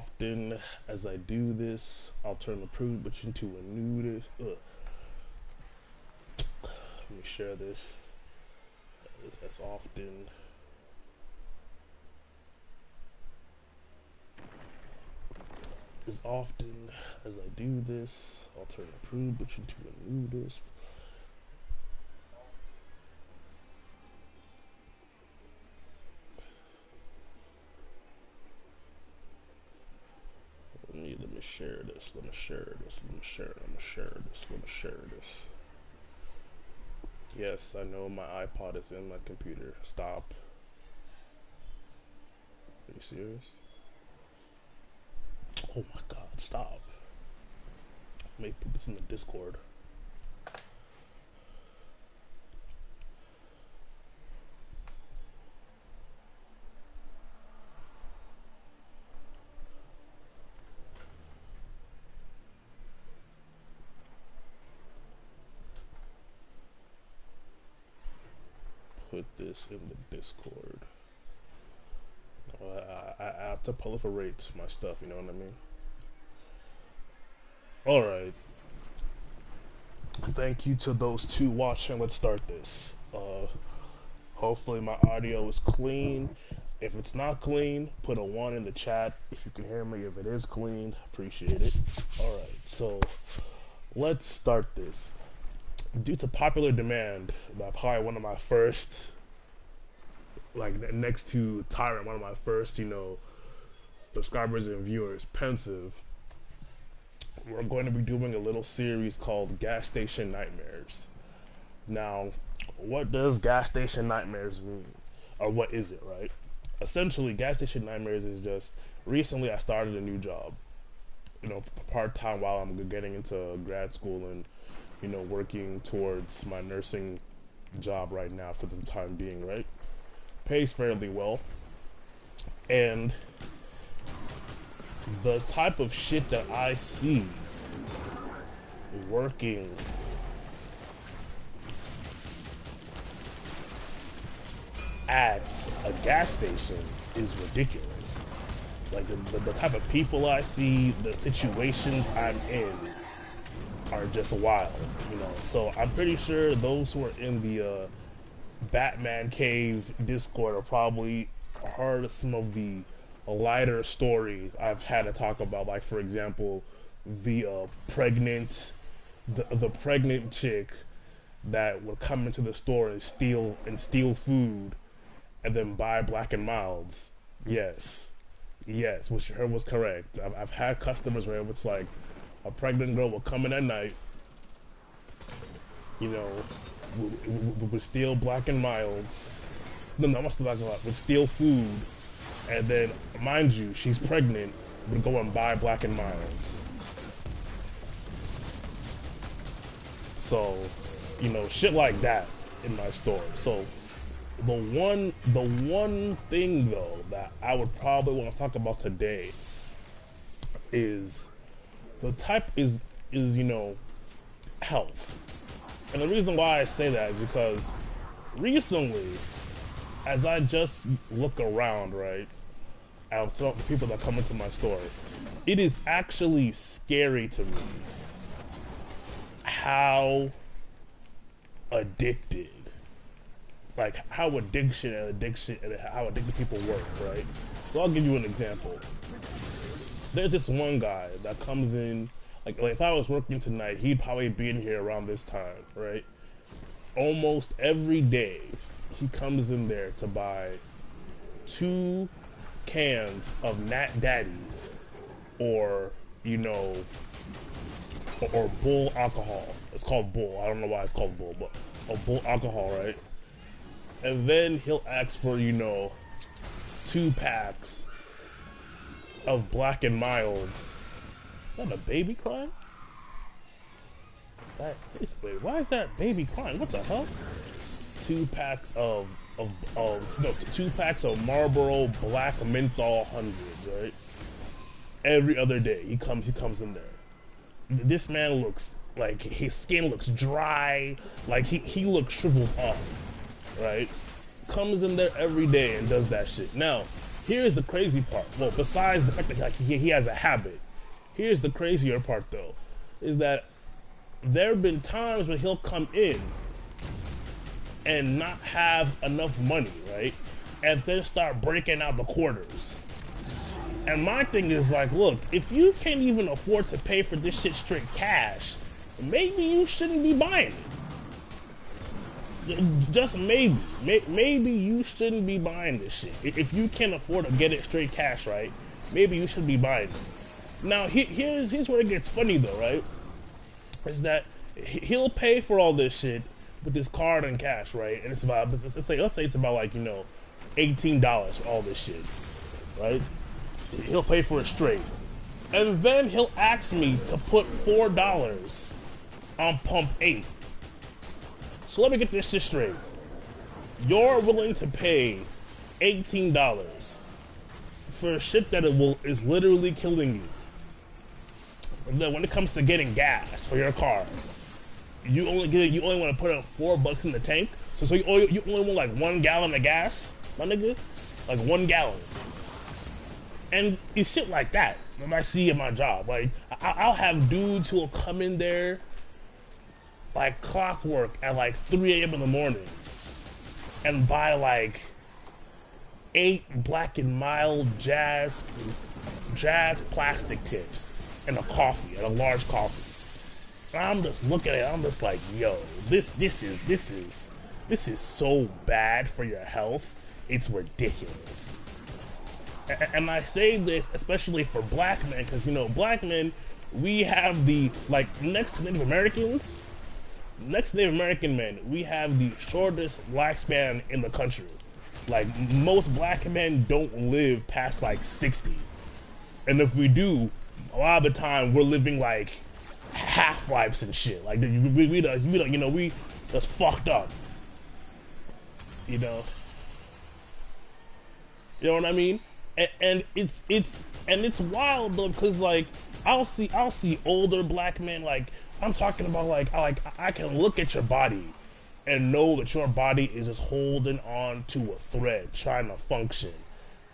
often as I do this, I'll turn the prude bitch into a nudist. Ugh. Let me share this as often. As often as I do this, I'll turn the prude bitch into a nudist. Let me share this. Let me share this. Let me share. Let me share this. Let me share this. Yes, I know my iPod is in my computer. Stop. Are you serious? Oh my god, stop. Let me put this in the Discord. Put this in the Discord. I have to proliferate my stuff, you know what I mean? Alright. Thank you to those two watching. Let's start this. Hopefully my audio is clean. If it's not clean, put a 1 in the chat. If you can hear me, if it is clean, appreciate it. Alright, so let's start this. Due to popular demand, by probably one of my first, like next to Tyrant, one of my first, subscribers and viewers, Pensive, we're going to be doing a little series called Gas Station Nightmares. Now, what does Gas Station Nightmares mean? Or what is it, right? Essentially, Gas Station Nightmares is just, recently I started a new job, part-time while I'm getting into grad school and, working towards my nursing job right now for the time being, right? Pays fairly well. And the type of shit that I see working at a gas station is ridiculous. Like the type of people I see, the situations I'm in are just wild, So I'm pretty sure those who are in the Batman Cave Discord are probably heard some of the lighter stories I've had to talk about, like for example, the pregnant chick that would come into the store and steal food, and then buy Black and Milds. Yes, which you heard was correct. I've had customers where it's like a pregnant girl will come in at night, would steal Black and Milds. No, I'm not talking about. Would steal food, and then, mind you, she's pregnant, would go and buy Black and Milds. So, shit like that in my store. So, the one thing though that I would probably want to talk about today is the type is health. And the reason why I say that is because recently, as I just look around, right, at some people that come into my store, it is actually scary to me how addicted, like how addicted people work, right? So I'll give you an example. There's this one guy that comes in, like if I was working tonight, he'd probably be in here around this time, right? Almost every day, he comes in there to buy 2 cans of Nat Daddy or Bull alcohol. It's called Bull. I don't know why it's called Bull, but a Bull alcohol, right? And then he'll ask for 2 packs of Black and Mild. Is that a baby crying? Why is that baby crying? What the hell? 2 packs of 2 packs of Marlboro Black Menthol hundreds, right? Every other day he comes in there. This man looks like his skin looks dry, like he looks shriveled up, right? Comes in there every day and does that shit. Now, Here's the crazy part. Well, besides the fact that like, he has a habit, here's the crazier part though, is that there have been times when he'll come in and not have enough money, right? And then start breaking out the quarters. And my thing is like, look, if you can't even afford to pay for this shit straight cash, maybe you shouldn't be buying it. Just maybe. Maybe you shouldn't be buying this shit. If you can't afford to get it straight cash, right? Maybe you should be buying it. Now, here's where it gets funny though, right? Is that he'll pay for all this shit with his card and cash, right? And it's about, let's say it's about like, you know, $18 for all this shit, right? He'll pay for it straight. And then he'll ask me to put $4 on pump 8. So let me get this shit straight. You're willing to pay $18 for shit that is literally killing you. And then when it comes to getting gas for your car, you only want to put in $4 in the tank. So you only want like 1 gallon of gas, my nigga, like 1 gallon. And it's shit like that when I see in my job. Like, I'll have dudes who will come in there like clockwork at like 3 a.m. in the morning and buy like 8 Black and Mild jazz plastic tips and a coffee, and a large coffee. And I'm just looking at it, I'm just like, yo, this is so bad for your health. It's ridiculous. And I say this especially for black men, because, you know, black men, we have the, like, next to Native American men, we have the shortest lifespan in the country. Like, most black men don't live past, like, 60. And if we do, a lot of the time, we're living, like, half-lives and shit. Like, we just fucked up. You know? You know what I mean? And it's wild though, because like I'll see older black men, like I'm talking about, like I can look at your body and know that your body is just holding on to a thread trying to function,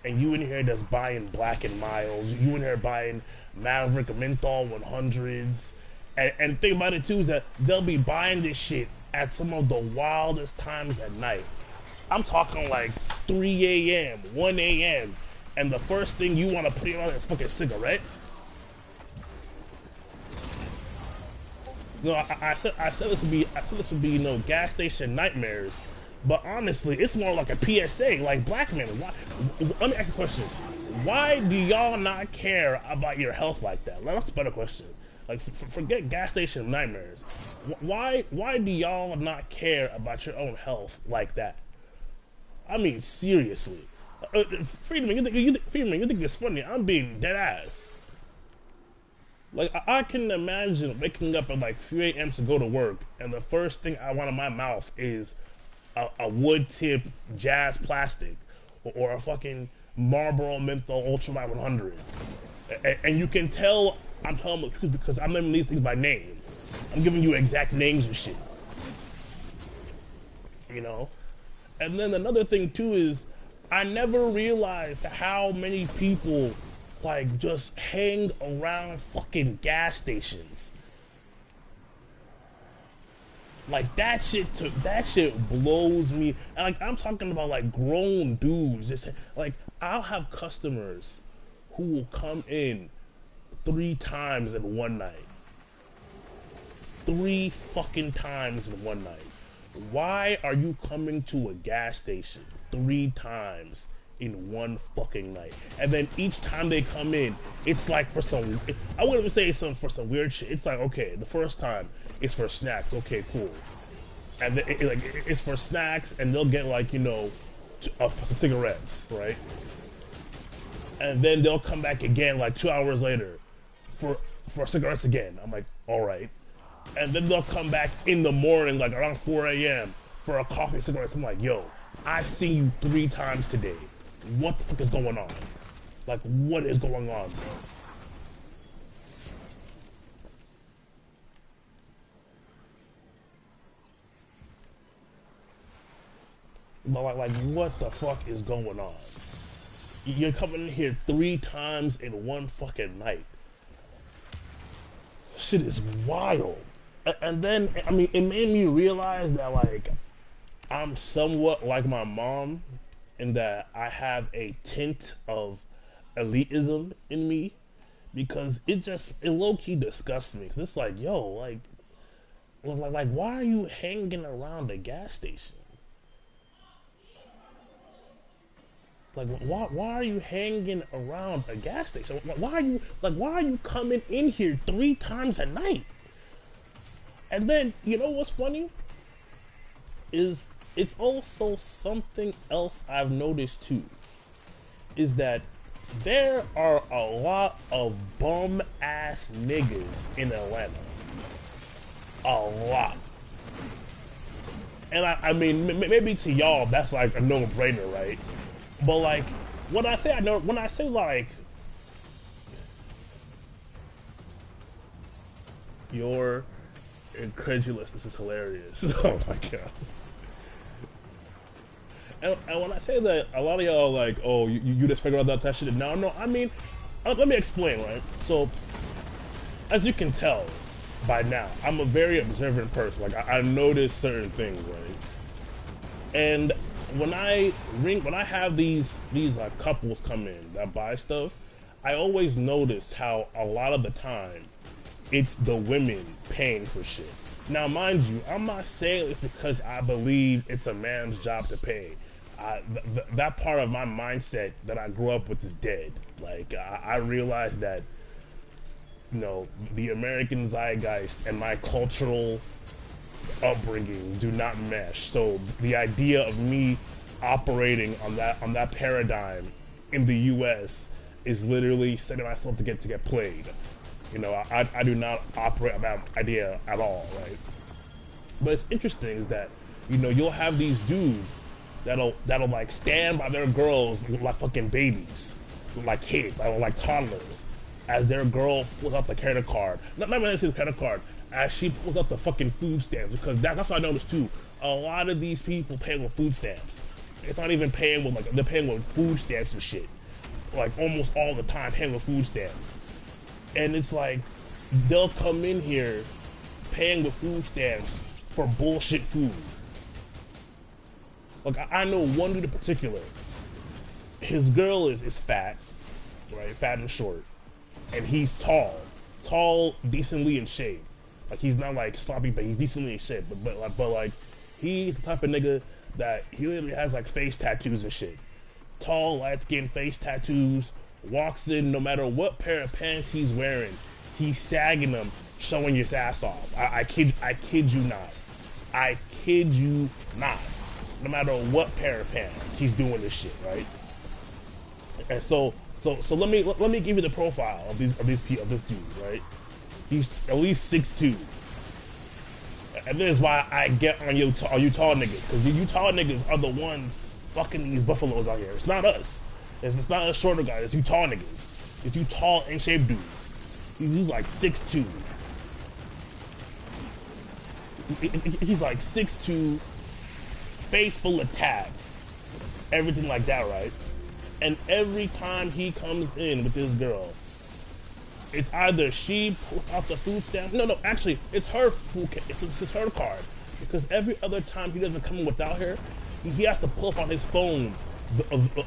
and you in here just buying Black and Milds, you in here buying Maverick Menthol 100s, and the thing about it too is that they'll be buying this shit at some of the wildest times at night. I'm talking like 3 a.m., 1 a.m., and the first thing you want to put in on is fucking cigarette. You know, I said this would be, you know, gas station nightmares, but honestly, it's more like a PSA. Like, black men, why? Let me ask you a question. Why do y'all not care about your health like that? That's a better question. Like, forget gas station nightmares. Why do y'all not care about your own health like that? I mean, seriously. Freedom, you think it's funny? I'm being dead ass. Like, I can imagine waking up at like 3 a.m. to go to work, and the first thing I want in my mouth is a wood tip jazz plastic, or a fucking Marlboro Menthol Ultramite 100. And you can tell I'm telling the truth because I'm naming these things by name. I'm giving you exact names and shit. You know? And then another thing too is, I never realized how many people like just hang around fucking gas stations. Like, that shit blows me. And like, I'm talking about like grown dudes. Just like, I'll have customers who will come in 3 times in one night. 3 fucking times in one night. Why are you coming to a gas station 3 times in one fucking night? And then each time they come in, it's like for some, I wouldn't even say it's for some weird shit. It's like, okay, the first time it's for snacks. Okay, cool. And then it's for snacks, and they'll get like, you know, some cigarettes, right? And then they'll come back again like 2 hours later for cigarettes again. I'm like, all right. And then they'll come back in the morning, like around 4 a.m. for a coffee and cigarettes. I'm like, yo, I've seen you 3 times today. What the fuck is going on? Like, what is going on, bro? Like, what the fuck is going on? You're coming in here 3 times in one fucking night. Shit is wild. And then, I mean, it made me realize that, like, I'm somewhat like my mom in that I have a tint of elitism in me because it low key disgusts me. Cause it's like, yo, like, why are you hanging around a gas station? Like, why are you hanging around a gas station? Why are you coming in here 3 times a night? And then, you know what's funny? Is it's also something else I've noticed too. Is that there are a lot of bum ass niggas in Atlanta. A lot. And I mean, maybe to y'all that's like a no-brainer, right? But like, when I say like, you're incredulous, this is hilarious. Oh my god. And when I say that, a lot of y'all are like, oh, you just figured out that shit. No, I mean, let me explain, right? So, as you can tell by now, I'm a very observant person. Like, I notice certain things, right? And when I have these like couples come in that buy stuff, I always notice how a lot of the time it's the women paying for shit. Now, mind you, I'm not saying it's because I believe it's a man's job to pay. That part of my mindset that I grew up with is dead. Like, I realized that, you know, the American zeitgeist and my cultural upbringing do not mesh. So the idea of me operating on that paradigm in the U.S. is literally setting myself to get played. You know, I do not operate on that idea at all, right? But it's interesting is that, you know, you'll have these dudes that'll like stand by their girls like fucking babies, like kids, like toddlers, as their girl pulls out the credit card. Not necessarily the credit card, as she pulls out the fucking food stamps, because that's what I noticed too. A lot of these people paying with food stamps. It's not even paying with, like, they're paying with food stamps and shit. Like, almost all the time paying with food stamps. And it's like, they'll come in here paying with food stamps for bullshit food. Like, I know one dude in particular. His girl is fat, right? Fat and short. And he's tall, decently in shape. Like, he's not like sloppy, but he's decently in shape. But like, he's the type of nigga that he literally has like face tattoos and shit. Tall, light-skinned face tattoos. Walks in, no matter what pair of pants he's wearing, he's sagging them, showing his ass off. I kid you not. I kid you not. No matter what pair of pants, he's doing this shit, right? And so let me give you the profile of this dude, right? He's at least 6'2". And this is why I get on you tall niggas, because you tall niggas are the ones fucking these buffaloes out here. It's not us. It's not us shorter guys. It's you tall niggas. It's you tall in shape dudes. He's like 6'2". He's like 6'2", face full of tats, everything like that, right? And every time he comes in with this girl, it's either she pulls out the food stamp. No, actually, it's her food. It's her card, because every other time he doesn't come in without her, he has to pull up on his phone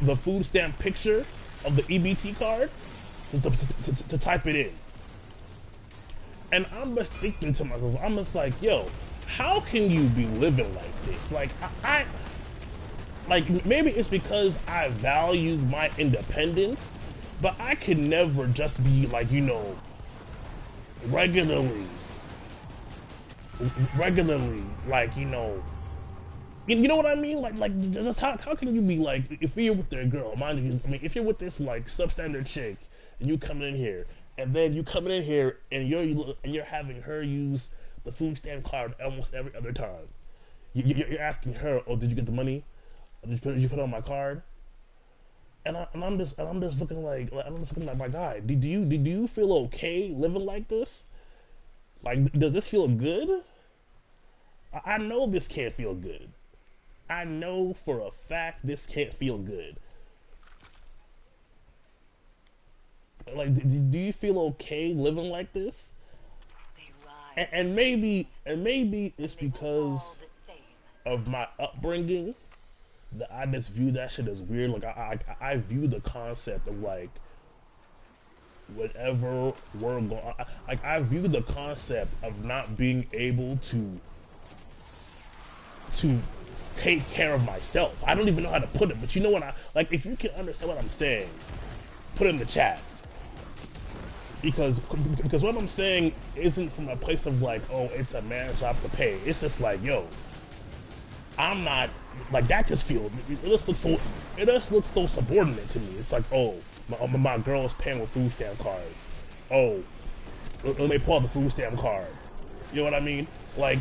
the food stamp picture of the EBT card to type it in. And I'm just thinking to myself, I'm just like, yo, how can you be living like this? Like, I like, maybe it's because I value my independence, but I can never just be like, you know, regularly, like, you know what I mean? Like, just how can you be like, if you're with their girl, mind you, I mean, if you're with this like substandard chick, and you coming in here, and then you coming in here, and you're having her use the food stamp card almost every other time. You're asking her, oh, did you get the money? Did you put it on my card? And I'm just looking like my guy. Do you feel okay living like this? Like, does this feel good? I know this can't feel good. I know for a fact this can't feel good. Like, do you feel okay living like this? And maybe it's because of my upbringing that I just view that shit as weird. Like I view the concept of like whatever we're going, like I view the concept of not being able to take care of myself. I don't even know how to put it, but you know what I like. If you can understand what I'm saying, put it in the chat. Because what I'm saying isn't from a place of like, oh, it's a man's job to pay. It's just like, yo, I'm not like that. Just feels it just looks so subordinate to me. It's like, oh, my girl's paying with food stamp cards. Oh, let me pull out the food stamp card. You know what I mean? Like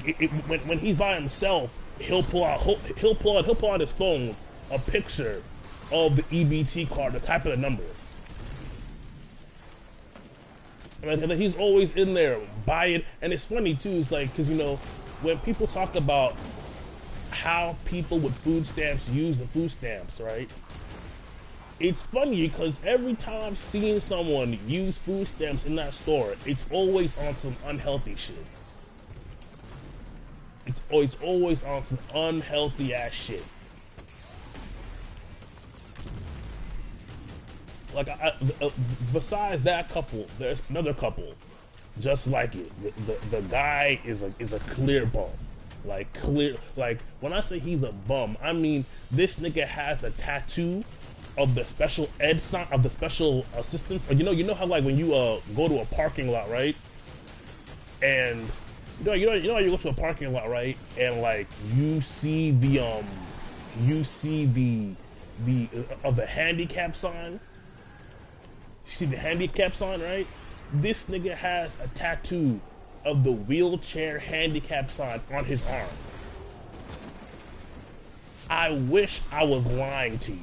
when he's by himself, he'll pull out his phone a picture of the EBT card, the type of the number. And then he's always in there buying, and it's funny too. It's like, because you know, when people talk about how people with food stamps use the food stamps, right? It's funny because every time I've seen someone use food stamps in that store, it's always on some unhealthy shit. It's always on some unhealthy ass shit. Like besides that couple, there's another couple just like it. The guy is a clear bum. Like clear, like when I say he's a bum, I mean this nigga has a tattoo of the special ed sign, of the special assistance. You know how like when you go to a parking lot, right? And you know how you go to a parking lot, right? And like you see the of the handicap sign. You see the handicap sign, right? This nigga has a tattoo of the wheelchair handicap sign on his arm. I wish I was lying to you.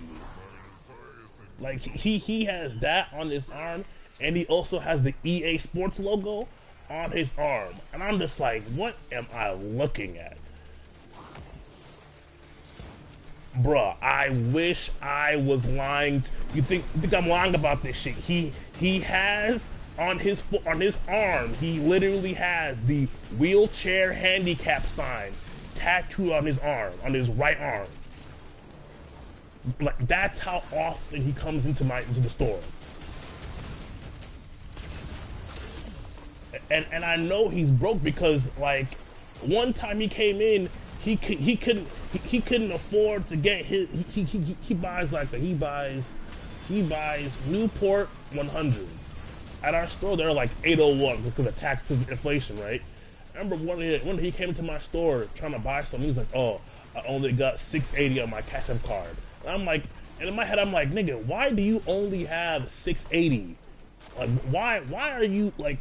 Like he has that on his arm, and he also has the EA Sports logo on his arm. And I'm just like, what am I looking at? Bruh, I wish I was lying. You think I'm lying about this shit? He has on his arm, he literally has the wheelchair handicap sign tattooed on his arm, on his right arm. Like that's how often he comes into the store. And I know he's broke because like one time he came in, he couldn't afford to get his he buys Newport 100s. At our store they're like 801 because of tax, because of inflation, right? I remember when he came into my store trying to buy something, he's like, oh, I only got 680 on my Cash App card. And I'm like, and in my head I'm like, nigga, why do you only have 680? Like why are you like,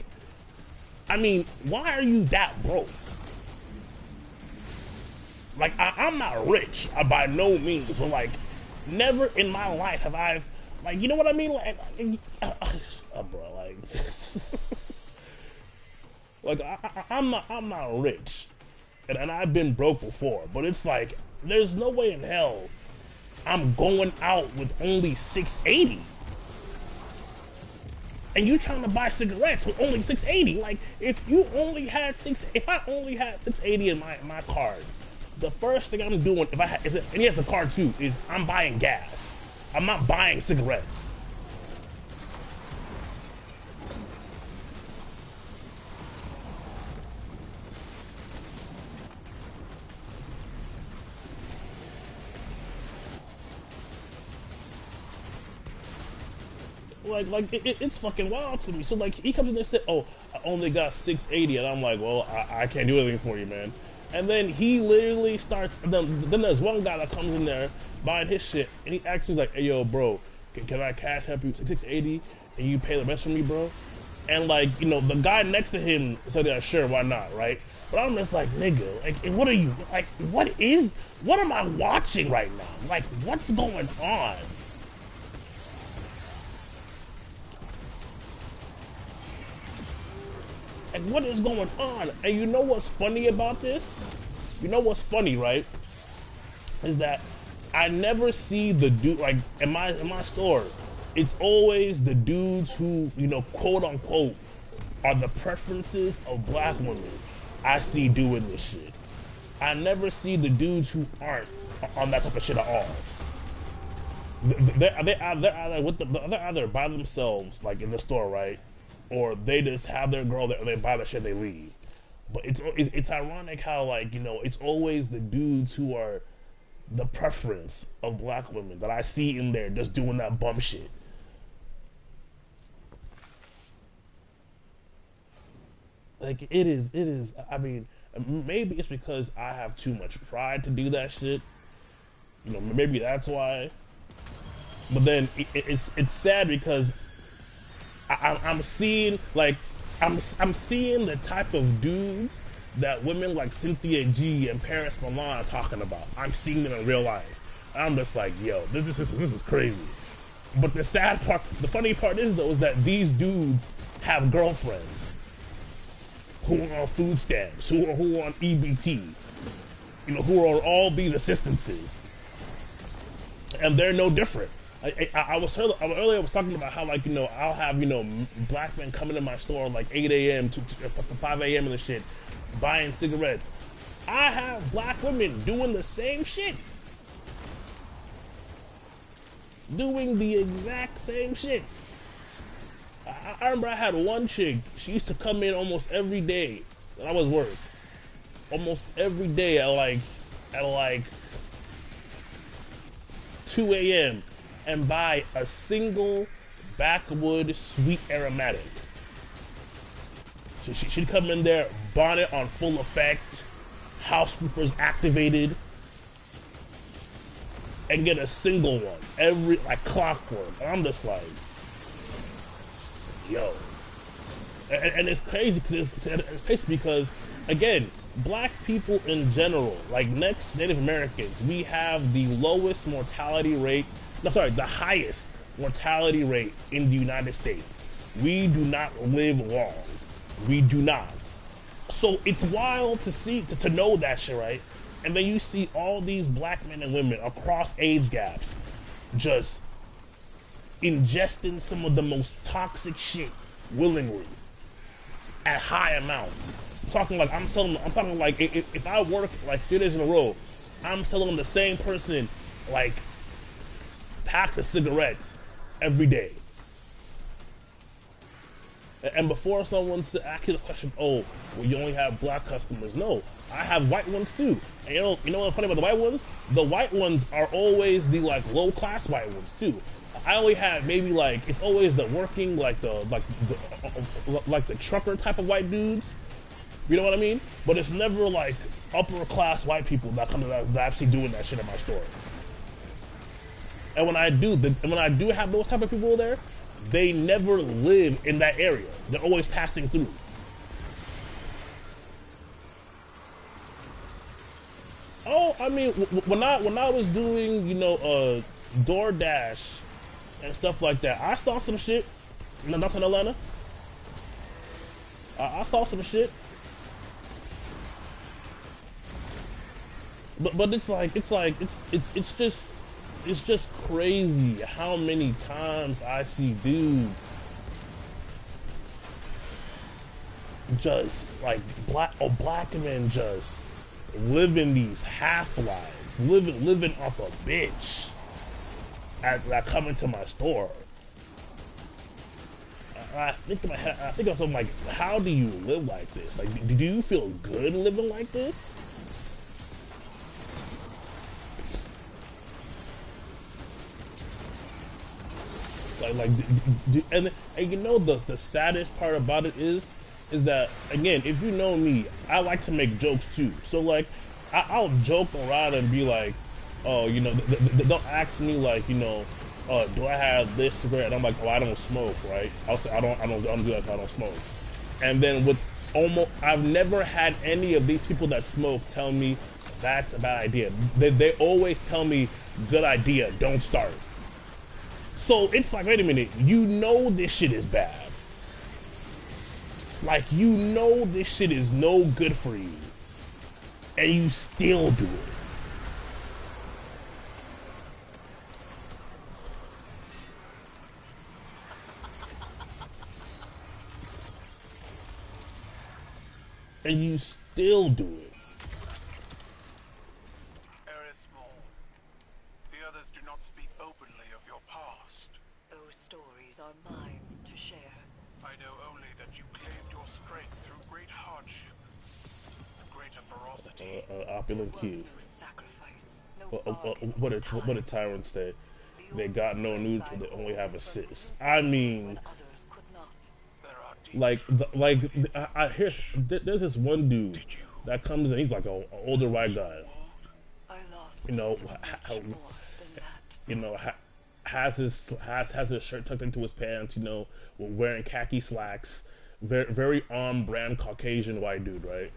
I mean, why are you that broke? Like, I'm not rich, by no means, but like, never in my life have I, like, you know what I mean? Like, bro, like, like I'm not rich, and I've been broke before, but it's like, there's no way in hell I'm going out with only 680. And you trying to buy cigarettes with only 680? Like, if I only had 680 in my card, the first thing I'm doing, and he has a card too, is I'm buying gas. I'm not buying cigarettes. Like it's fucking wild to me. So like he comes in and says, oh, I only got 680, and I'm like, well, I can't do anything for you, man. And then he literally starts, then there's one guy that comes in there buying his shit, and he asks me like, hey yo bro, can I cash up you 680 and you pay the rest for me, bro? And like, you know, the guy next to him said, yeah, sure, why not, right? But I'm just like, nigga, like, what are you, like, what am I watching right now? Like, what's going on? Like, what is going on? And you know what's funny about this? You know what's funny, right? Is that I never see the dude, like, in my store, it's always the dudes who, you know, quote unquote, are the preferences of black women I see doing this shit. I never see the dudes who aren't on that type of shit at all. They're either by themselves, like in the store, right? Or they just have their girl there and they buy the shit and they leave. But it's ironic how, like, you know, it's always the dudes who are the preference of black women that I see in there just doing that bum shit. Like, it is, I mean, maybe it's because I have too much pride to do that shit. You know, maybe that's why. But then it's sad because I'm seeing, like, I'm seeing the type of dudes that women like Cynthia G and Paris Milan are talking about. I'm seeing them in real life. I'm just like, yo, this is crazy. But the sad part, the funny part is though, is that these dudes have girlfriends who are on food stamps, who are on EBT, you know, who are on all these assistances, and they're no different. I was earlier I was talking about how, like, you know, I'll have, you know, black men coming to my store like 8 a.m. to 5 a.m. and the shit, buying cigarettes. I have black women doing the same shit, doing the exact same shit. I remember I had one chick. She used to come in almost every day that I was work, almost every day at like 2 a.m. and buy a single backwood sweet aromatic. She'd come in there, bonnet on full effect, house slippers activated, and get a single one every, like clockwork. And I'm just like, yo. And it's crazy because, again, black people in general, like next Native Americans, we have the lowest mortality rate. No, sorry, the highest mortality rate in the United States. We do not live long. We do not. So it's wild to see, to know that shit, right? And then you see all these black men and women across age gaps just ingesting some of the most toxic shit willingly at high amounts. I'm talking like if I work like 3 days in a row, I'm selling the same person like packs of cigarettes every day. And before someone asks you the question, oh, well, you only have black customers. No, I have white ones too. And you know what's funny about the white ones? The white ones are always the like low class white ones too. I only have maybe like, it's always the working, like the trucker type of white dudes. You know what I mean? But it's never like upper class white people that come to that actually doing that shit in my store. And when I do have those type of people there, they never live in that area. They're always passing through. Oh, I mean, when I was doing, you know, DoorDash and stuff like that, I saw some shit in Northern Atlanta. I saw some shit. But it's just crazy how many times I see dudes just like black men just living these half lives, living off a bitch that come into my store. I think in my head, I think of something like, how do you live like this? Like, do you feel good living like this? And you know the saddest part about it is that, again, if you know me, I like to make jokes too. So like, I'll joke around and be like, oh, you know, they'll ask me like, you know, do I have this cigarette? And I'm like, oh, I don't smoke, right? I'll say I don't do that. I don't smoke. And then I've never had any of these people that smoke tell me that's a bad idea. They always tell me, good idea, don't start. So it's like, wait a minute, you know this shit is bad. Like, you know this shit is no good for you, and you still do it. and you still do it. Erismore, the others do not speak openly of your past. Those stories are mine to share. I know only that you claimed your strength through great hardship, greater ferocity. Opulent Was key. no sacrifice, no bargain What with did time. Tyrant say? The They got no only neutral, they strength only have I assists. hold I when mean, others could not. There are deep I hear there's this one dude that comes in. He's like an older white guy. I lost You know, so much more than that. You know, has his shirt tucked into his pants. You know, wearing khaki slacks. Very on brand Caucasian white dude, right?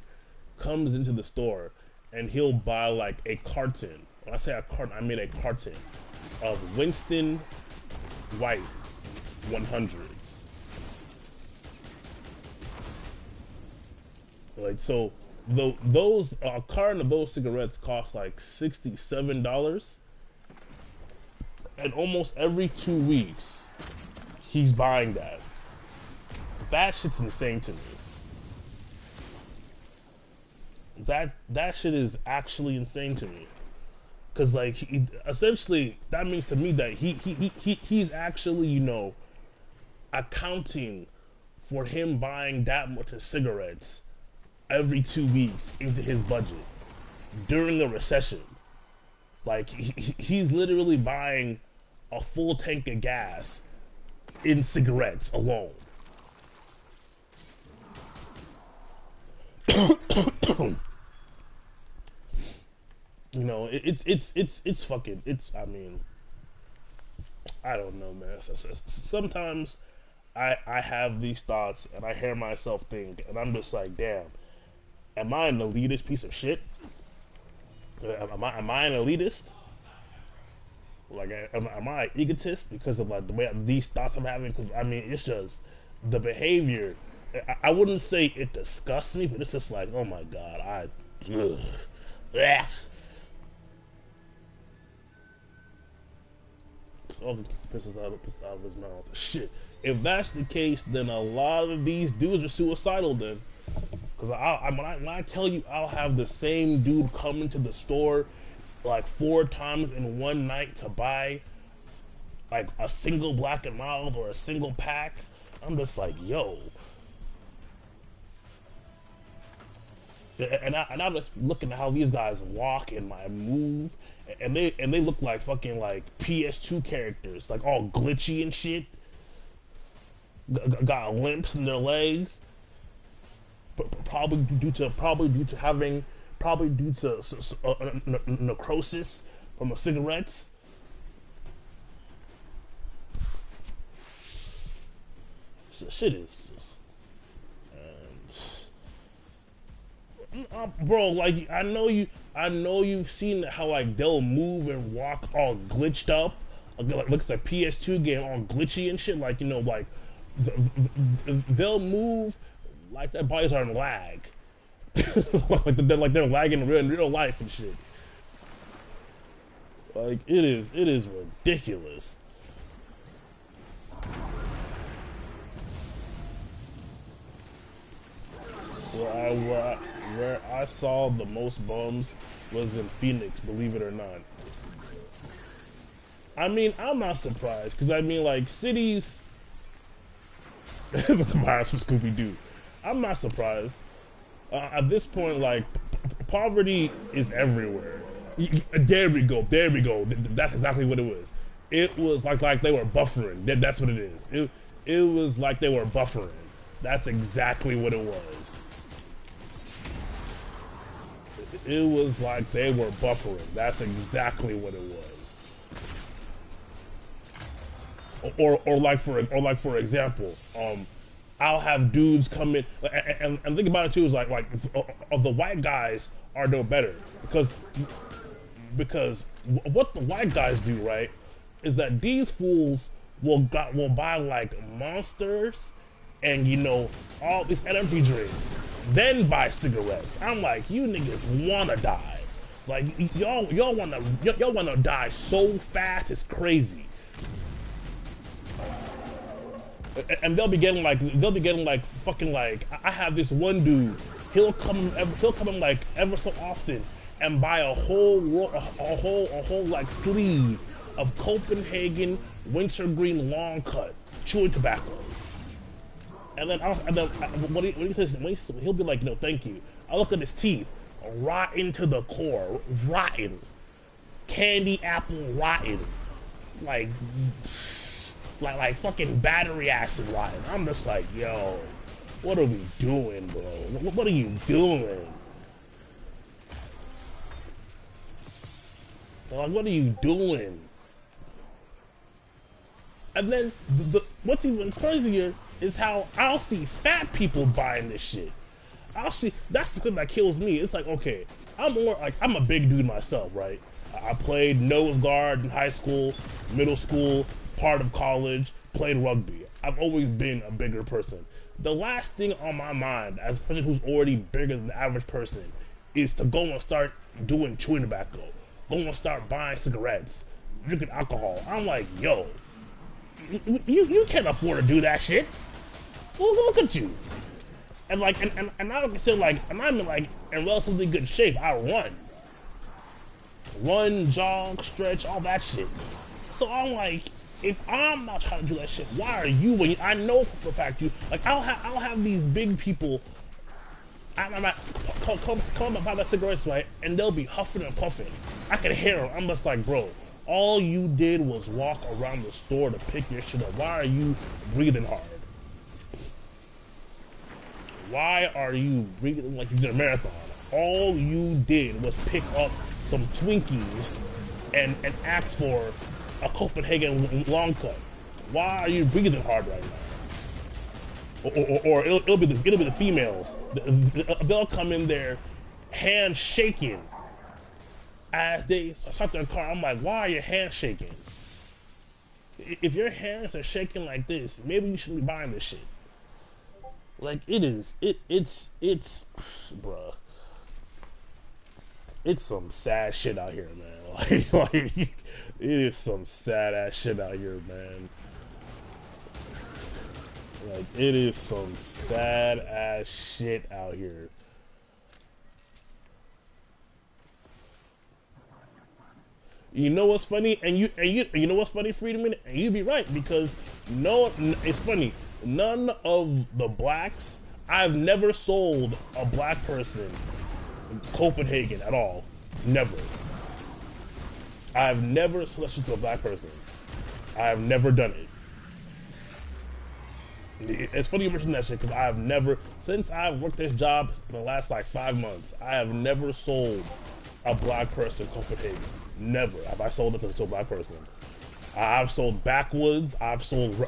Comes into the store and he'll buy like a carton. When I say a carton, I mean a carton of Winston White 100s. Like, so those a carton of those cigarettes cost like $67, and almost every 2 weeks he's buying that. That shit's insane to me. That shit is actually insane to me. Cause like essentially that means to me that he's actually, you know, accounting for him buying that much of cigarettes every 2 weeks into his budget during a recession. Like he's literally buying a full tank of gas in cigarettes alone. You know, it's fucking, I mean, I don't know, man. Sometimes I have these thoughts and I hear myself think, and I'm just like, damn, am I an elitist piece of shit? Am I an elitist? Like, am I an egotist because of like the way these thoughts I'm having? Because I mean, it's just the behavior. I wouldn't say it disgusts me, but it's just like, oh my god, ugh. All the pisses out of his mouth. Shit. If that's the case, then a lot of these dudes are suicidal. Then, because when I tell you, I'll have the same dude come into the store like 4 times in one night to buy like a single Black and Mild or a single pack. I'm just like, yo. And I'm just looking at how these guys walk and my move, and they look like fucking like PS2 characters, like all glitchy and shit. Got limps in their leg, probably due to having necrosis from the cigarettes. Shit is just, bro, like I know you've seen how like they'll move and walk all glitched up, like looks like PS2 game all glitchy and shit. Like, you know, like they'll move like their bodies are in lag, like they're lagging in real life and shit. Like it is ridiculous. Where I saw the most bums was in Phoenix, believe it or not. I mean, I'm not surprised, because I mean, like, cities... the virus from Scooby-Doo. I'm not surprised. At this point, like, poverty is everywhere. There we go. That's exactly what it was. It was like they were buffering. That's what it is. It was like they were buffering. That's exactly what it was. It was like they were buffering. That's exactly what it was. Or like for example, I'll have dudes come in and think about it too. Is like the white guys are no better because what the white guys do, right, is that these fools will buy like Monsters and, you know, all these energy drinks, then buy cigarettes. I'm like, you niggas wanna die. Like y'all wanna die so fast, it's crazy. and they'll be getting like fucking like I have this one dude. He'll come in like ever so often and buy a whole like sleeve of Copenhagen wintergreen long cut chewing tobacco. And then when he says, he'll be like, no, thank you. I look at his teeth, rotten to the core, rotten, candy apple rotten, like fucking battery acid rotten. I'm just like, yo, what are we doing, bro? What are you doing? Like, what are you doing? And then what's even crazier is how I'll see fat people buying this shit. I'll see, that's the thing that kills me. It's like, okay, I'm a big dude myself, right? I played nose guard in high school, middle school, part of college, played rugby. I've always been a bigger person. The last thing on my mind as a person who's already bigger than the average person is to go and start doing chewing tobacco, go and start buying cigarettes, drinking alcohol. I'm like, yo, you can't afford to do that shit. Look at you. And like, and I consider like, and I'm in relatively good shape. I run, jog, stretch, all that shit. So I'm like, if I'm not trying to do that shit, why are you? When I know for a fact you like, I'll have these big people. I'm not come and buy my cigarettes, right? And they'll be huffing and puffing. I can hear them. I'm just like, bro, all you did was walk around the store to pick your shit up. Why are you breathing hard? Why are you breathing like you did a marathon? All you did was pick up some Twinkies and ask for a Copenhagen long cut. Why are you breathing hard right now? Or it'll be the females. They'll come in there, hands shaking as they start their car. I'm like, why are your hands shaking? If your hands are shaking like this, maybe you shouldn't be buying this shit. Like it's bruh. It's some sad shit out here, man. Like it is some sad ass shit out here, man. Like it is some sad ass shit out here. You know what's funny? And you know what's funny, Freedom? And you'd be right, because it's funny. None of the blacks, I've never sold a black person Copenhagen at all. Never. I've never sold shit to a black person. I've never done it. It's funny you mentioned that shit, because I've never, since I've worked this job in the last like 5 months, I have never sold a black person Copenhagen. Never have I sold it to a black person. I've sold backwoods. I've sold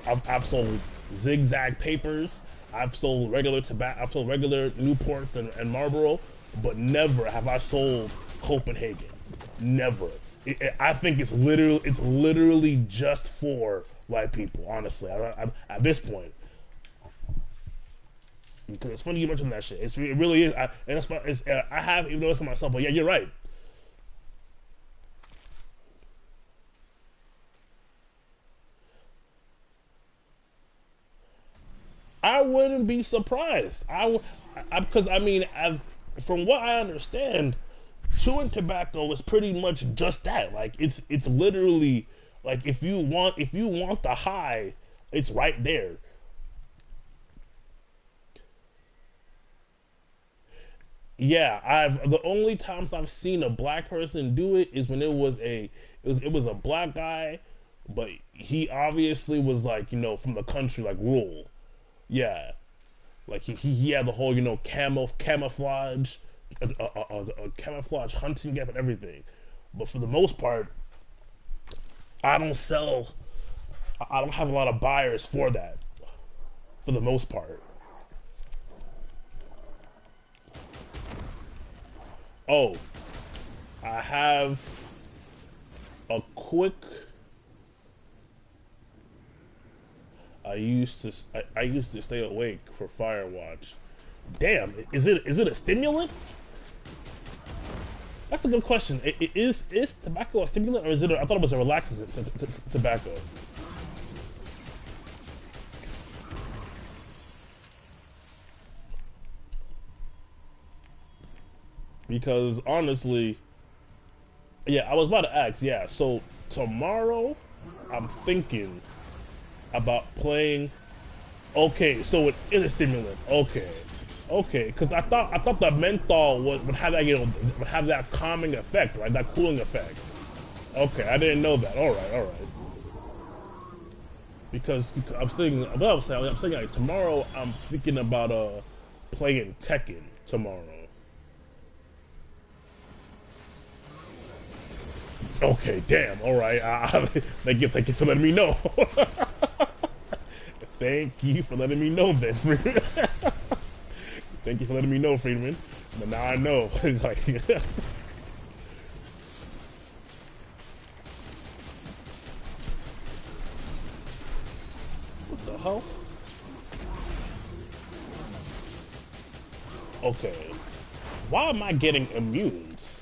zigzag papers. I've sold regular tobacco. I've sold regular Newports and Marlboro, but never have I sold Copenhagen. Never. I think it's literally just for white people. Honestly, at this point, because it's funny you mentioned that shit. It really is. And it's fun. I have even noticed it myself, but yeah, you're right. I wouldn't be surprised. Because I mean, from what I understand, chewing tobacco is pretty much just that. Like it's literally like if you want the high, it's right there. Yeah, the only times I've seen a black person do it is when it was a black guy, but he obviously was like, you know, from the country, like rural. Yeah, like he had the whole, you know, camouflage, camouflage hunting gap and everything. But for the most part, I don't have a lot of buyers for that. For the most part. Oh, I have a quick. I used to stay awake for Firewatch. Damn, is it a stimulant? That's a good question. Is tobacco a stimulant, or is it? I thought it was a relaxant tobacco. because honestly, yeah, I was about to ask. Yeah, so tomorrow, I'm thinking about playing. Okay, so it is a stimulant. Okay, okay, because I thought that menthol would have that, would have that calming effect, right? That cooling effect. Okay, I didn't know that. All right, all right. Because I'm thinking, what I was saying, I'm thinking like tomorrow, I'm thinking about playing Tekken tomorrow. Okay, damn. All right. Thank you for letting me know. Thank you for letting me know, then. Thank you for letting me know, Friedman. But now I know. Like, what the hell? Okay. Why am I getting immunes?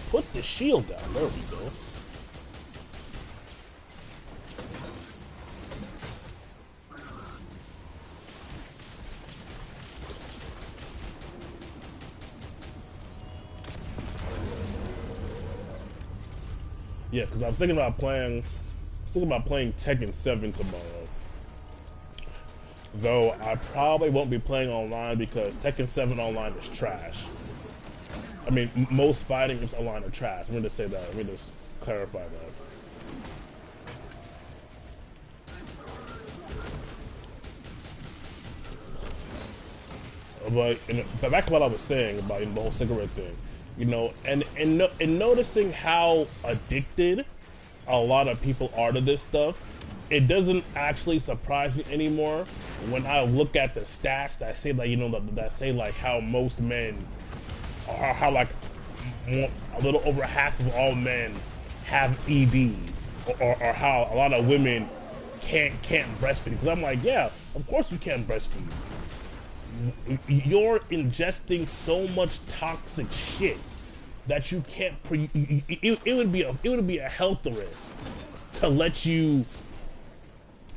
Put the shield down. There we go. Yeah, because I'm thinking about playing Tekken 7 tomorrow. Though I probably won't be playing online because Tekken 7 online is trash. I mean, most fighting games online are trash. Let me just say that. Let me just clarify that. But back to what I was saying about the whole cigarette thing, and noticing how addicted a lot of people are to this stuff, it doesn't actually surprise me anymore when I look at the stats that say like that say like how most men, or how like a little over half of all men have ED, or how a lot of women can't breastfeed. Because I'm like, yeah, of course you can't breastfeed. You're ingesting so much toxic shit that you can't. It would be a health risk to let you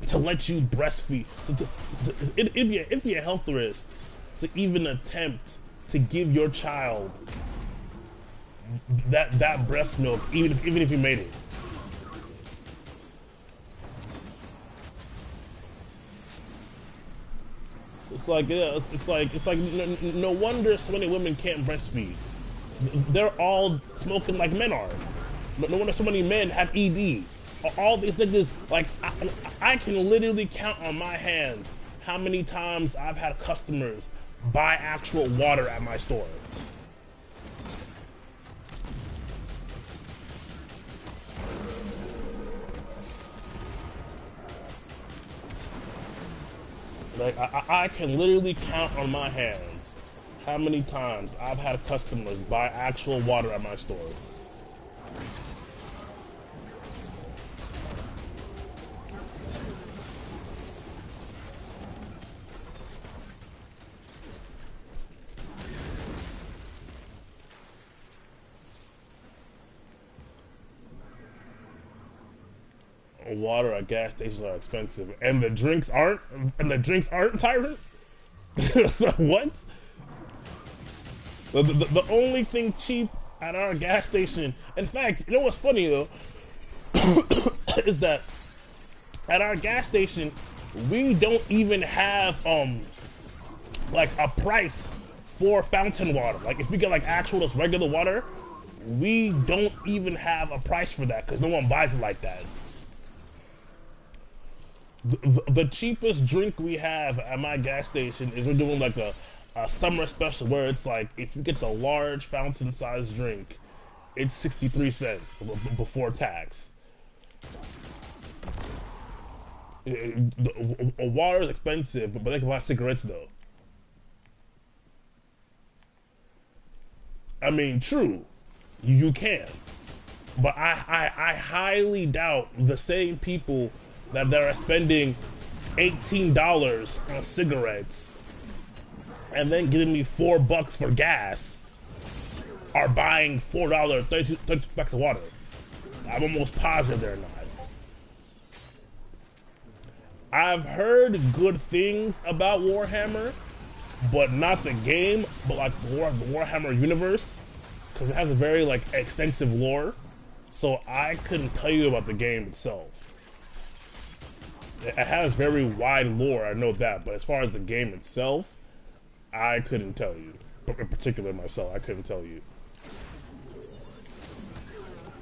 breastfeed. It'd be a health risk to even attempt to give your child that breast milk, even if you made it. It's like no wonder so many women can't breastfeed. They're all smoking like men are. No wonder so many men have ED. All these niggas, like I can literally count on my hands how many times I've had customers buy actual water at my store. Like, I can literally count on my hands how many times I've had customers buy actual water at my store. Water at gas stations are expensive, and the drinks aren't. Tyrant. So what? The only thing cheap at our gas station. In fact, you know what's funny though, is that at our gas station we don't even have like a price for fountain water. Like if we get like actual just regular water, we don't even have a price for that because no one buys it like that. The cheapest drink we have at my gas station is we're doing like a summer special where it's like if you get the large fountain sized drink, it's 63 cents before tax. Water is expensive, but they can buy cigarettes though. I mean, true, you can, but I highly doubt the same people that are spending $18 on cigarettes and then giving me $4 for gas are buying $4 32 packs of water. I'm almost positive they're not. I've heard good things about Warhammer, but not the game, but like the Warhammer universe, because it has a very like extensive lore. So I couldn't tell you about the game itself. It has very wide lore, I know that, but as far as the game itself, I couldn't tell you. In particular, myself, I couldn't tell you.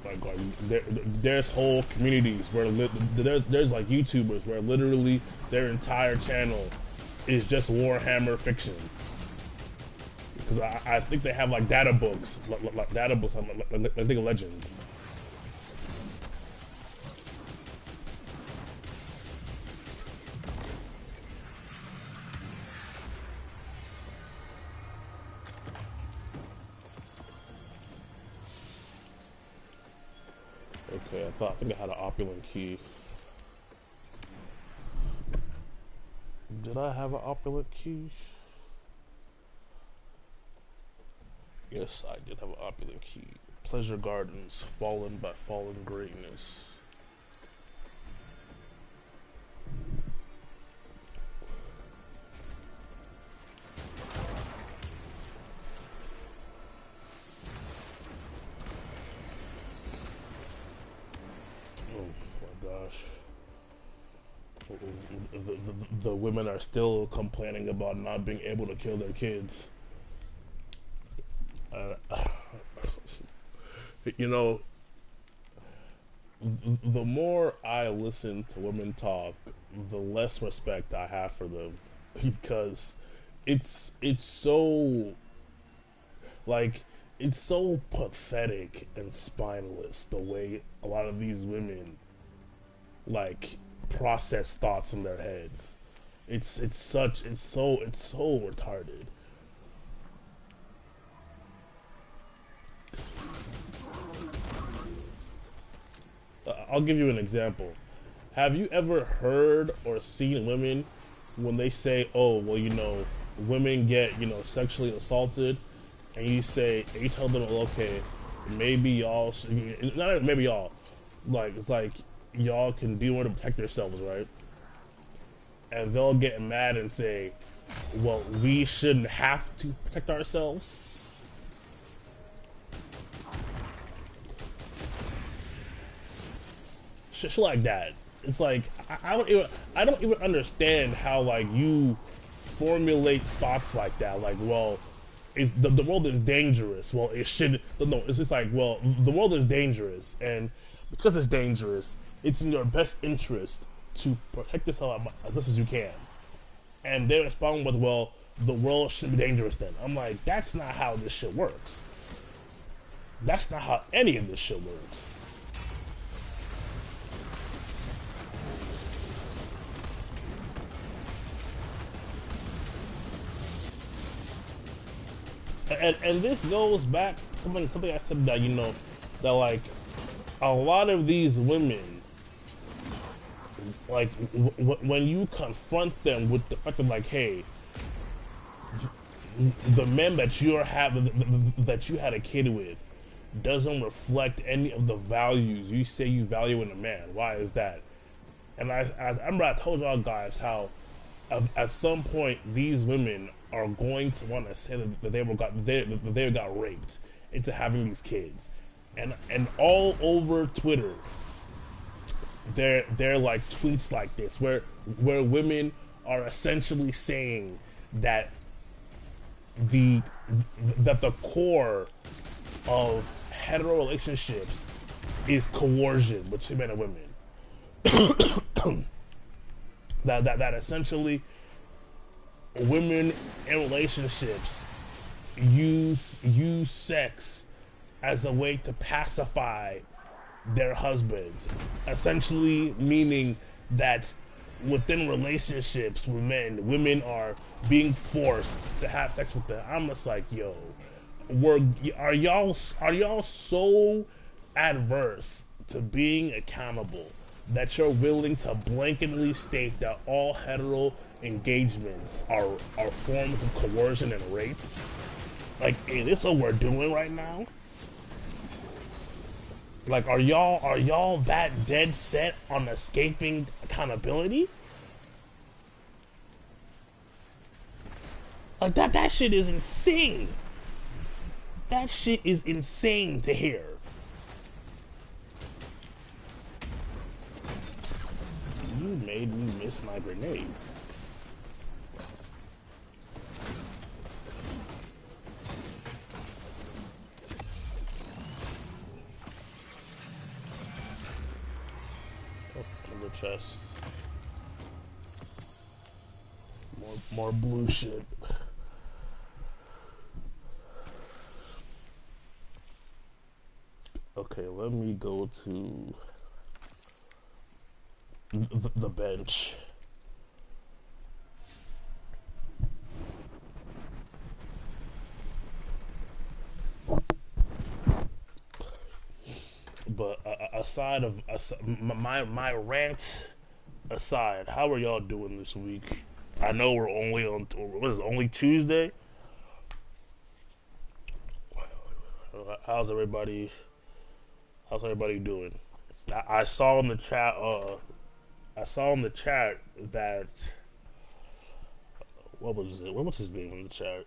Like there's whole communities where there's like YouTubers where literally their entire channel is just Warhammer fiction. Because I think they have like data books, like data books, like League of Legends. Okay, I think I had an opulent key. Did I have an opulent key? Yes, I did have an opulent key. Pleasure Gardens, fallen by fallen greatness. The women are still complaining about not being able to kill their kids. You know, the more I listen to women talk, the less respect I have for them, because it's so like it's so pathetic and spineless the way a lot of these women like process thoughts in their heads. It's so retarded. I'll give you an example. Have you ever heard or seen women when they say, "Oh, well, you know, women get, you know, sexually assaulted," and you tell them, well, "Okay, maybe y'all, not maybe y'all, like it's like y'all can do more to protect yourselves, right?" And they'll get mad and say, "Well, we shouldn't have to protect ourselves." Shit like that. It's like I don't even understand how like you formulate thoughts like that. Like, well, the world is dangerous. Well, it should. No, it's just like, well, the world is dangerous, and because it's dangerous, it's in your best interest to protect yourself as best as you can. And they respond with, well, the world should be dangerous then. I'm like, that's not how this shit works. That's not how any of this shit works. And this goes back something I said, that, you know, that like a lot of these women, like when you confront them with the fact of like, hey, the man that you had a kid with doesn't reflect any of the values you say you value in a man. Why is that? And I remember I told y'all guys how at some point these women are going to want to say that they got raped into having these kids, and all over Twitter they're like tweets like this where women are essentially saying that the core of hetero relationships is coercion between men and women. that essentially women in relationships use sex as a way to pacify their husbands, essentially meaning that within relationships with men, women are being forced to have sex with them. I'm just like, yo, are y'all so adverse to being accountable that you're willing to blanketly state that all hetero engagements are forms of coercion and rape? Like, is this what we're doing right now? Like, are y'all that dead set on escaping accountability? Like that shit is insane. That shit is insane to hear. You made me miss my grenade. Oh, another chest. More blue shit. Okay, let me go to the bench. But aside of my rant aside, how are y'all doing this week? I know we're only on, what is it, only Tuesday? How's everybody doing? I saw in the chat that what was it? What was his name in the chat?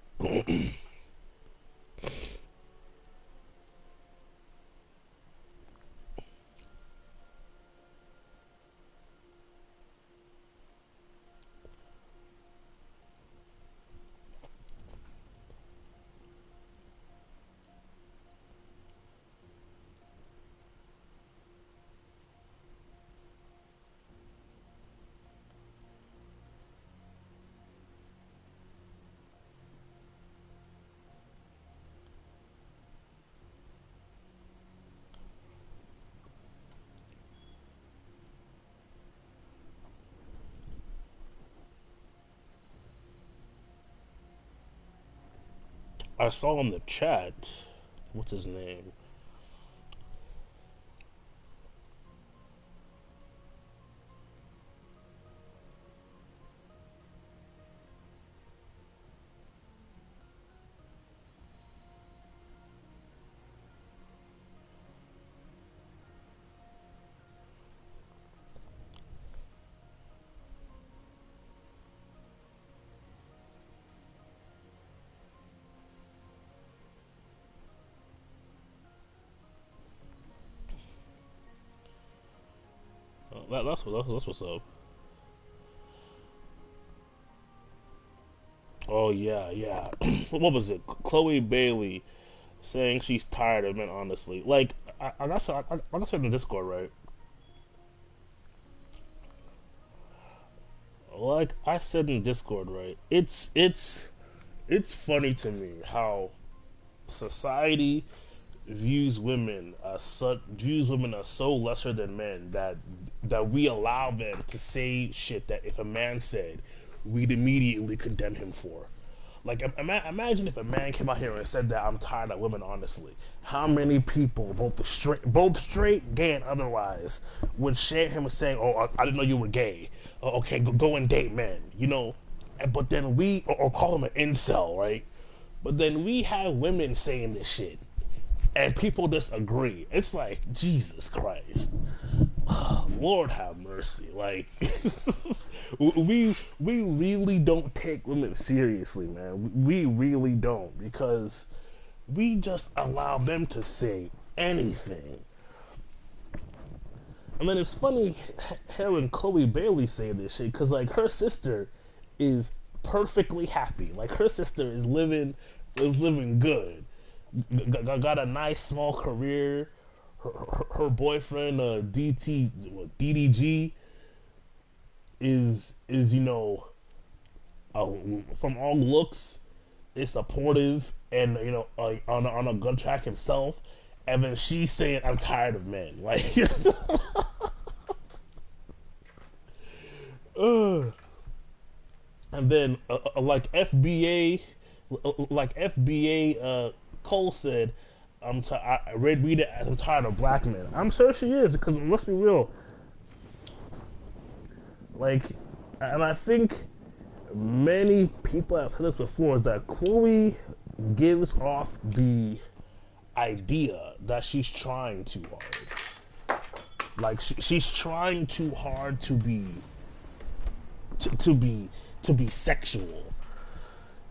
I saw in the chat, what's his name? That's what's up. Oh yeah. What was it? Chloe Bailey saying she's tired of men. Honestly, like I got said in the Discord, right? Like I said in Discord, right? It's funny to me how society views women as so lesser than men that we allow them to say shit that if a man said, we'd immediately condemn him for. Like, imagine if a man came out here and said that I'm tired of women. Honestly, how many people, both straight, gay, and otherwise, would shame him and saying, "Oh, I didn't know you were gay. Oh, okay, go and date men." You know, but then or call him an incel, right? But then we have women saying this shit, and people disagree. It's like, Jesus Christ, Lord have mercy. Like, we really don't take women seriously, man. We really don't, because we just allow them to say anything. And then it's funny hearing Chloe Bailey say this shit, because like her sister is perfectly happy. Like her sister is living good. Got a nice small career. Her boyfriend DDG is from all looks is supportive and on a good track himself. And then she's saying, "I'm tired of men." Like, and then like FBA Cole said, I read it as, "I'm tired of black men." I'm sure she is, because let's be real. Like, and I think many people have said this before, is that Chloe gives off the idea that she's trying too hard. Like she's trying too hard to be sexual.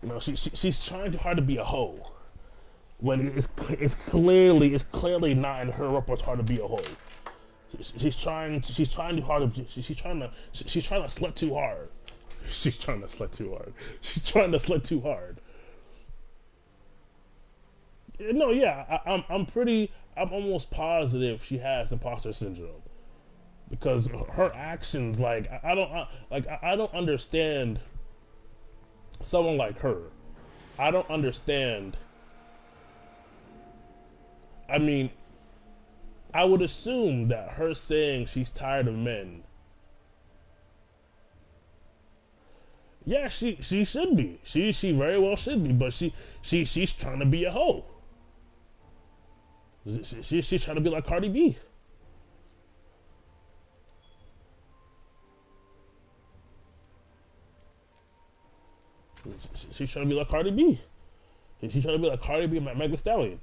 You know, she's trying too hard to be a hoe when it's clearly not in her repertoire to be a hoe. She's trying too hard. She's trying to slut too hard. She's trying to slut too hard. She's trying to slut too hard. No, yeah, I'm almost positive she has imposter syndrome because her actions, like I don't understand someone like her. I don't understand. I mean, I would assume that her saying she's tired of men. Yeah, she should be. She very well should be, but she's trying to be a hoe. She's trying to be like Cardi B. She's trying to be like Cardi B. She's trying to be like Cardi B and Meg Thee Stallion.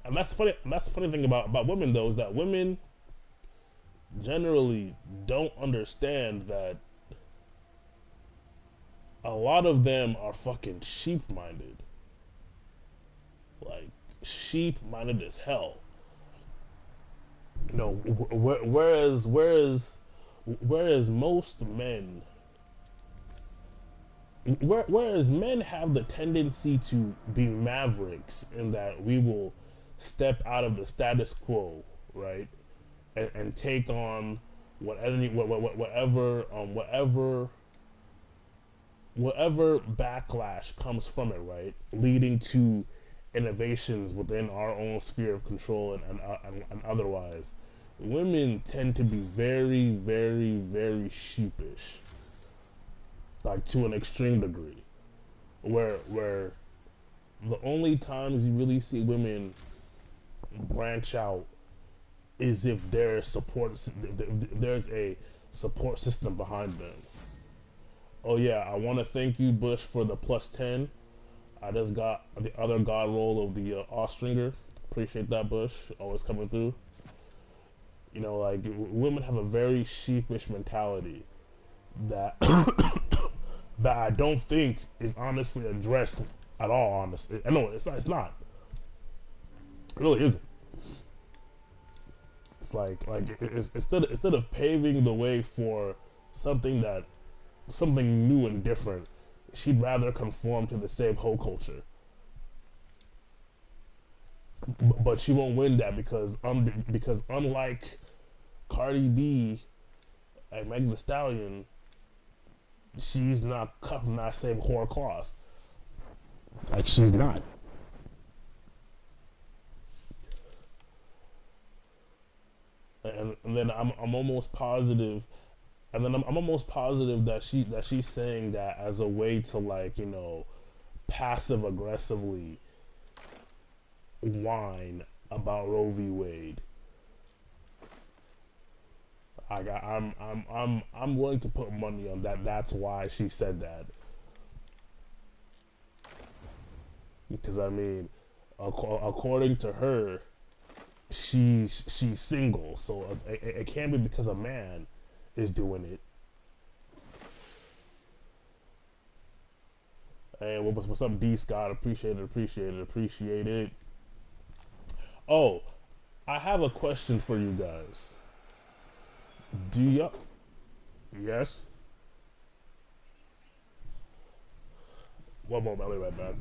And that's the funny. That's the funny thing about women, though, is that women generally don't understand that a lot of them are fucking sheep-minded. Like sheep-minded as hell. You know, whereas most men, whereas men have the tendency to be mavericks in that we will step out of the status quo, right, and take on whatever backlash comes from it, right, leading to innovations within our own sphere of control and otherwise. Women tend to be very, very, very sheepish, like to an extreme degree, where the only times you really see women branch out is if there's a support system behind them. Oh yeah, I want to thank you, Bush, for the +10. I just got the other god roll of the Austringer. Appreciate that, Bush. Always coming through. You know, like women have a very sheepish mentality that that I don't think is honestly addressed at all. Honestly, I know it's not. It's not. It really isn't. It's instead of paving the way for something new and different, she'd rather conform to the same whole culture. But she won't win that because unlike Cardi B and Megan Thee Stallion, she's not cut from that same whore cloth. Like she's not. And then I'm almost positive, and then I'm almost positive that she's saying that as a way to, like, you know, passive aggressively whine about Roe v. Wade. I'm willing to put money on that. That's why she said that. Because I mean, according to her, she's single, so it can't be because a man is doing it. Hey, what's up, D Scott? Appreciate it. Oh, I have a question for you guys. Do you? Yes. One moment, I'll be right back.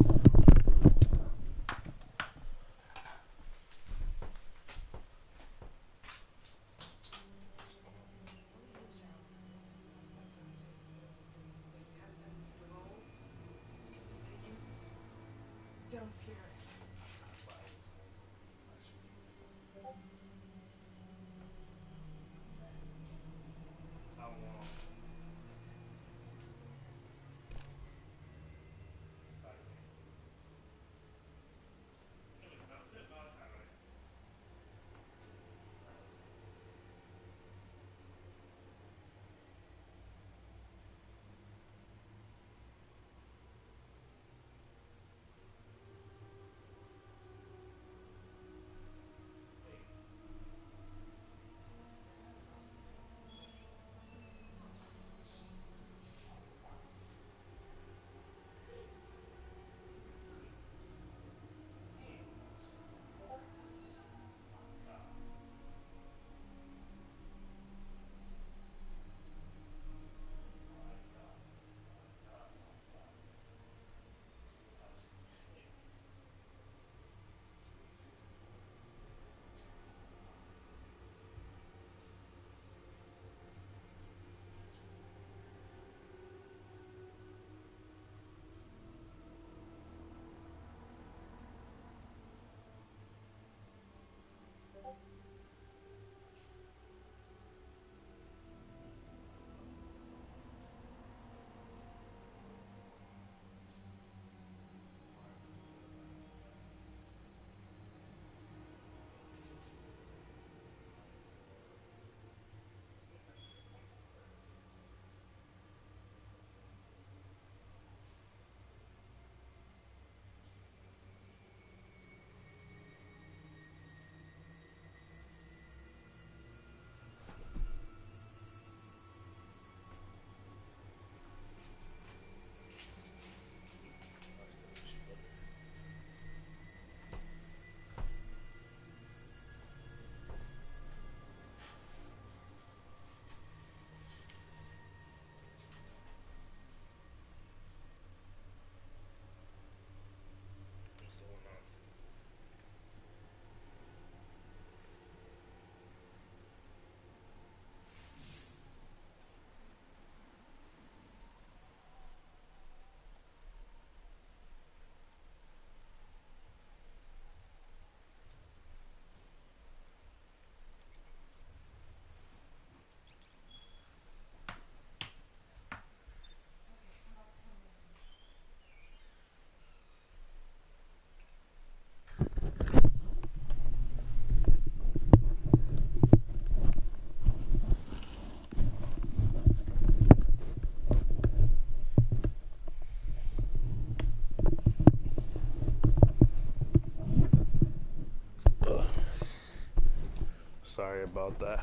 Sorry about that.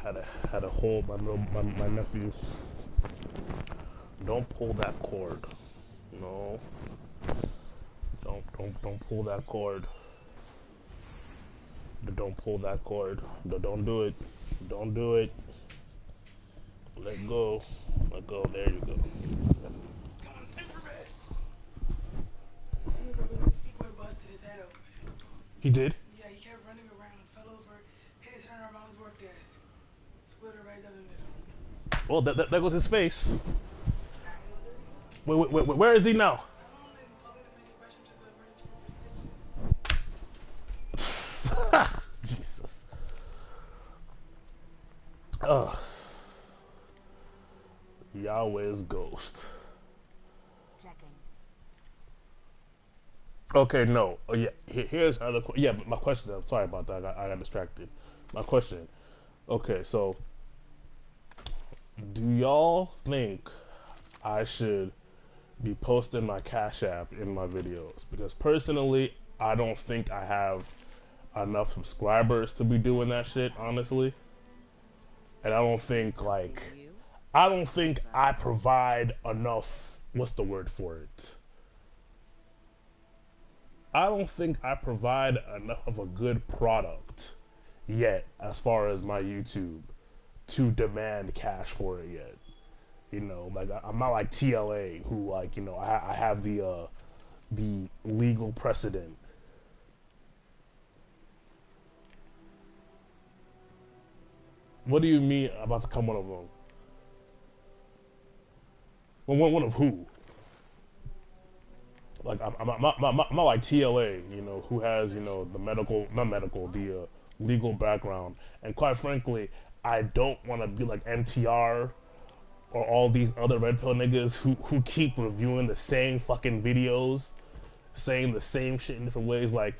Had to hold my nephew. Don't pull that cord. No. Don't pull that cord. Don't pull that cord. Don't do it. Don't do it. Let go. Let go. There you go. He did? Yeah, he kept running around, fell over, hit his head on our mom's work desk. Split her right down the middle. Well, there goes his face. Where is he now? Jesus. Yahweh's ghost. Checking. Okay, no. Oh, yeah. Here's another. Yeah, my question. I'm sorry about that. I got distracted. My question. Okay, so do y'all think I should be posting my Cash App in my videos? Because personally, I don't think I have enough subscribers to be doing that shit, honestly. And I don't think I provide enough, what's the word for it? I don't think I provide enough of a good product yet as far as my YouTube to demand cash for it yet. You know, like I'm not like TLA who, like, you know, I have the legal precedent. What do you mean about to come one of them? Well, one of who? Like I'm not like TLA, you know, who has, you know, the legal background. And quite frankly, I don't want to be like MTR or all these other red pill niggas who keep reviewing the same fucking videos, saying the same shit in different ways. Like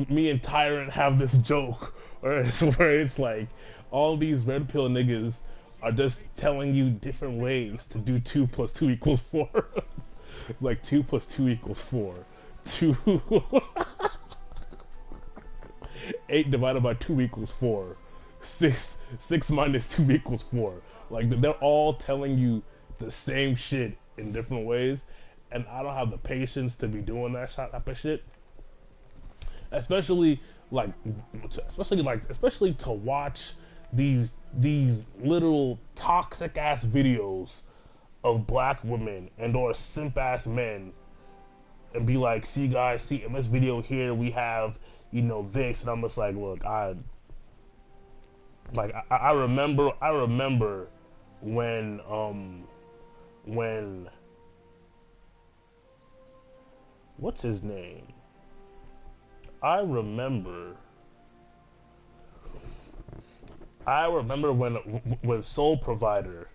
me and Tyrant have this joke where it's like all these red pill niggas are just telling you different ways to do 2 + 2 = 4. Like 2 + 2 = 4. 8 divided by 2 = 4. 6 minus 2 = 4. Like they're all telling you the same shit in different ways, and I don't have the patience to be doing that type of shit. Especially to watch these little toxic ass videos of black women and or simp ass men and be like, see guys, see in this video here we have, you know, this, and I'm just like, look, I remember when what's his name? I remember when Soul Provider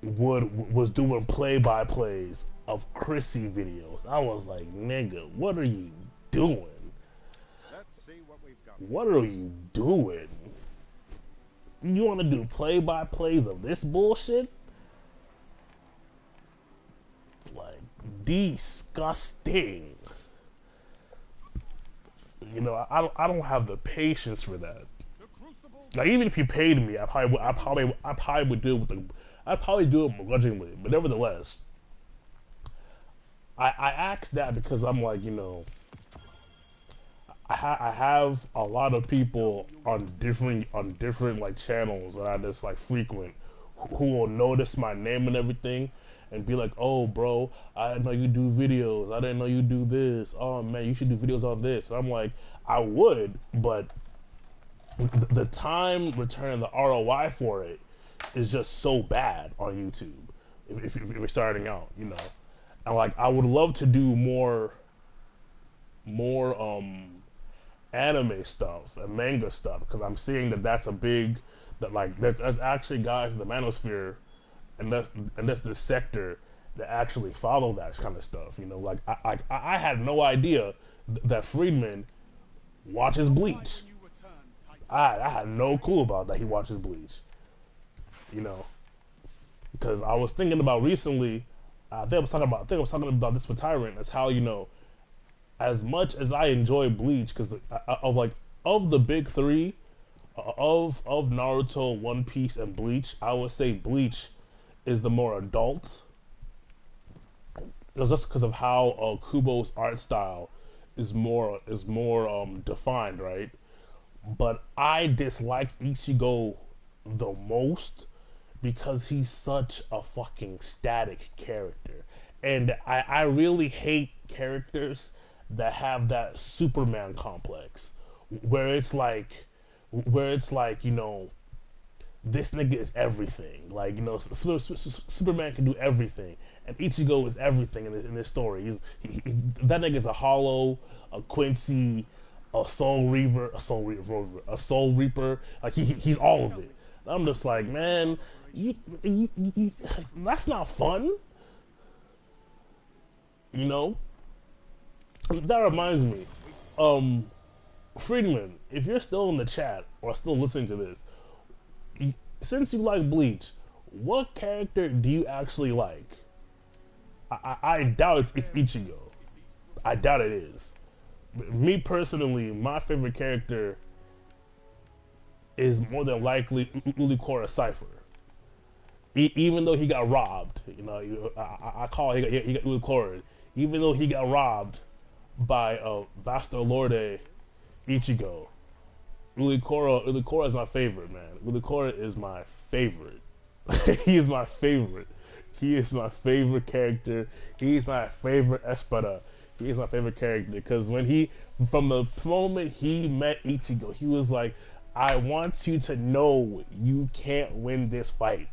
was doing play-by-plays of Chrissy videos. I was like, nigga, what are you doing? Let's see what we've got. What are you doing? You want to do play-by-plays of this bullshit? It's like disgusting. You know, I don't have the patience for that. Like, even if you paid me, I probably would do it with I'd probably do it begrudgingly, but nevertheless, I asked that because I'm like, you know, I have a lot of people on different like channels that I just like frequent who will notice my name and everything and be like, oh bro, I didn't know you do videos, I didn't know you do this, oh man, you should do videos on this. And I'm like, I would, but the time return, the ROI for it is just so bad on YouTube if you're starting out, you know. And like I would love to do more anime stuff and manga stuff, because I'm seeing that's a big, that like there's actually guys in the manosphere and that's the sector that actually follow that kind of stuff, you know. Like I had no idea that Friedman watches Bleach. I had no clue about that he watches Bleach, you know, because I was thinking about recently, I think I was talking about this with Tyrant, as how, you know, as much as I enjoy Bleach, because of the big three, Of Naruto, One Piece, and Bleach, I would say Bleach is the more adult. It's just because of how Kubo's art style is more defined, right? But I dislike Ichigo the most because he's such a fucking static character. And I really hate characters that have that Superman complex where it's like this nigga is everything. Like, Superman can do everything, and Ichigo is everything in this story. That nigga is a Hollow, a Quincy, a Soul Reaver, a Soul Reaper. Like, he's all of it. I'm just like, man, you that's not fun. You know? That reminds me, Friedman, if you're still in the chat or still listening to this, since you like Bleach, what character do you actually like? I doubt it's Ichigo. I doubt it is. Me personally, my favorite character is more than likely Ulikora Cypher. Even though he got robbed, I call it he got Ulikora. Even though he got robbed by Vaster Lorde Ichigo, Ulikora is my favorite, man. Ulikora is my favorite. He is my favorite. He is my favorite character. He's my favorite Espada. He is my favorite character because from the moment he met Ichigo, he was like, I want you to know you can't win this fight.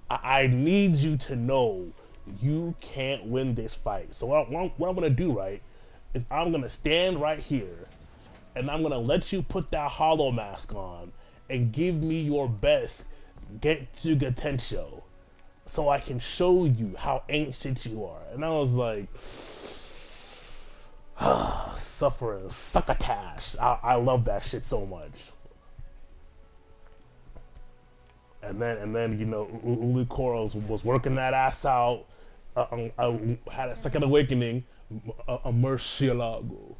I need you to know you can't win this fight. So what I'm going to do, right, is I'm going to stand right here and I'm going to let you put that hollow mask on and give me your best Getsuga Tensho so I can show you how ancient you are. And I was like, suffering, succotash. I love that shit so much. And then Ulikora was working that ass out. I had a second awakening, a Murcielago,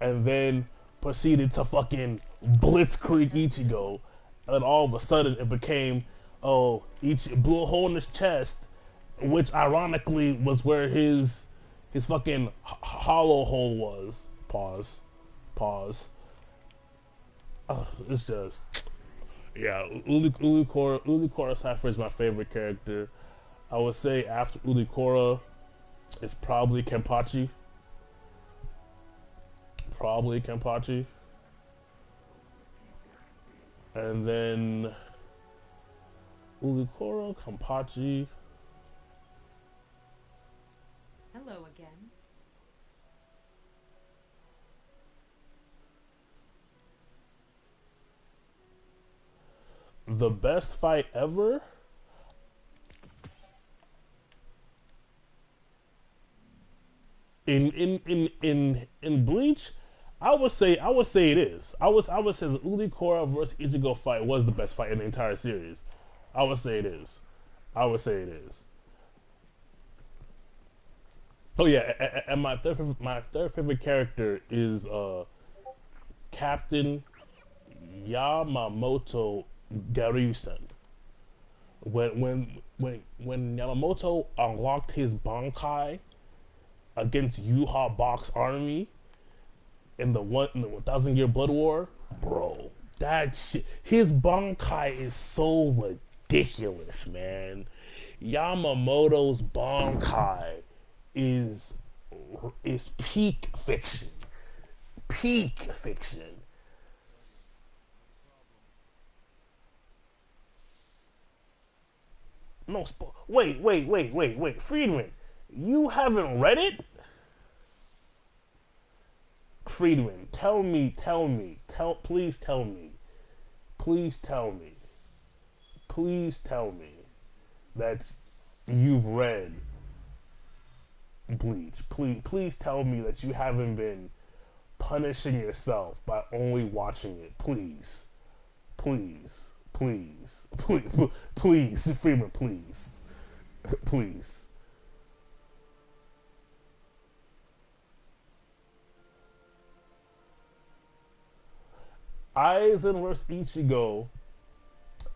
and then proceeded to fucking Blitzkrieg Ichigo, and then all of a sudden it became, blew a hole in his chest, which ironically was where his fucking hollow hole was. Pause. It's just, yeah, Ulikora Cypher is my favorite character. I would say after Ulikora, it's probably Kenpachi. And then Ulikora, Kenpachi. Hello again. The best fight ever? In Bleach, I would say it is. I would say the Ulikora versus Ichigo fight was the best fight in the entire series. I would say it is. Oh yeah, and my third favorite character is Captain Yamamoto Garyusen. When Yamamoto unlocked his Bankai against Yuha Box Army in the 1,000-year Blood War, bro, that shit, his Bankai is so ridiculous, man. Yamamoto's Bankai is peak fiction. No, wait, Friedman, you haven't read it? Friedman, please tell me that you've read Bleach. Please tell me that you haven't been punishing yourself by only watching it. Please, Freeman, please. Aizen vs Ichigo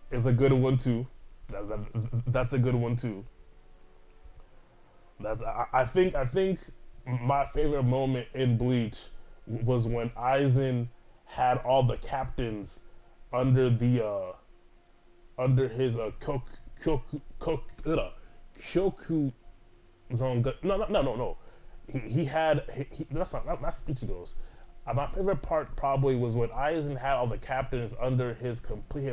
is a good one too. That's a good one too. I think my favorite moment in Bleach was when Aizen had all the captains under his Kyoku zone. No. He had that's Ichigo's. My favorite part probably was when Aizen had all the captains under his complete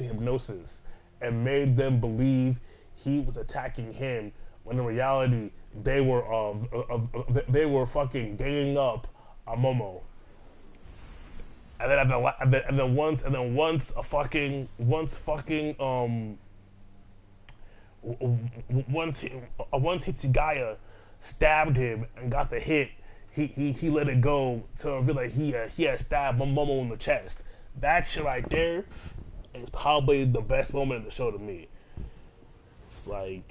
hypnosis and made them believe he was attacking him when in reality they were fucking ganging up on Momo. And then once Hitsugaya stabbed him and got the hit, he let it go to reveal that he had stabbed Momo in the chest. That shit right there is probably the best moment of the show to me. It's like,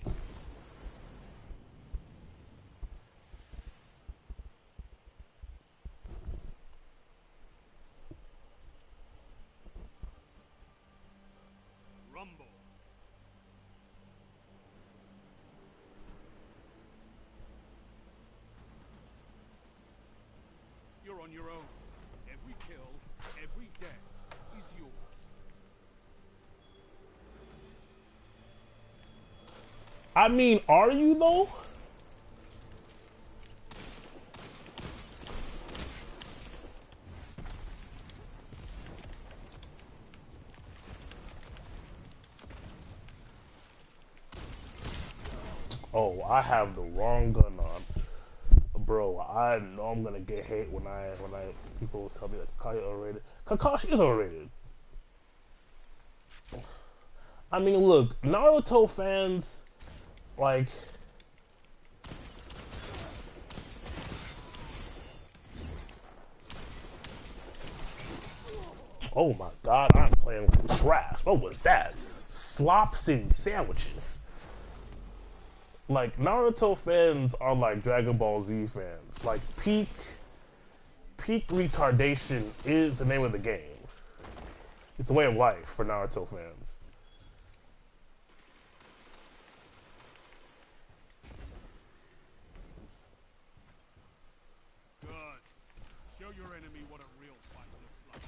Rumble. You're on your own. Every kill, every death is yours. I mean, are you though? Oh, I have the wrong gun on. Bro, I know I'm gonna get hate when people tell me that Kakashi overrated. Kakashi is overrated. I mean, look, Naruto fans, like, oh my god, I'm playing with trash. What was that? Slop City sandwiches. Like, Naruto fans are like Dragon Ball Z fans. Like, peak retardation is the name of the game. It's a way of life for Naruto fans. Good. Show your enemy what a real fight looks like.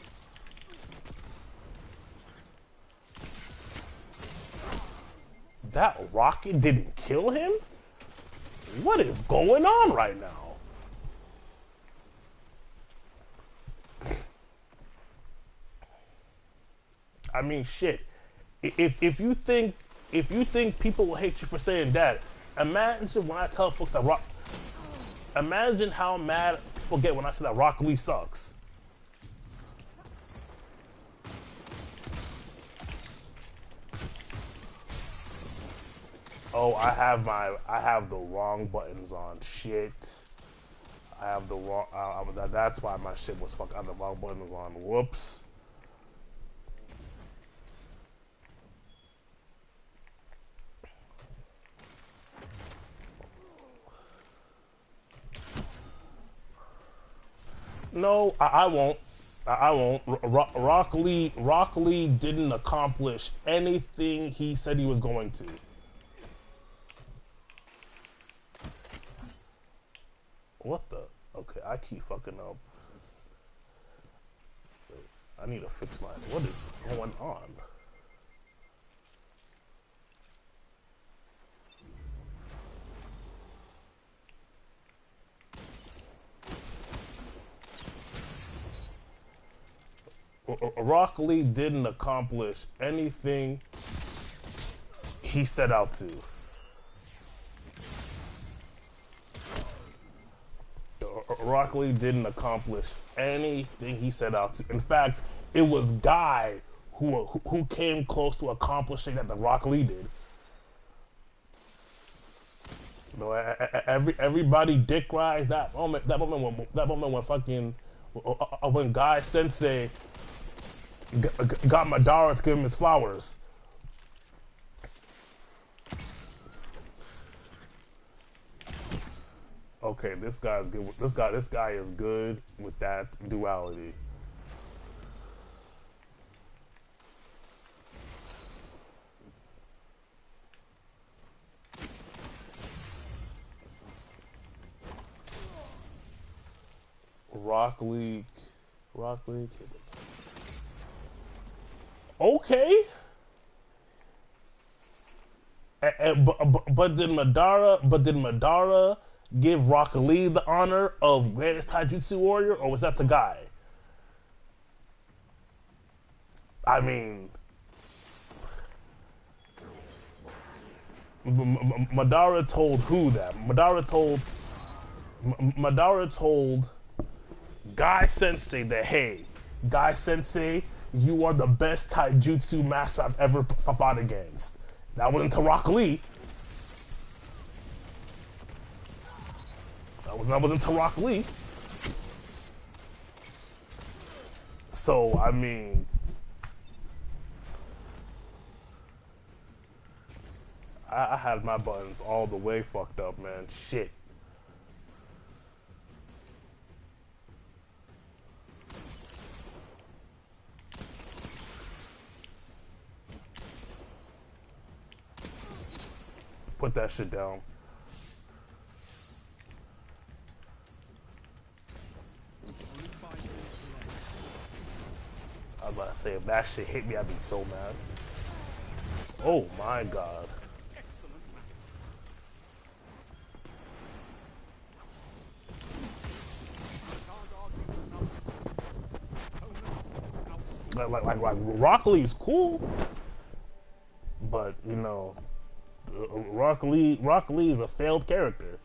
That rocket didn't kill him? What is going on right now? I mean, shit. If you think people will hate you for saying that, imagine when I tell folks that Rock. Imagine how mad people get when I say that Rock Lee sucks. Oh, I have the wrong buttons on. Shit. I have the wrong. That's why my shit was fucked. I have the wrong buttons on. Whoops. No, I won't. I won't. Rock Lee didn't accomplish anything he said he was going to. What the? Okay, I keep fucking up. I need to fix my. What is going on? Rock Lee didn't accomplish anything he set out to. Rock Lee didn't accomplish anything he set out to. In fact, it was Guy who came close to accomplishing that the Rock Lee did. You know, everybody dick rides that moment when fucking when Guy Sensei got Madara to give him his flowers. Okay, this guy's good. This guy is good with that duality. Rock League. Rock League. Okay. But did Madara give Rock Lee the honor of greatest Taijutsu warrior, or was that the guy? I mean, Madara told who that? Madara told Guy Sensei that, hey, Guy Sensei, you are the best Taijutsu master I've ever fought against. That wasn't to Rock Lee. That wasn't to Rock Lee. So, I mean, I had my buttons all the way fucked up, man. Shit. Put that shit down. I was about to say, if that shit hit me, I'd be so mad. Oh my god. Like Rock Lee's cool, but you know, Rock Lee is a failed character.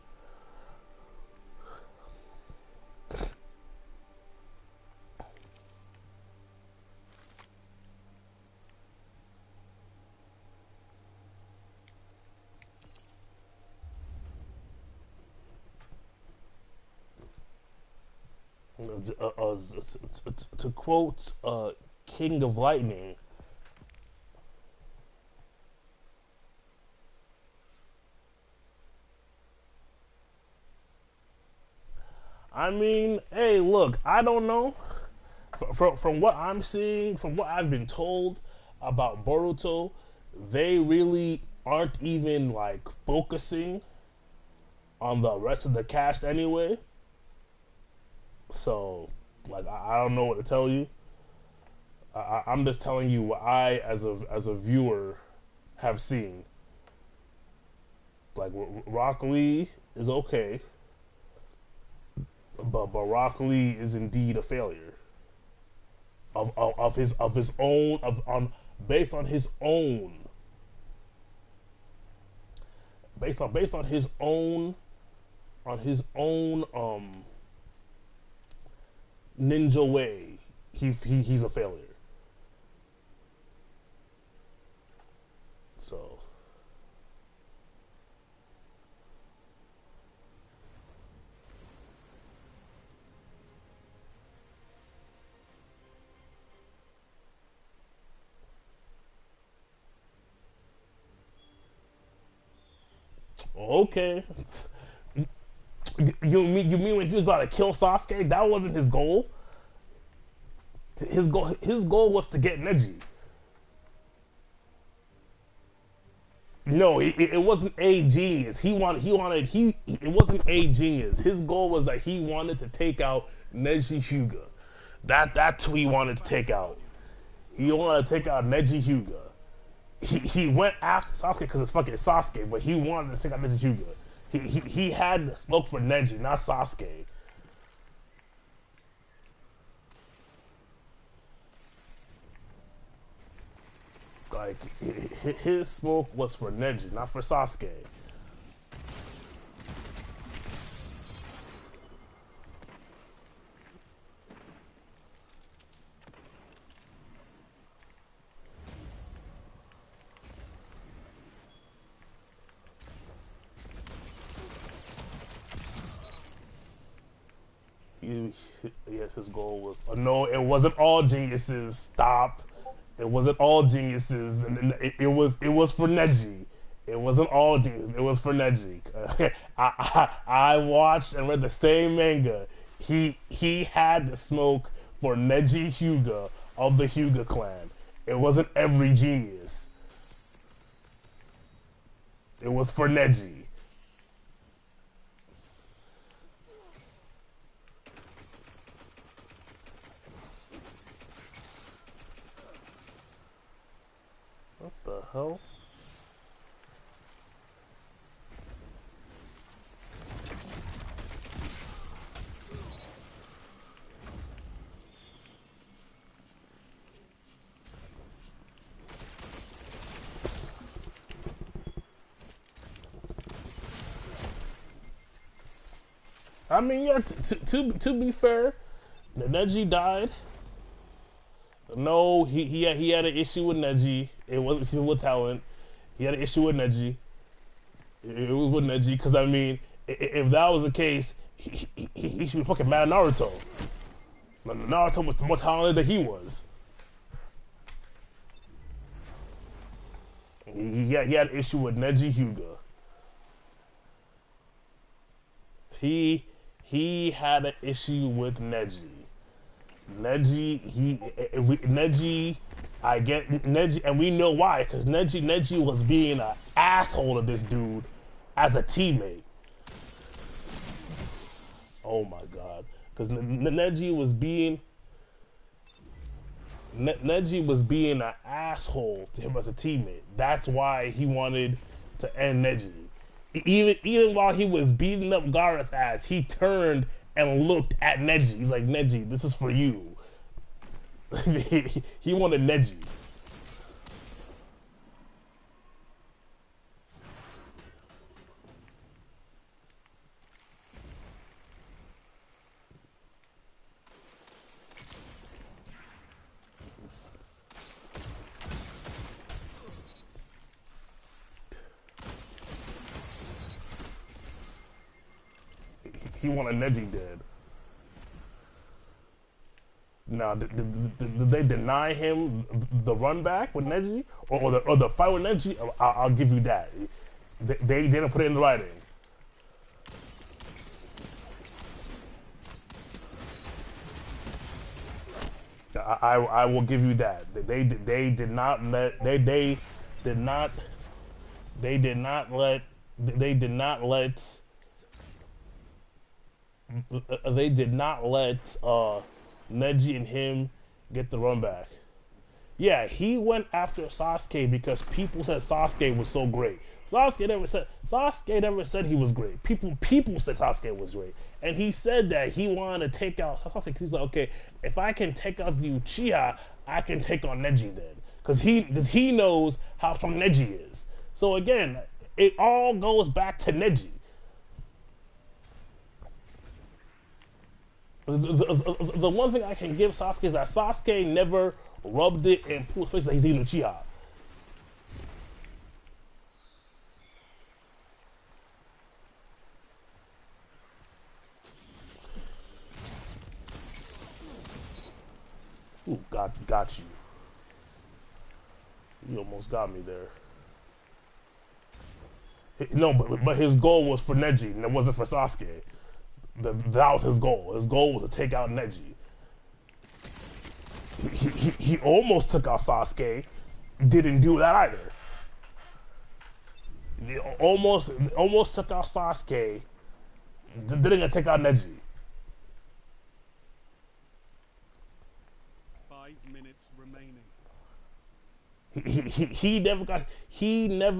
To quote King of Lightning, I mean, hey, look, I don't know. From what I'm seeing, from what I've been told about Boruto, they really aren't even like focusing on the rest of the cast anyway. So, like, I don't know what to tell you. I'm just telling you what I, as a viewer, have seen. Like, Rock Lee is okay, but Rock Lee is indeed a failure. Of his own, based on his own ninja way, he's a failure. So okay. You mean when he was about to kill Sasuke? That wasn't his goal. His goal was to get Neji. No, it wasn't a genius. It wasn't a genius. His goal was that he wanted to take out Neji Hyuga. That's who he wanted to take out. He wanted to take out Neji Hyuga. He went after Sasuke because it's fucking Sasuke, but he wanted to take out Neji Hyuga. He had smoke for Neji, not Sasuke. Like, his smoke was for Neji, not for Sasuke. Yes, his goal was... no, it wasn't all geniuses. Stop. It wasn't all geniuses, and it was for Neji. It wasn't all geniuses. It was for Neji. I watched and read the same manga. He had the smoke for Neji Hyuga of the Hyuga clan. It wasn't every genius. It was for Neji. I mean, yeah. To be fair, Neji died. No, he had an issue with Neji. It wasn't with talent. He had an issue with Neji. It was with Neji because I mean, if that was the case, he should be fucking mad at Naruto. Naruto was more talented than he was. He had an issue with Neji Hyuga. He had an issue with Neji. Neji, I get Neji, and we know why, because Neji was being an asshole to this dude as a teammate. Oh my god, because Neji was being an asshole to him as a teammate. That's why he wanted to end Neji. Even while he was beating up Gaara's ass, he turned and looked at Neji. He's like, Neji, this is for you. He wanted Neji. He wanted Neji dead. Now, did they deny him the run back with Neji, or the fight with Neji? I'll give you that. They didn't put it in writing. I will give you that. They did not let Neji and him get the run back. Yeah, he went after Sasuke because people said Sasuke was so great. Sasuke never said he was great. People said Sasuke was great, and he said that he wanted to take out Sasuke. He's like, okay, if I can take out the Uchiha, I can take on Neji then, because he knows how strong Neji is. So again, it all goes back to Neji. The one thing I can give Sasuke is that Sasuke never rubbed it in people's face that he's eating Uchiha. Ooh, got you. You almost got me there. No, but his goal was for Neji, and it wasn't for Sasuke. That was his goal. His goal was to take out Neji. He almost took out Sasuke. Didn't do that either. He almost took out Sasuke. Didn't take out Neji. 5 minutes remaining. He never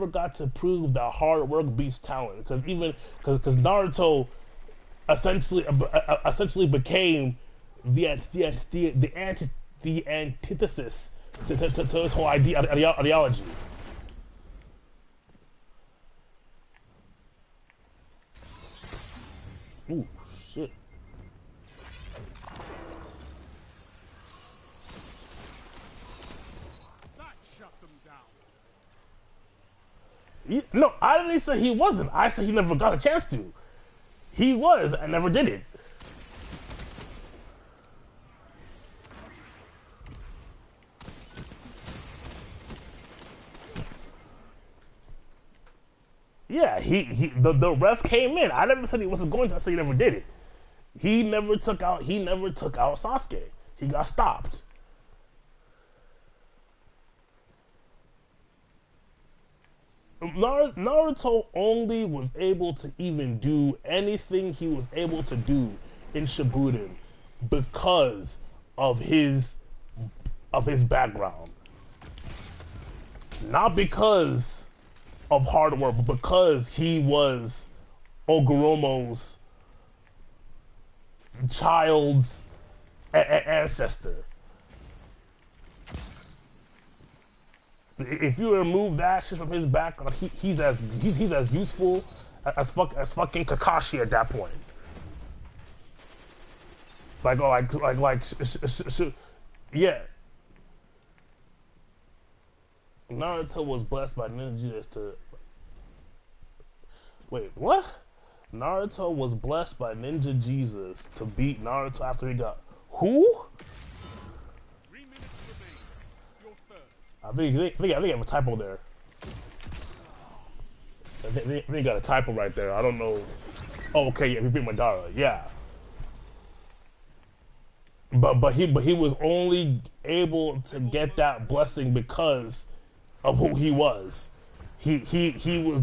got to prove that hard work beats talent, because Naruto essentially became the antithesis to his whole ideology. Ooh, shit. That shut them down. No, I didn't say he wasn't. I said he never got a chance to. He was and never did it. Yeah, the ref came in. I never said he wasn't going to. I said he never did it. He never took out Sasuke. He got stopped. Naruto only was able to even do anything he was able to do in Shippuden because of his background. Not because of hard work, but because he was Ogoromo's child's ancestor. If you remove that shit from his background, he's as useful as fucking Kakashi at that point. Yeah. Naruto was blessed by ninjas to. Wait, what? Naruto was blessed by Ninja Jesus to beat Naruto after he got. Who? 3 minutes remain. Your third. I think I have a typo there. I think you got a typo right there. I don't know. Oh, okay, yeah, he beat Madara. Yeah. But he was only able to get that blessing because of who he was. He was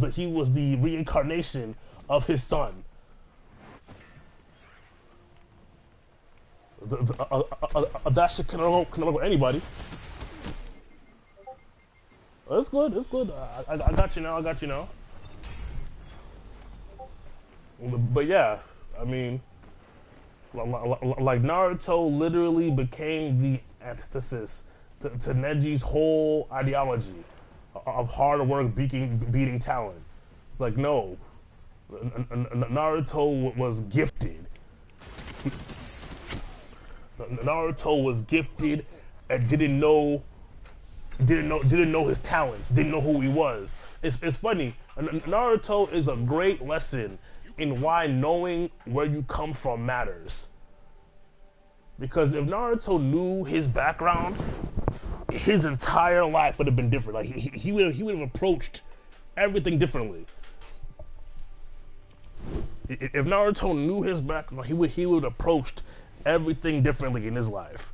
the reincarnation of his son. That shit can work with anybody. It's good. It's good. I got you now. I got you now. But yeah, I mean, like Naruto literally became the antithesis to Neji's whole ideology of hard work beating talent. It's like, no, Naruto was gifted. Naruto was gifted and didn't know his talents, didn't know who he was. It's funny. Naruto is a great lesson in why knowing where you come from matters. Because if Naruto knew his background, his entire life would have been different. Like he would have approached everything differently. If Naruto knew his background, he would have approached everything differently in his life.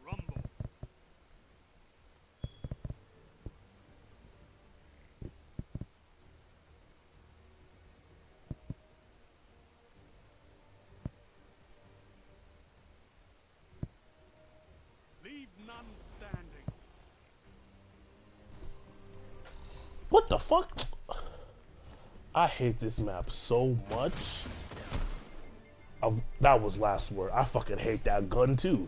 Rumble. Leave none standing. What the fuck? I hate this map so much. That was last word. I fucking hate that gun too.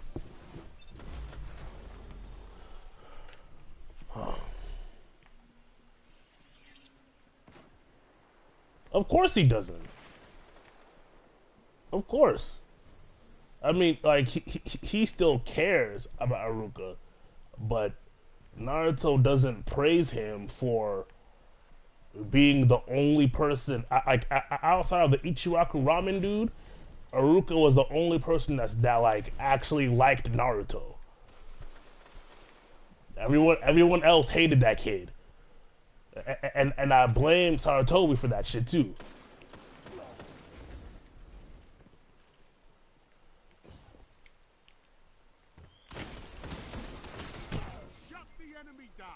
Of course he doesn't. Of course. I mean, like, he still cares about Iruka, but Naruto doesn't praise him for being the only person, outside of the Ichiraku Ramen dude, Iruka was the only person that like actually liked Naruto. Everyone else hated that kid. And I blame Saratobi for that shit too. Shut the enemy down.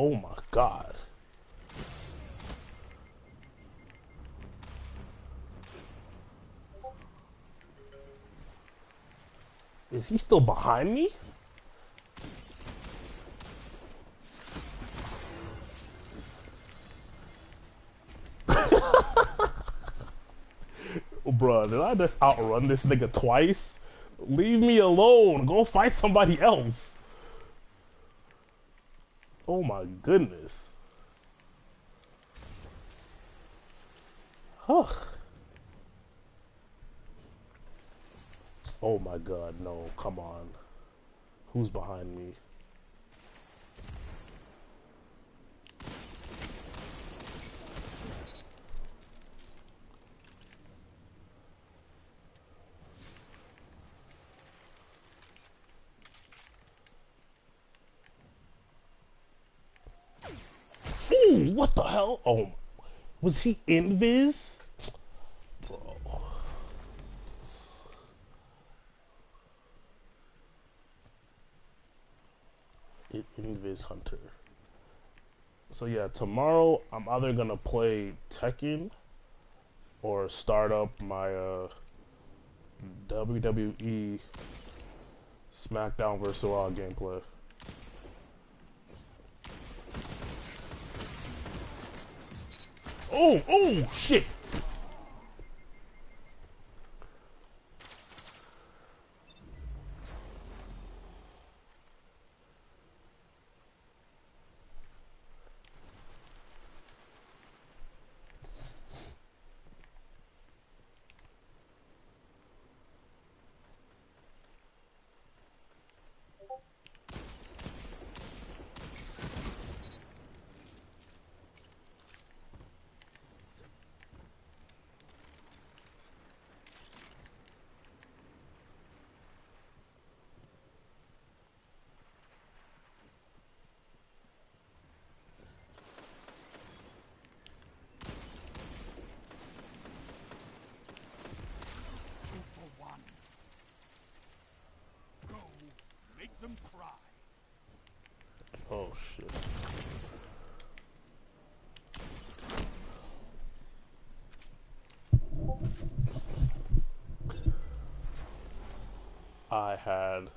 Oh my god. Is he still behind me? Bruh, did I just outrun this nigga twice? Leave me alone. Go fight somebody else. Oh my goodness. Huh. Oh my god, no, come on. Who's behind me? Ooh, what the hell? Oh, was he invis? Bro. Invis Hunter. So yeah, tomorrow I'm either gonna play Tekken or start up my WWE SmackDown vs. Raw gameplay. Oh, shit! Make them cry. Oh shit. I had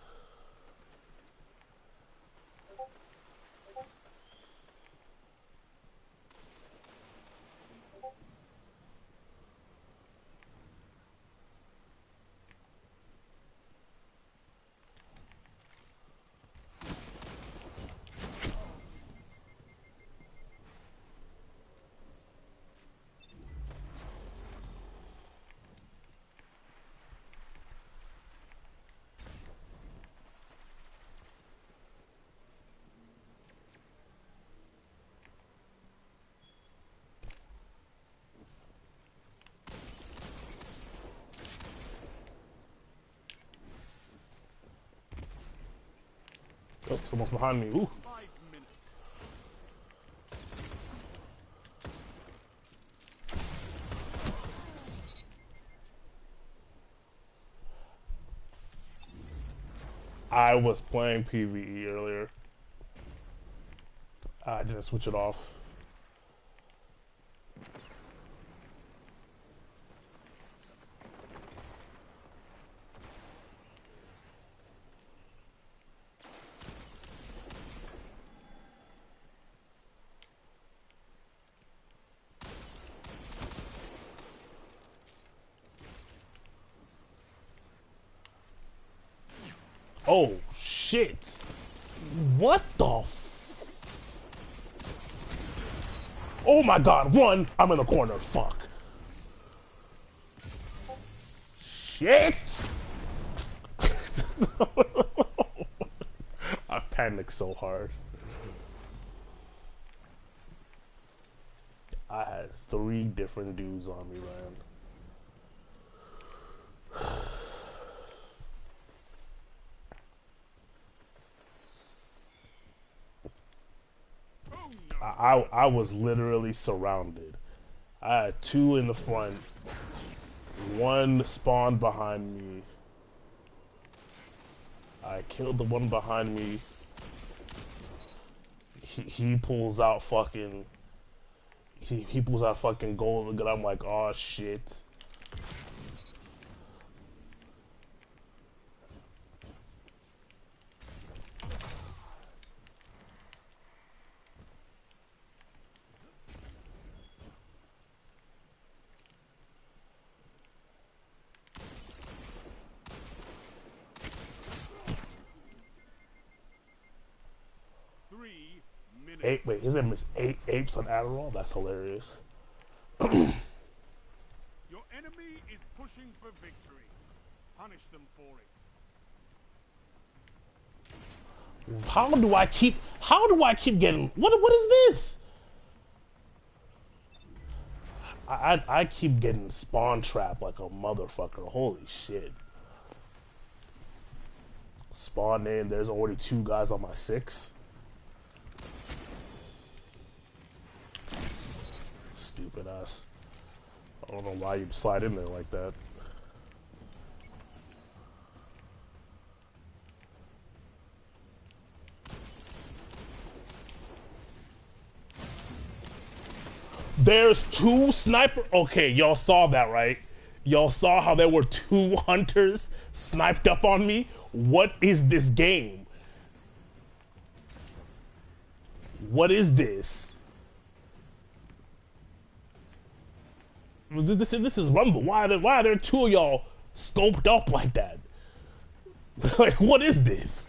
oh, someone's behind me. Ooh. 5 minutes. I was playing PvE earlier. I didn't switch it off. Oh shit! What the f— Oh my god, run! I'm in the corner, fuck. Shit! I panicked so hard. I had 3 different dudes on me, man. Oh no! I was literally surrounded. I had 2 in the front, 1 spawned behind me. I killed the one behind me. He pulls out fucking. He pulls out fucking gold gun. I'm like, oh shit. Wait, his name is Apes on Adderall? That's hilarious. Your enemy is pushing for victory. Punish them for it. How do I keep getting, what is this? I keep getting spawn trapped like a motherfucker. Holy shit. Spawn in, there's already 2 guys on my 6. Stupid ass. I don't know why you'd slide in there like that. There's 2 sniper. Okay, y'all saw that, right? Y'all saw how there were 2 hunters sniped up on me? What is this game? What is this? This is Rumble. Why are there 2 of y'all scoped up like that? Like, what is this?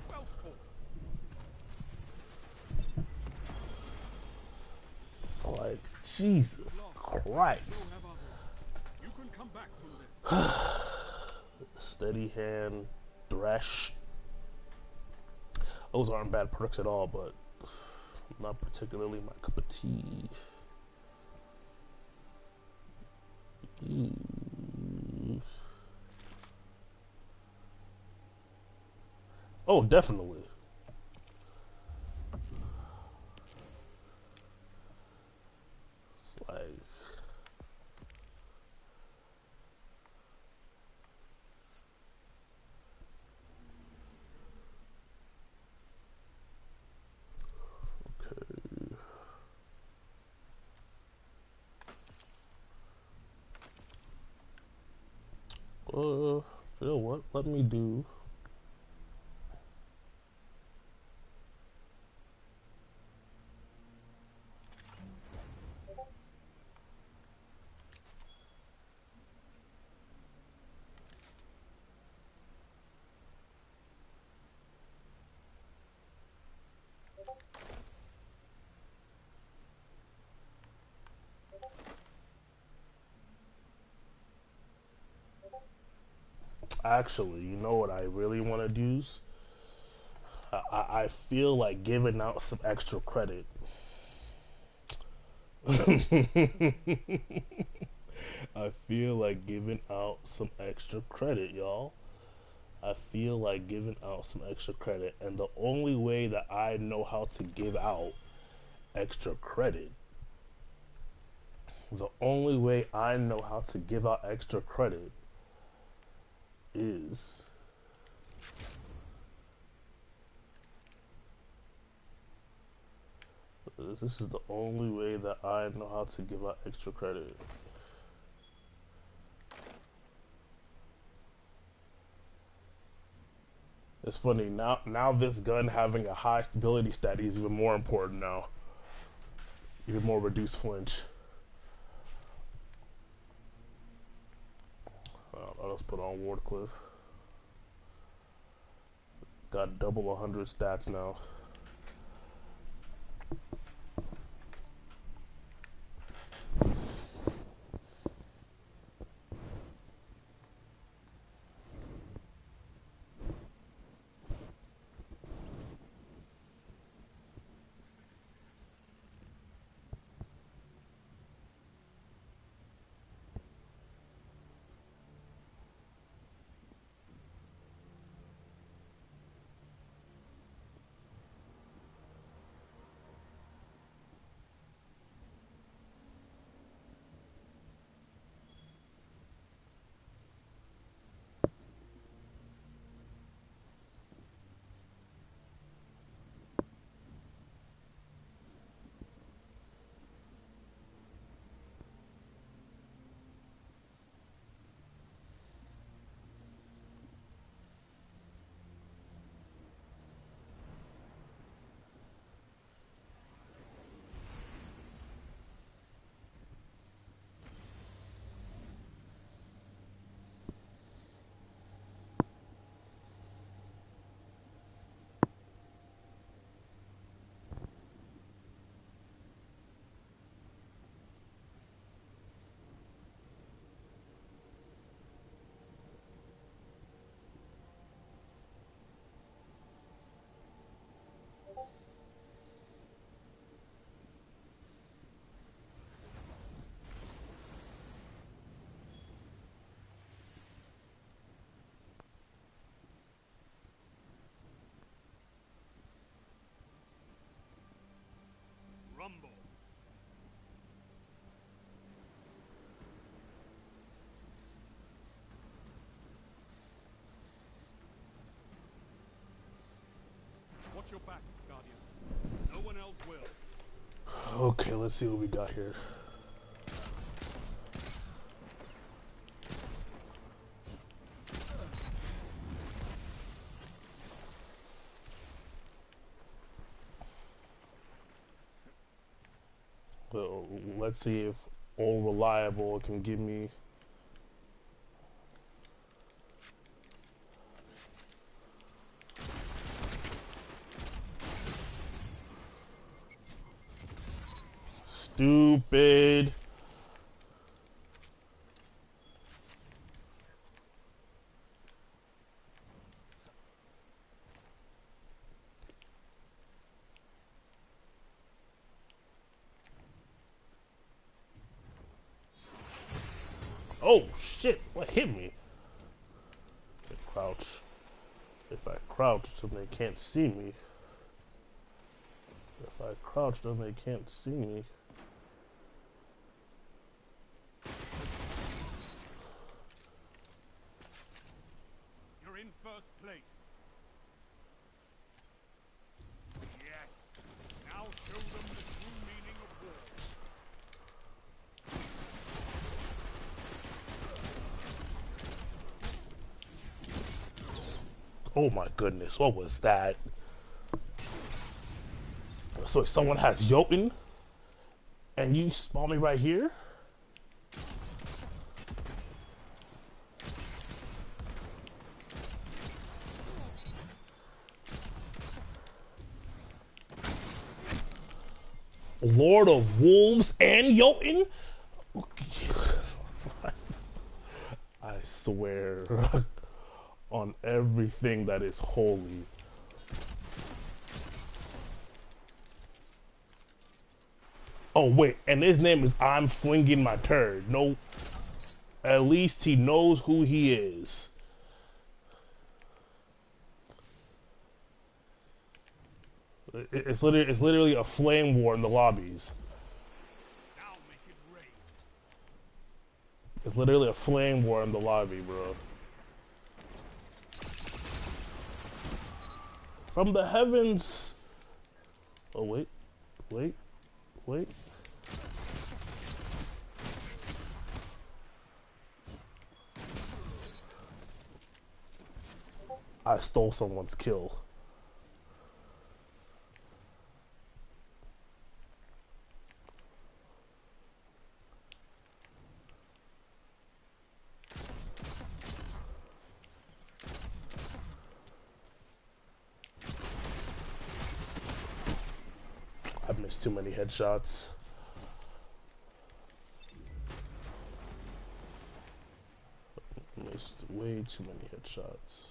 Well fought. It's like, Jesus Christ. So have others. You can come back from this. Steady hand, thresh. Those aren't bad perks at all, but not particularly my cup of tea. Oh, definitely. It's like, okay. You know what? Let me do. Actually, you know what I really want to do? I feel like giving out some extra credit. I feel like giving out some extra credit, y'all. I feel like giving out some extra credit. And the only way that I know how to give out extra credit, the only way I know how to give out extra credit is This is the only way that I know how to give out extra credit. It's funny now this gun having a high stability stat is even more important now. Even more reduced flinch. I'll just put on Wardcliff. Got double 100 stats now. Rumble. Watch your back, Guardian. No one else will. Okay, let's see what we got here. So let's see if All Reliable can give me. Stupid. Oh shit, what hit me? Crouch. If I crouch, then they can't see me. If I crouch, then they can't see me. You're in first place. Yes. Now show them the true meaning of war. Oh my goodness, what was that? So someone has Jotun, and you spawn me right here? Lord of Wolves and Jotun? I swear on everything that is holy. Oh wait, and his name is I'm Flinging My Turd. No, at least he knows who he is. It's literally a flame war in the lobbies. Now make it rain. It's literally a flame war in the lobby, bro. From the heavens. Oh wait, wait. Wait. I stole someone's kill. I missed too many headshots. Missed way too many headshots.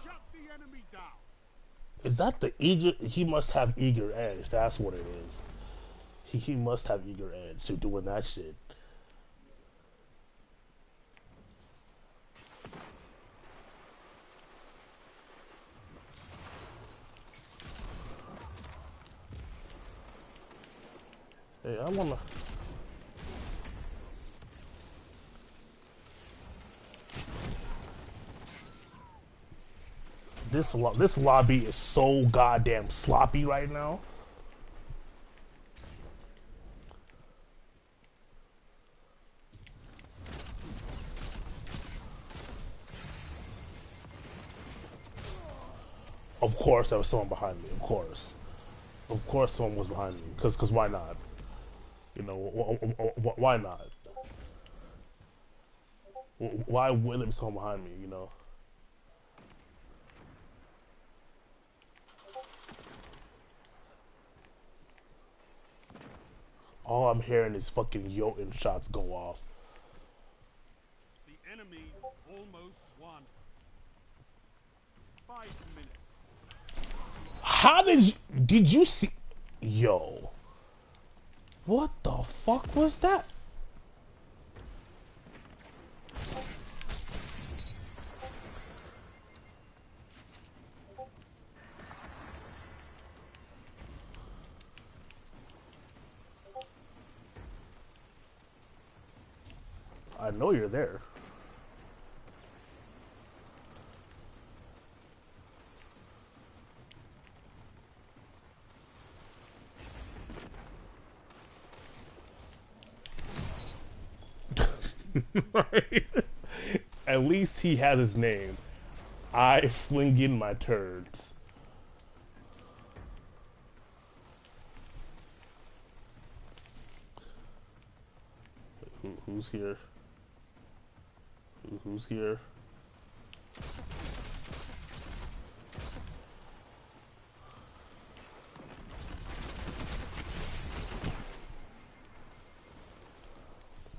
Shut the enemy down. Is that the eager? He must have eager edge. That's what it is. He must have eager edge to doing that shit. Hey, I wanna. This lobby is so goddamn sloppy right now. Of course, there was someone behind me. Of course, someone was behind me. Cause why not? You know, why not? Why would there be someone behind me? You know. All I'm hearing is fucking Jotun shots go off. The enemy's almost won. 5 minutes. How did you see? Yo, what the fuck was that? I know you're there. Right? At least he had his name. I fling in my turds. Who's here? Who's here?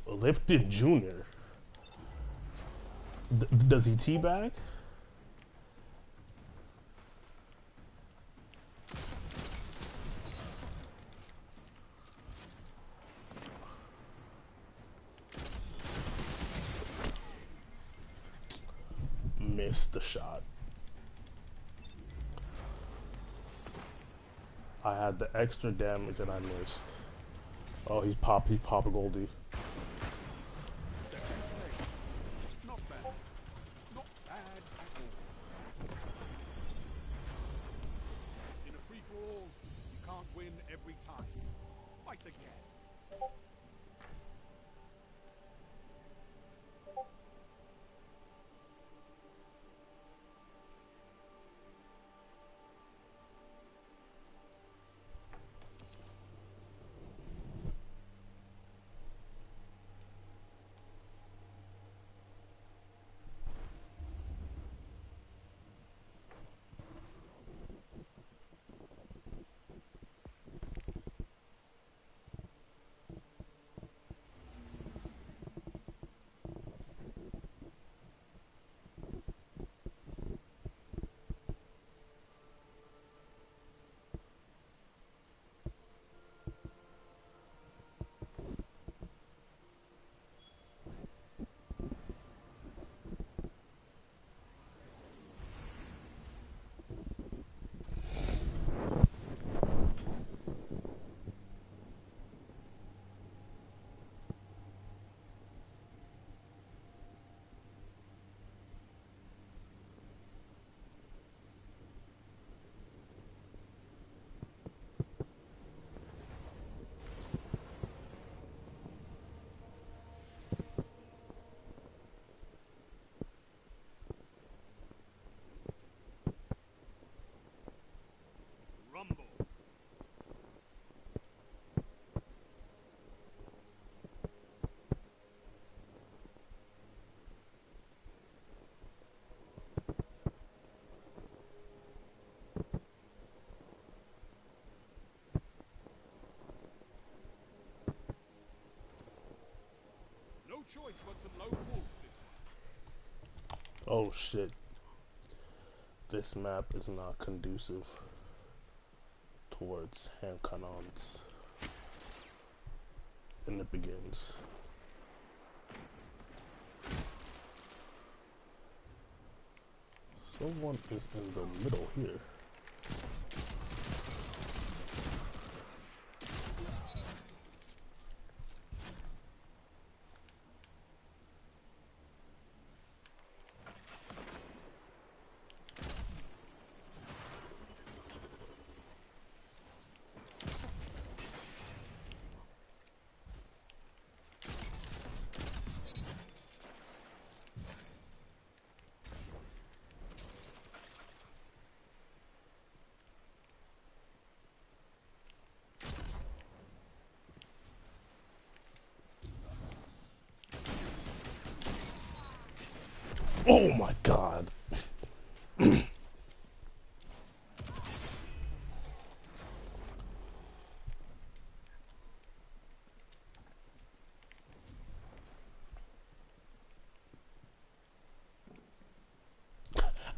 Lipton Jr. Does he teabag? Missed the shot. I had the extra damage and I missed. Oh, he's pop Goldie. Not bad. Not bad at all. In a free-for-all, you can't win every time. Fight again. choice but to lone wolf this one. Oh shit. This map is not conducive towards hand cannons. And it begins. Someone is in the middle here. Oh my god.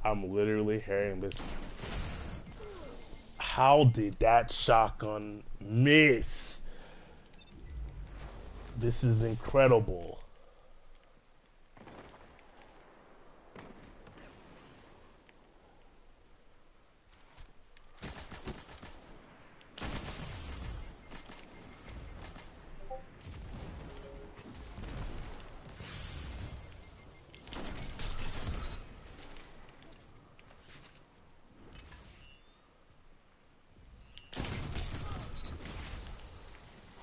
I'm literally hearing this. How did that shotgun miss? This is incredible.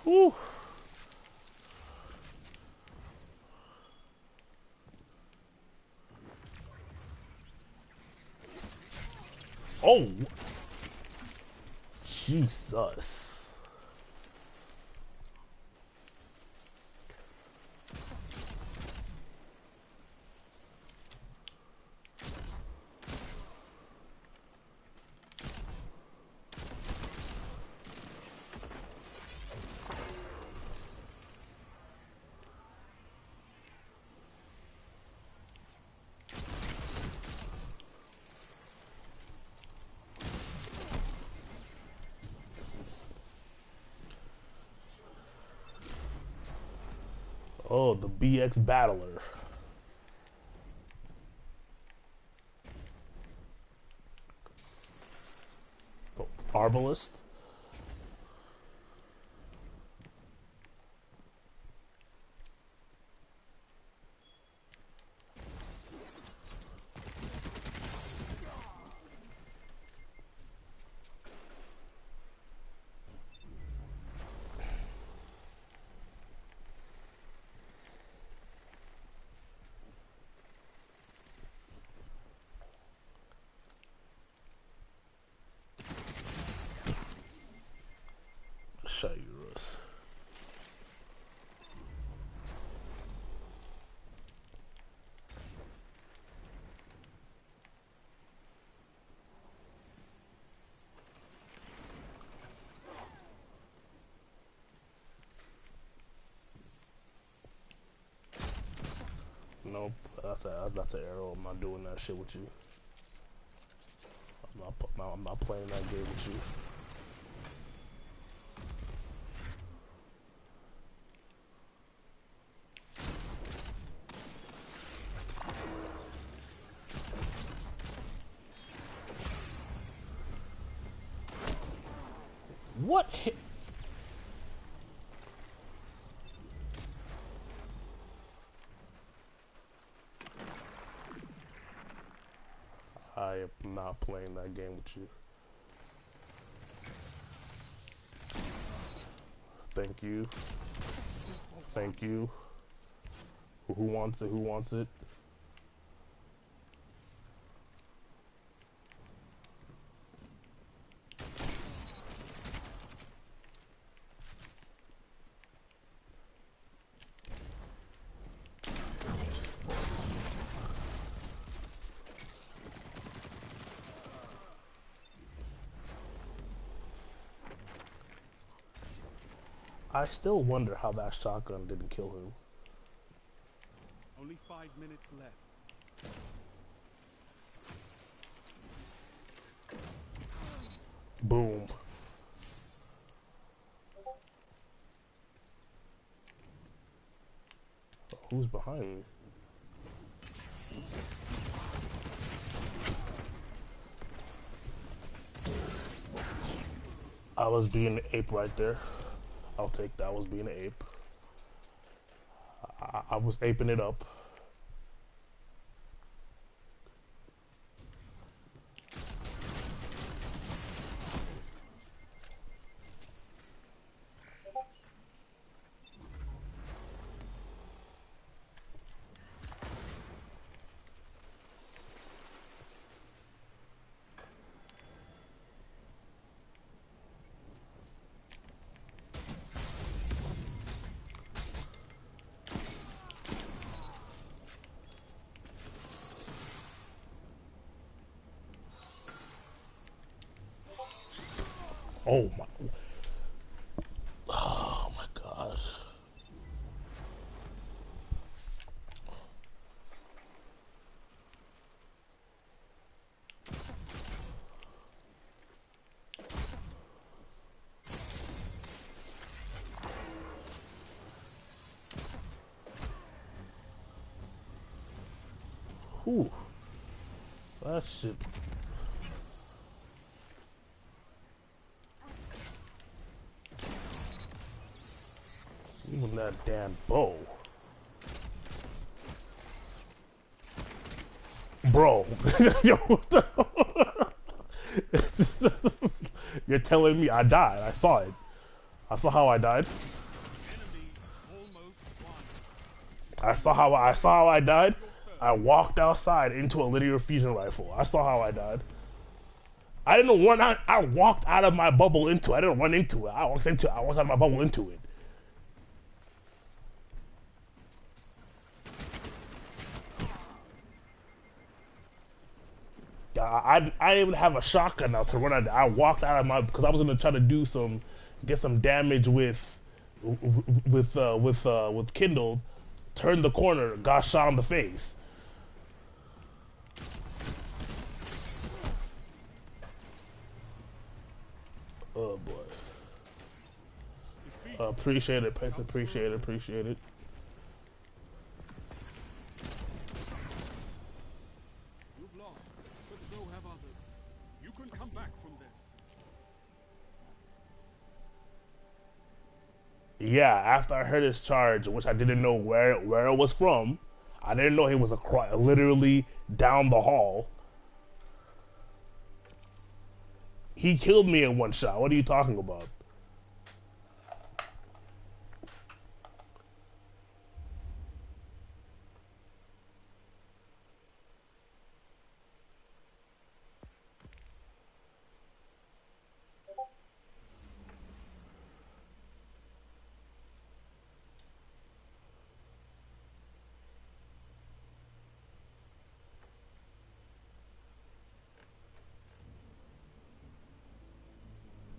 Whew. Oh, Jesus. Oh, the BX Battler. Oh, Arbalist. Cyrus. Nope, that's an arrow. I'm not doing that shit with you. I'm not playing that game with you. What hit? I am not playing that game with you. Thank you. Thank you. Who wants it? Who wants it? I still wonder how that shotgun didn't kill him. Only 5 minutes left. Boom. Who's behind me? I was being an ape right there. I'll take that. I was being an ape. I was aping it up. Oh my! Oh my God! Whew! That shit. Even that damn bow. Bro. Yo, what the You're telling me I died. I saw it. I saw how I died. Enemy almost won. I saw how I died. I walked outside into a linear fusion rifle. I saw how I died. I didn't run out. I walked out of my bubble into it. I didn't run into it. I walked out of my bubble into it. I didn't even have a shotgun now to run out. I walked out of my because I was gonna try to get some damage with Kindle. Turned the corner, got shot in the face. Oh boy. Appreciate it, Pace. Appreciate it. You've lost, but so have others. You can come back from this. Yeah, after I heard his charge, which I didn't know where it was from, I didn't know he was literally down the hall. He killed me in one shot. What are you talking about?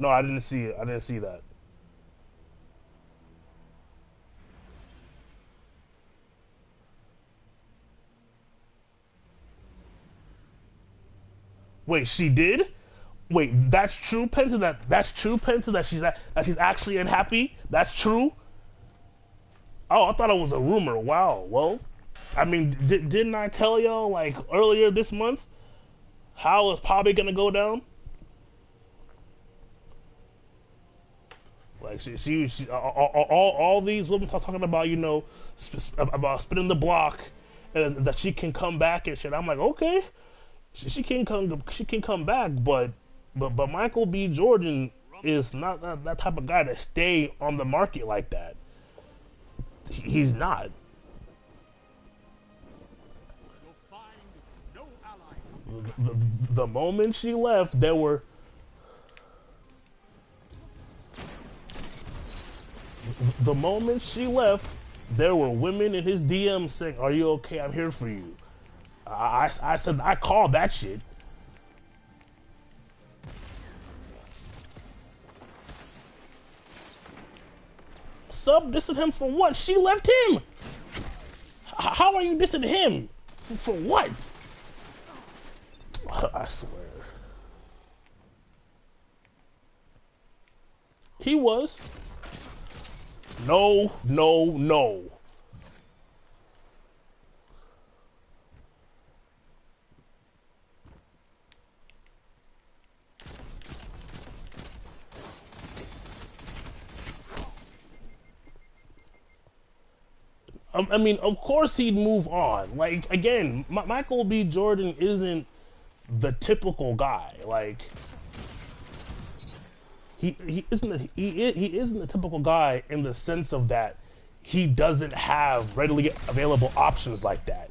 No, I didn't see it. I didn't see that. Wait, she did? Wait, that's true, Penta. That's true, Penta. That she's actually unhappy. That's true. Oh, I thought it was a rumor. Wow. Well, I mean, didn't I tell y'all like earlier this month how it's probably gonna go down? Like all these women talking about, you know, about spinning the block, and that she can come back and shit. I'm like, okay, she can come back, but Michael B. Jordan is not that type of guy to stay on the market like that. He's not. You'll find no allies. The moment she left, there were. The moment she left, there were women in his DMs saying, "Are you okay? I'm here for you." I said, I called that shit. Sub dissing him for what? She left him. How are you dissing him? For what? I swear. He was. No, no, no. I mean, of course he'd move on. Like, again, Michael B. Jordan isn't the typical guy. Like, he isn't the typical guy in the sense of that he doesn't have readily available options like that.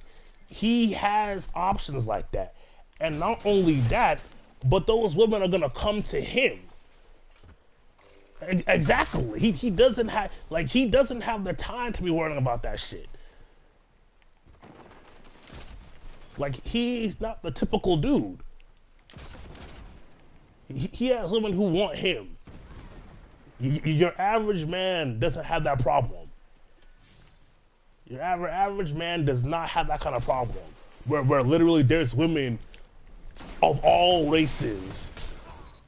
He has options like that, and not only that, but those women are gonna come to him. Exactly. He doesn't have the time to be worrying about that shit. Like, he's not the typical dude. He has women who want him. Your average man doesn't have that problem. Your average man does not have that kind of problem. Where literally there's women of all races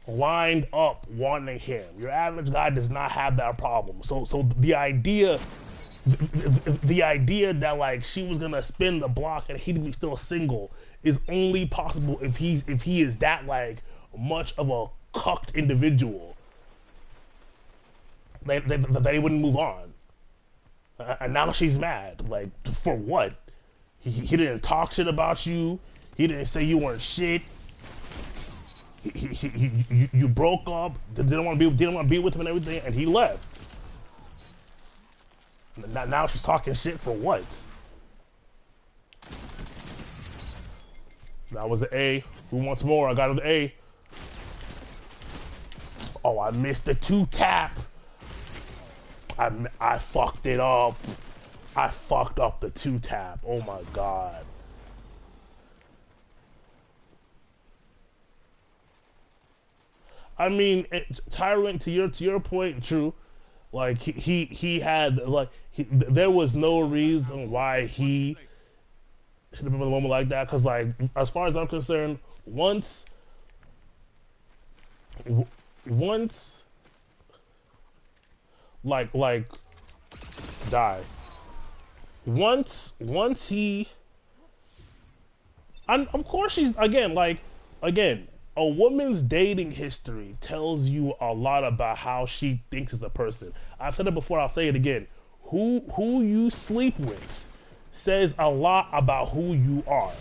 lined up wanting him. Your average guy does not have that problem. So the idea that like she was gonna spin the block and he'd be still single is only possible if he is that like much of a cucked individual that he wouldn't move on. And now she's mad. Like, for what? He didn't talk shit about you. He didn't say you weren't shit. You broke up, didn't want to be with him and everything, and he left. Now she's talking shit for what? That was an A. Who wants more? I got an A. Oh, I missed the 2-tap. I fucked it up. I fucked up the 2-tap. Oh my god. I mean, Tyrant, to your point, true. Like he had like there was no reason why he should have been with a woman like that. Cause like as far as I'm concerned, once like die. Once he, and of course she's again. A woman's dating history tells you a lot about how she thinks as a person. I've said it before, I'll say it again. Who you sleep with says a lot about who you are.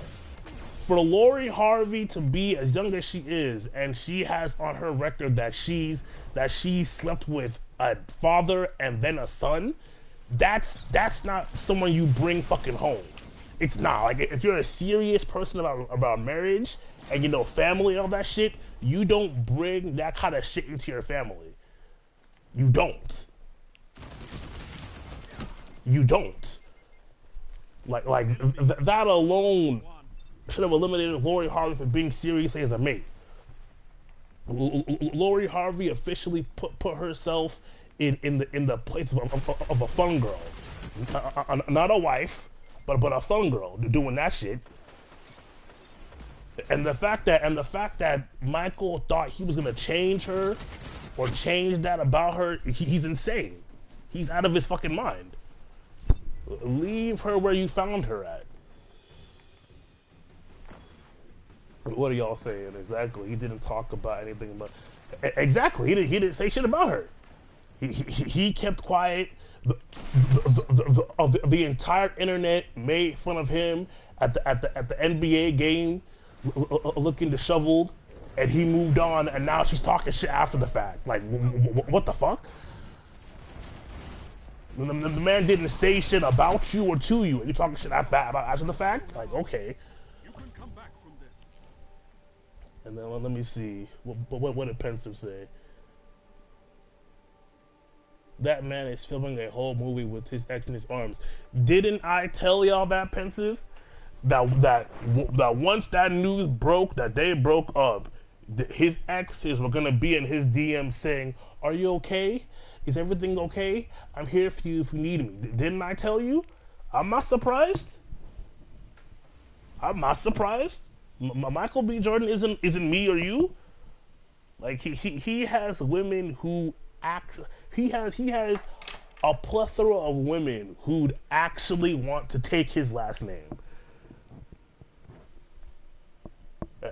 For Lori Harvey to be as young as she is, and she has on her record that she slept with a father and then a son, that's not someone you bring fucking home. It's not. Like, if you're a serious person about marriage and you know family and all that shit, you don't bring that kind of shit into your family. You don't. You don't. That alone should have eliminated Lori Harvey from being serious as a mate. Lori Harvey officially put herself in the place of a fun girl, not a wife, but a fun girl doing that shit. And the fact that Michael thought he was gonna change her or change that about her, he's insane. He's out of his fucking mind. Leave her where you found her at. What are y'all saying exactly? He didn't talk about anything about. Exactly, he didn't say shit about her. He kept quiet. The entire internet made fun of him at the NBA game, looking disheveled, and he moved on. And now she's talking shit after the fact. Like, what the fuck? The man didn't say shit about you or to you, and you're talking shit about after the fact. Like, okay. You can come back from this. And then let me see. What did Pensive say? That man is filming a whole movie with his ex in his arms. Didn't I tell y'all that, Pensive? That once that news broke, that they broke up, his exes were gonna be in his DM saying, "Are you okay? Is everything okay? I'm here for you if you need me." Didn't I tell you? I'm not surprised. I'm not surprised. Michael B. Jordan isn't me or you. Like he has women who act. He has a plethora of women who'd actually want to take his last name.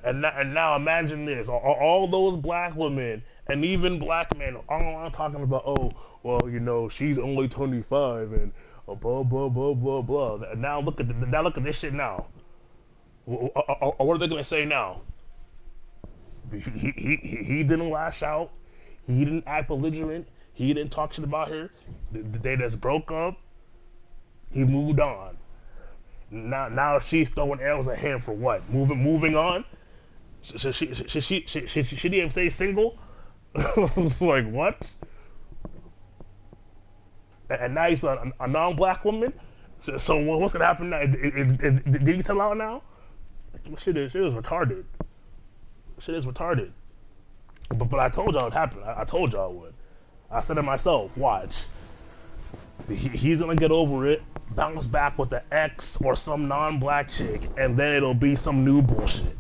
And now imagine this: all those black women and even black men all talking about, oh, well, you know, she's only 25 and blah blah blah blah blah. And now look at this shit now. What are they gonna say now? He didn't lash out. He didn't act belligerent. He didn't talk shit about her. They just broke up. He moved on. Now she's throwing arrows at him for what? Moving on. Should she even stay single? Like what? And now he's a non-black woman. So what's gonna happen now? Did he sell out now? Shit is retarded. Shit is retarded. But I told y'all it happened. I told y'all it would. I said it myself. Watch. He's gonna get over it, bounce back with the ex or some non-black chick, and then it'll be some new bullshit.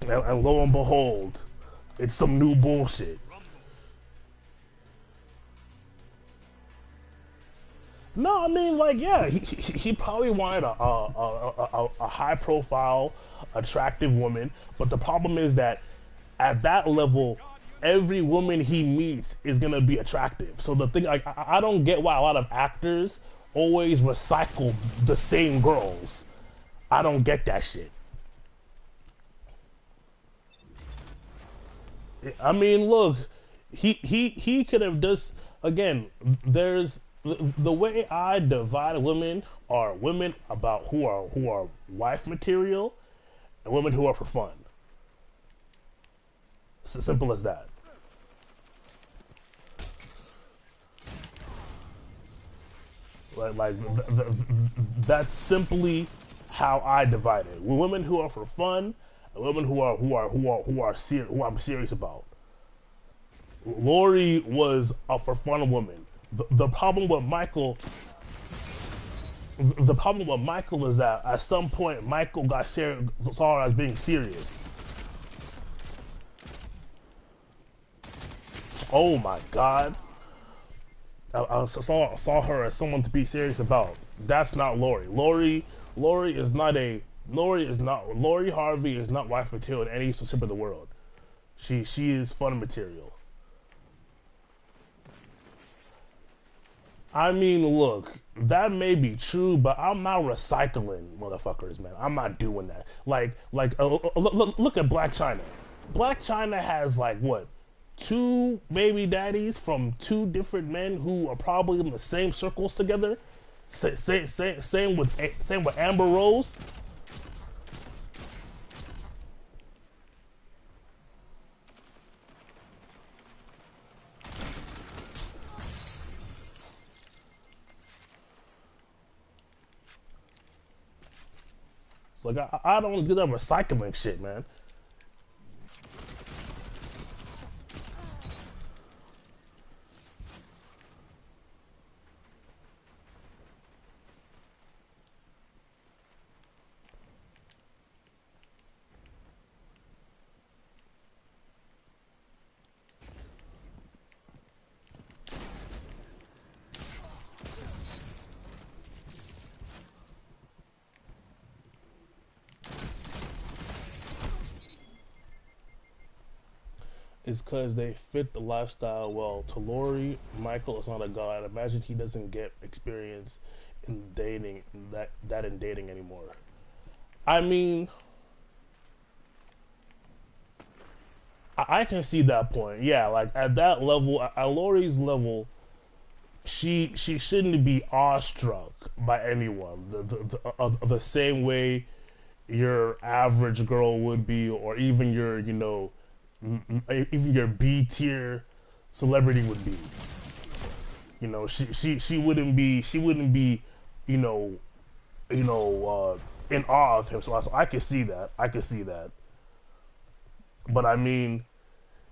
And lo and behold, it's some new bullshit. No, I mean, like, yeah, he probably wanted a high-profile, attractive woman, but the problem is that at that level, every woman he meets is gonna be attractive. So the thing, like, I don't get why a lot of actors always recycle the same girls. I don't get that shit. I mean, look, he could have just, again, there's the way I divide women are women about who are wife material and women who are for fun. It's as simple as that. Like that's simply how I divide it. Women who are for fun, and women who I'm serious about. Lori was a for fun woman. The problem with Michael is that at some point Michael saw her as being serious. Oh my God. I saw her as someone to be serious about. That's not Lori. Lori Harvey is not wife material in any sense of the world. She is fun material. I mean, look, that may be true, but I'm not recycling motherfuckers, man. I'm not doing that. Look at Black China. Black China has like what? 2 baby daddies from 2 different men who are probably in the same circles together. Same with Amber Rose. It's like I don't do that recycling shit, man. Is because they fit the lifestyle well. To Lori, Michael is not a god. Imagine he doesn't get experience in dating in dating anymore. I mean, I can see that point. Yeah, like at that level, at Lori's level, she shouldn't be awestruck by anyone. The same way your average girl would be, or even your even your B tier celebrity would be. You know, she wouldn't be in awe of him. So I could see that. But I mean,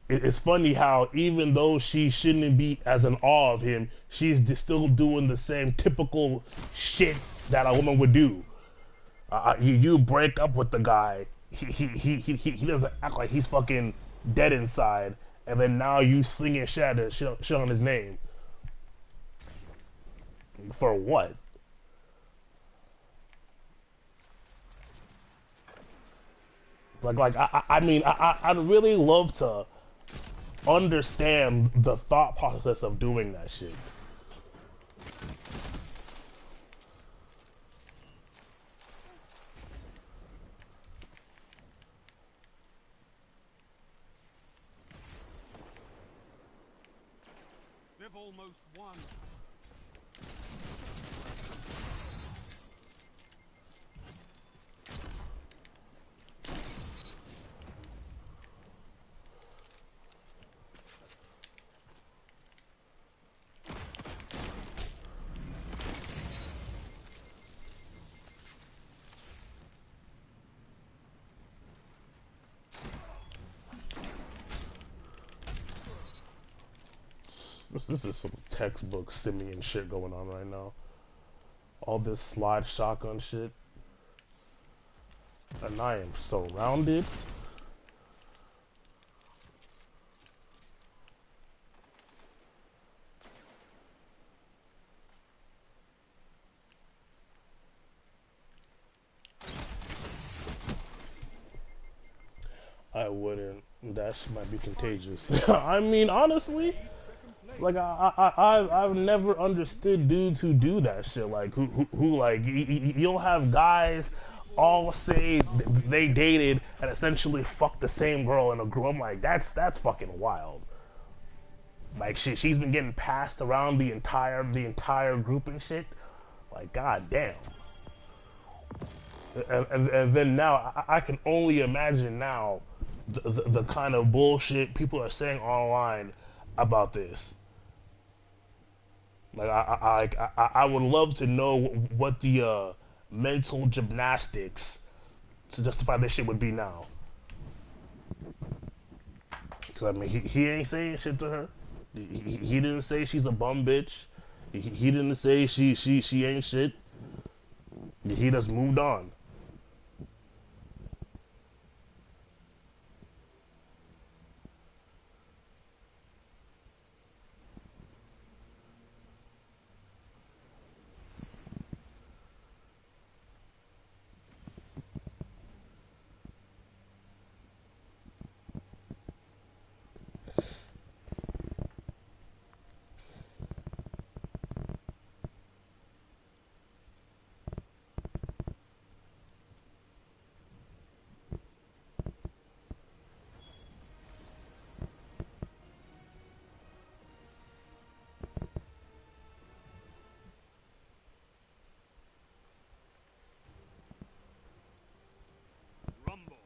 it's funny how even though she shouldn't be as in awe of him, she's still doing the same typical shit that a woman would do. You break up with the guy, he doesn't act like he's fucking dead inside, and then now you slinging shit on his name. For what? I mean, I'd really love to understand the thought process of doing that shit. They've almost won. This is some textbook Simeon shit going on right now. All this slide shotgun shit. And I am surrounded. I wouldn't. That shit might be contagious. I mean, honestly, like I've never understood dudes who do that shit. Like who like you'll have guys all say they dated and essentially fucked the same girl in a group. I'm like, that's fucking wild. Like she's been getting passed around the entire group and shit. Like, god damn. And then now I can only imagine now the kind of bullshit people are saying online about this. Like I would love to know what the mental gymnastics to justify this shit would be now. Because I mean he ain't saying shit to her. He didn't say she's a bum bitch. He didn't say she ain't shit. He just moved on. Rumble.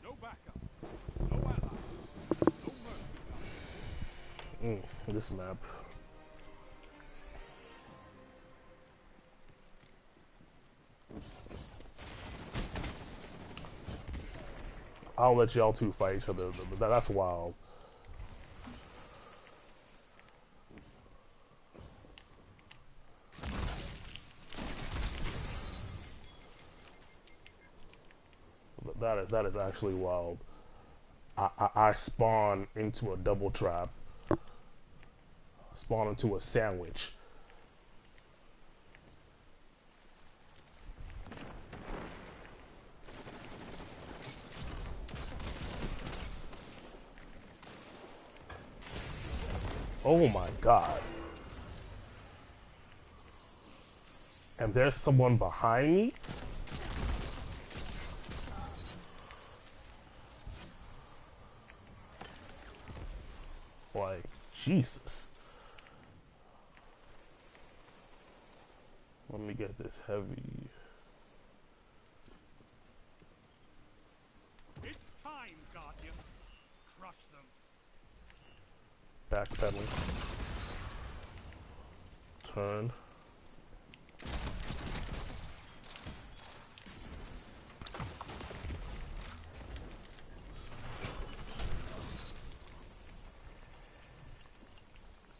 No backup. No allies. No mercy, Guardian. This map. I'll let y'all two fight each other. That's wild. That is actually wild. I spawn into a double trap. Spawn into a sandwich. Oh my god. And there's someone behind me? Like, Jesus. Let me get this heavy. crush them. Backpedaling. Turn.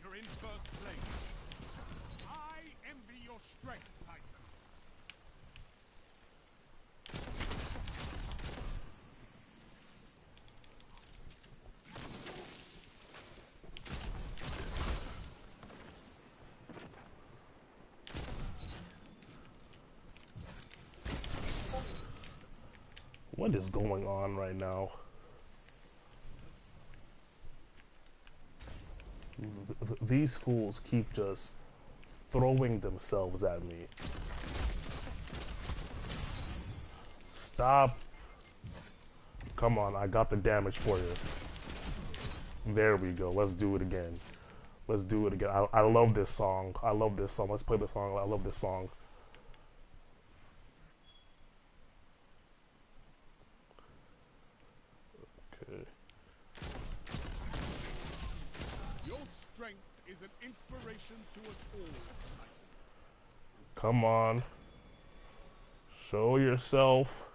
You're in first place. I envy your strength, Titan. What is going on right now? These fools keep just throwing themselves at me. Stop. Come on, I got the damage for you. There we go. Let's do it again. Let's do it again. I love this song. I love this song. Let's play the song. I love this song. Okay. Your strength is an inspiration to us all, Titan. Come on. Show yourself.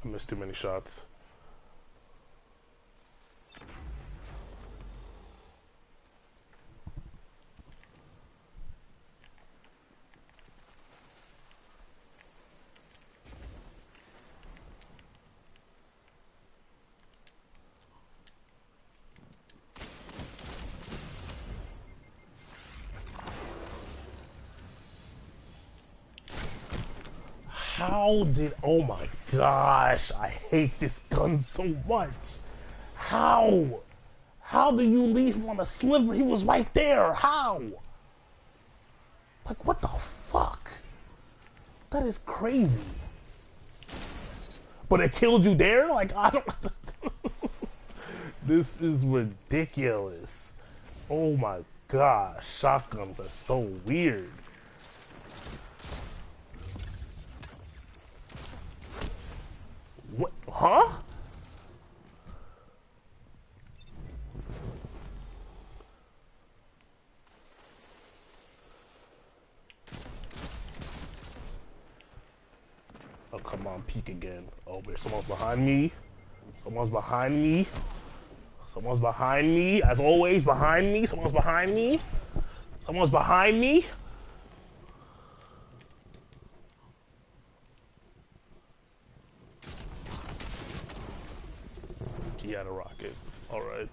I missed too many shots. How did, oh my gosh, I hate this gun so much. How do you leave him on a sliver? He was right there. How? Like, what the fuck? That is crazy. But it killed you there? Like, I don't... This is ridiculous. Oh my gosh, shotguns are so weird. What? Huh? Oh, come on, peek again. Oh, wait, someone's behind me. Someone's behind me. Someone's behind me. As always, behind me. Someone's behind me. Someone's behind me. He had a rocket. Alright.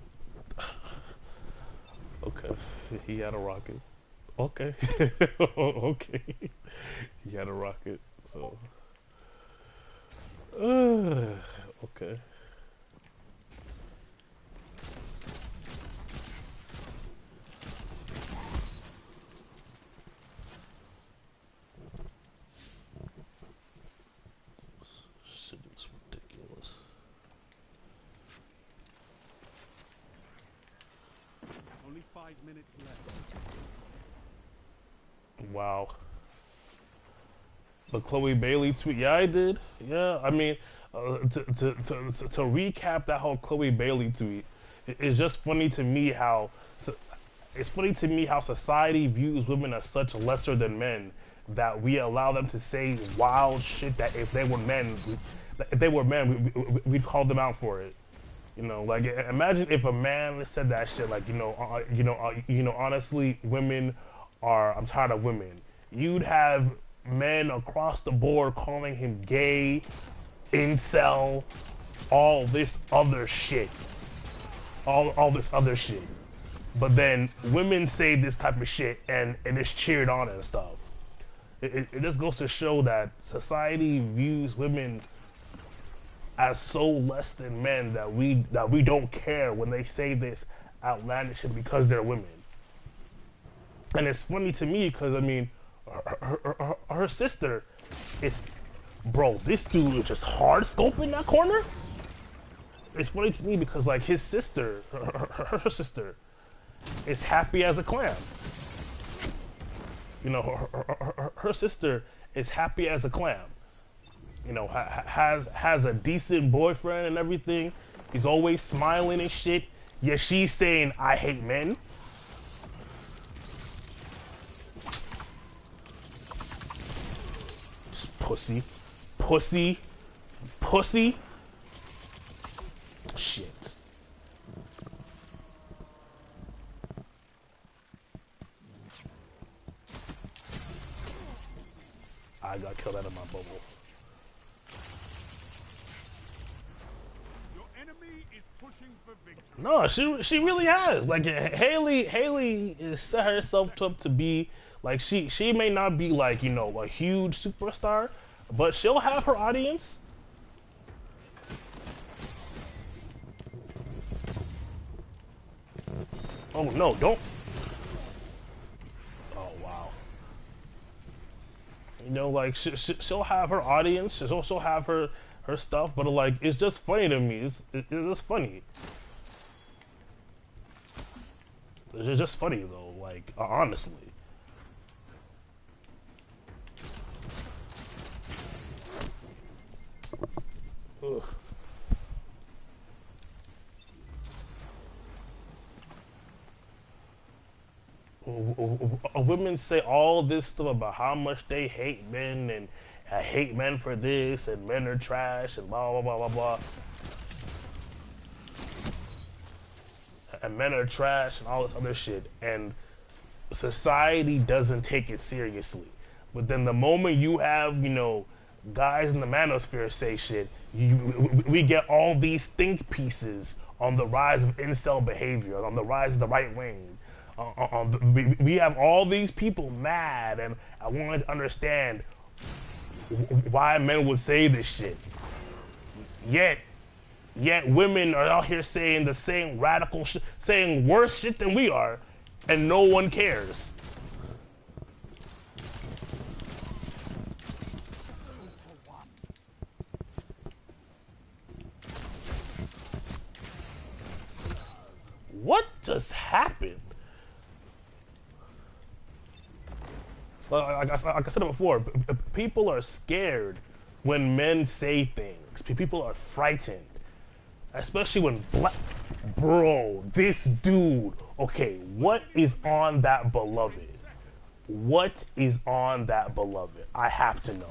Okay. He had a rocket. Okay. Okay. He had a rocket, so. Okay. Shit is ridiculous. Only 5 minutes left. Wow. The Chloe Bailey tweet. Yeah, I did. Yeah, I mean, to recap that whole Chloe Bailey tweet, it's just funny to me how society views women as such lesser than men that we allow them to say wild shit that if they were men, we'd call them out for it. You know, like imagine if a man said that shit, like honestly, women are. I'm tired of women. You'd have men across the board calling him gay, incel, all this other shit. All this other shit. But then women say this type of shit and it's cheered on and stuff. It just goes to show that society views women as so less than men that we don't care when they say this outlandish shit because they're women. And it's funny to me because I mean her sister is, bro, this dude is just hard scoping that corner. It's funny to me because like his sister, her sister is happy as a clam. You know, her sister is happy as a clam. You know, has a decent boyfriend and everything. He's always smiling and shit. Yet she's saying, "I hate men." Pussy, pussy, pussy. Shit. I got killed out of my bubble. Your enemy is pushing for victory. No, she really has. Like Haley is set herself up to be like she may not be like, you know, a huge superstar, but she'll have her audience. Oh no, don't. Oh wow. You know, like she'll have her audience. She'll have her stuff, but like it's just funny to me. It's just funny. It's just funny though. Like honestly. Ugh. Women say all this stuff about how much they hate men and I hate men for this and men are trash and blah blah blah blah blah. And men are trash and all this other shit. And society doesn't take it seriously. But then the moment you have, you know, guys in the manosphere say shit, we get all these think pieces on the rise of incel behavior, on the rise of the right wing. We have all these people mad, and I wanted to understand why men would say this shit. Yet women are out here saying the same radical shit, saying worse shit than we are, and no one cares. What just happened? Like I said it before, people are scared when men say things. People are frightened. Especially when bro, this dude, okay, what is on that beloved? What is on that beloved? I have to know.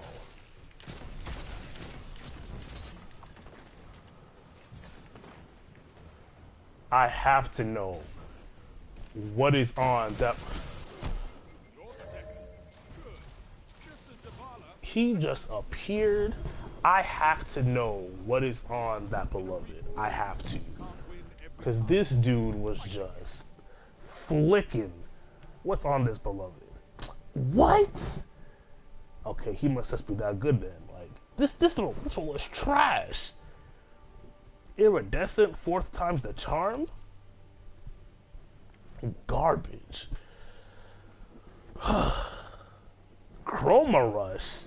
I have to know what is on that. He just appeared. I have to know what is on that beloved. I have to. Because this dude was just flicking. What's on this beloved? What? Okay, he must just be that good then. Like, this one was trash. Iridescent, 4th time's the charm? Garbage. Chroma Rush.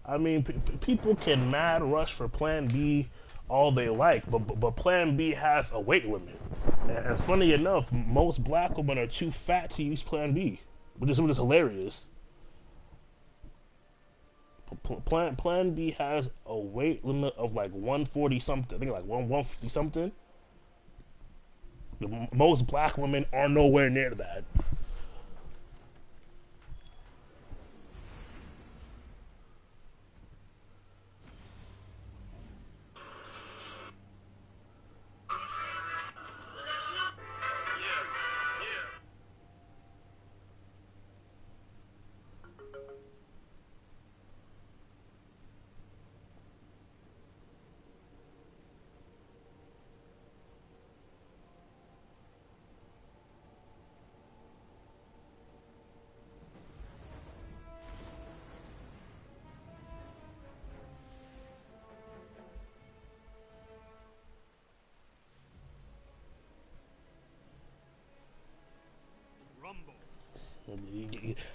I mean, people can mad rush for Plan B all they like, but Plan B has a weight limit. And it's funny enough, most black women are too fat to use Plan B, which is hilarious. Plan B has a weight limit of like 140 something. I think like 150 something. Most black women are nowhere near that.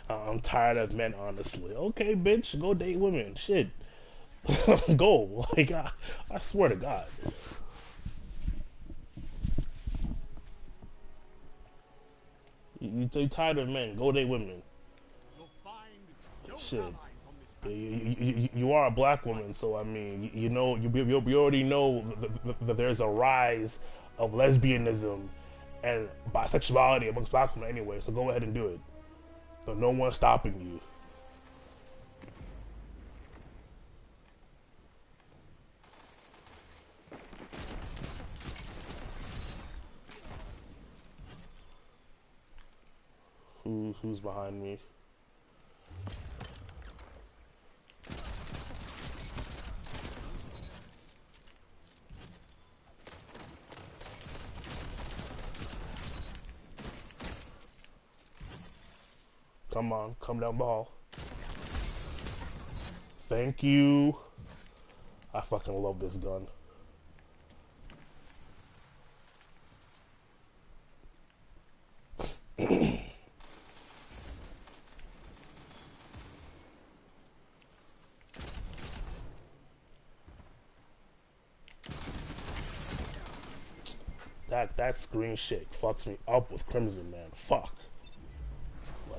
I'm tired of men, honestly. Okay, bitch, go date women. Shit. Go. Like, I swear to God. You tired of men, go date women. You'll find no Shit. allies on this You are a black woman, so I mean, you know, you already know that there's a rise of lesbianism and bisexuality amongst black women anyway, so go ahead and do it. But no one's stopping you. Who's behind me? Come on, come down the hall. Thank you. I fucking love this gun. That screen shake fucks me up with Crimson, man. Fuck.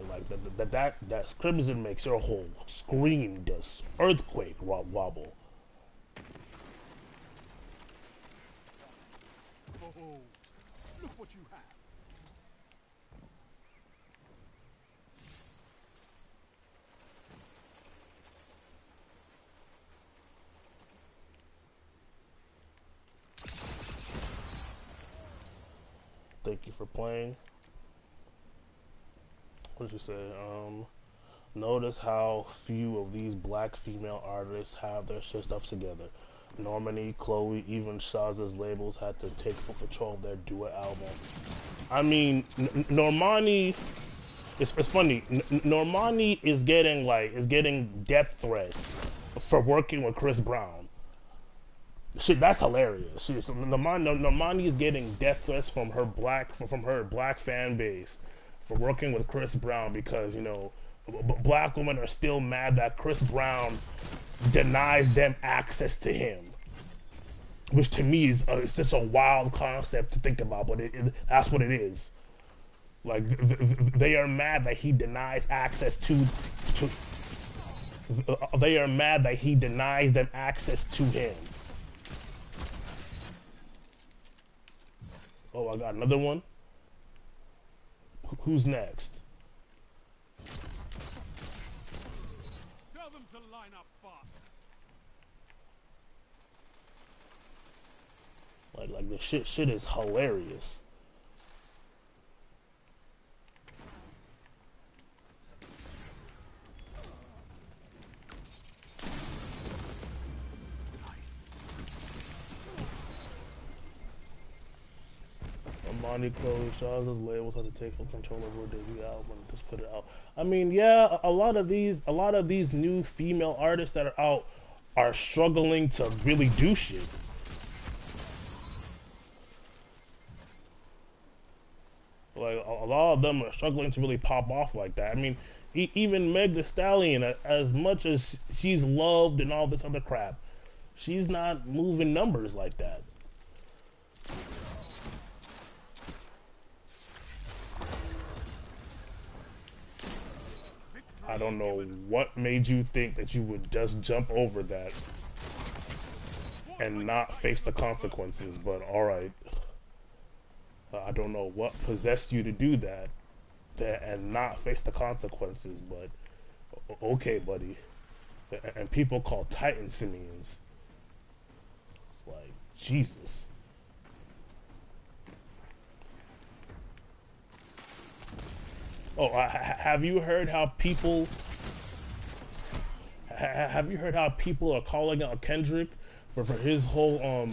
Like that Crimson makes your whole screen does earthquake wobble. Oh, look what you have. Thank you for playing. What did you say? Notice how few of these black female artists have their shit stuff together. Normani, Chloe, even Shazza's labels had to take full control of their duet album. I mean, Normani, it's funny. Normani is getting death threats for working with Chris Brown. Shit, that's hilarious. Normani is getting death threats from her black fan base for working with Chris Brown because, you know, black women are still mad that Chris Brown denies them access to him, which to me is such a wild concept to think about, but that's what it is. Like, they are mad that he denies access to they are mad that he denies them access to him. Oh, I got another one. Who's next? Tell them to line up fast. Like the shit is hilarious. Normani, Chloe, Shazza's labels had to take full control over their debut album and just put it out. I mean, yeah, a lot of these new female artists that are out are struggling to really do shit. Like, a lot of them are struggling to really pop off like that. I mean, even Meg Thee Stallion, as much as she's loved and all this other crap, she's not moving numbers like that. I don't know what made you think that you would just jump over that and not face the consequences, but alright. I don't know what possessed you to do that and not face the consequences, but okay, buddy. And people call Titan simians. Like, Jesus. Oh, have you heard how people are calling out Kendrick for his whole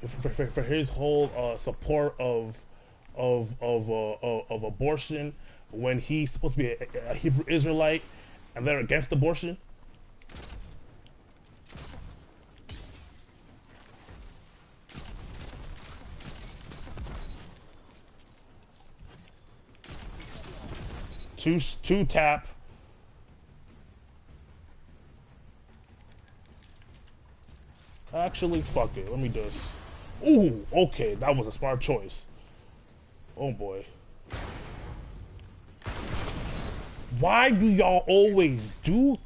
for his whole support of abortion when he's supposed to be a Hebrew Israelite and they're against abortion? Two tap. Actually, fuck it. Let me just. Ooh, okay, that was a smart choice. Oh boy. Why do y'all always do?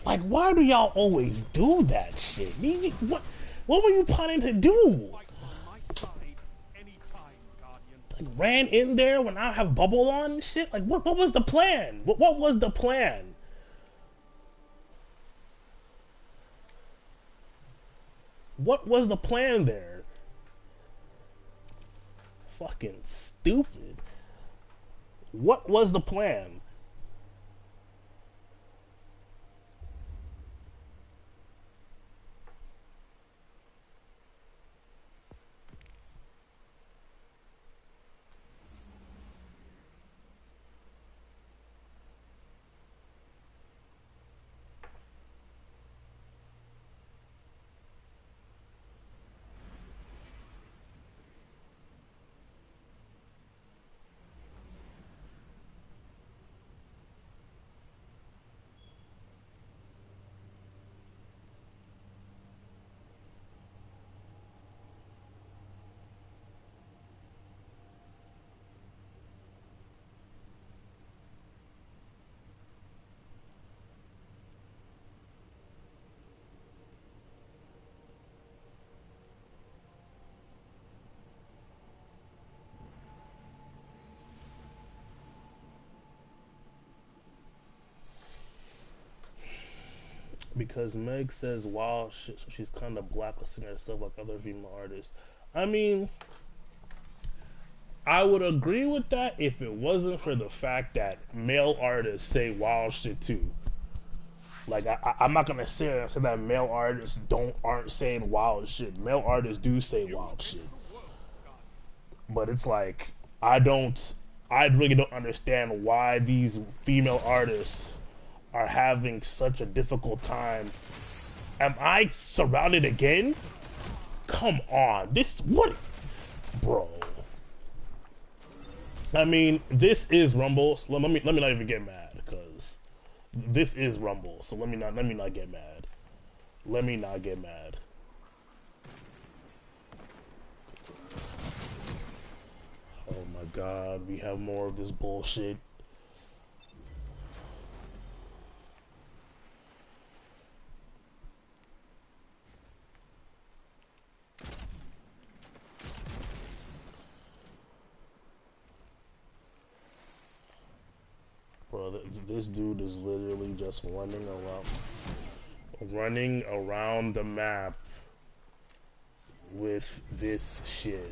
Like, why do y'all always do that shit? What were you planning to do? Fight on my side anytime, Guardian. Like, ran in there when I have bubble on and shit? Like, what was the plan? What was the plan? What was the plan there? Fucking stupid. What was the plan? Because Meg says wild shit, so she's kind of blacklisting herself like other female artists. I mean, I would agree with that if it wasn't for the fact that male artists say wild shit too. Like, I'm not gonna say that male artists aren't saying wild shit. Male artists do say wild shit, but it's like I really don't understand why these female artists are having such a difficult time. Am I surrounded again? Come on, bro? I mean, this is Rumble. So let me not even get mad because this is Rumble. So let me not get mad. Let me not get mad. Oh my God, we have more of this bullshit. Bro, this dude is literally just running around the map with this shit.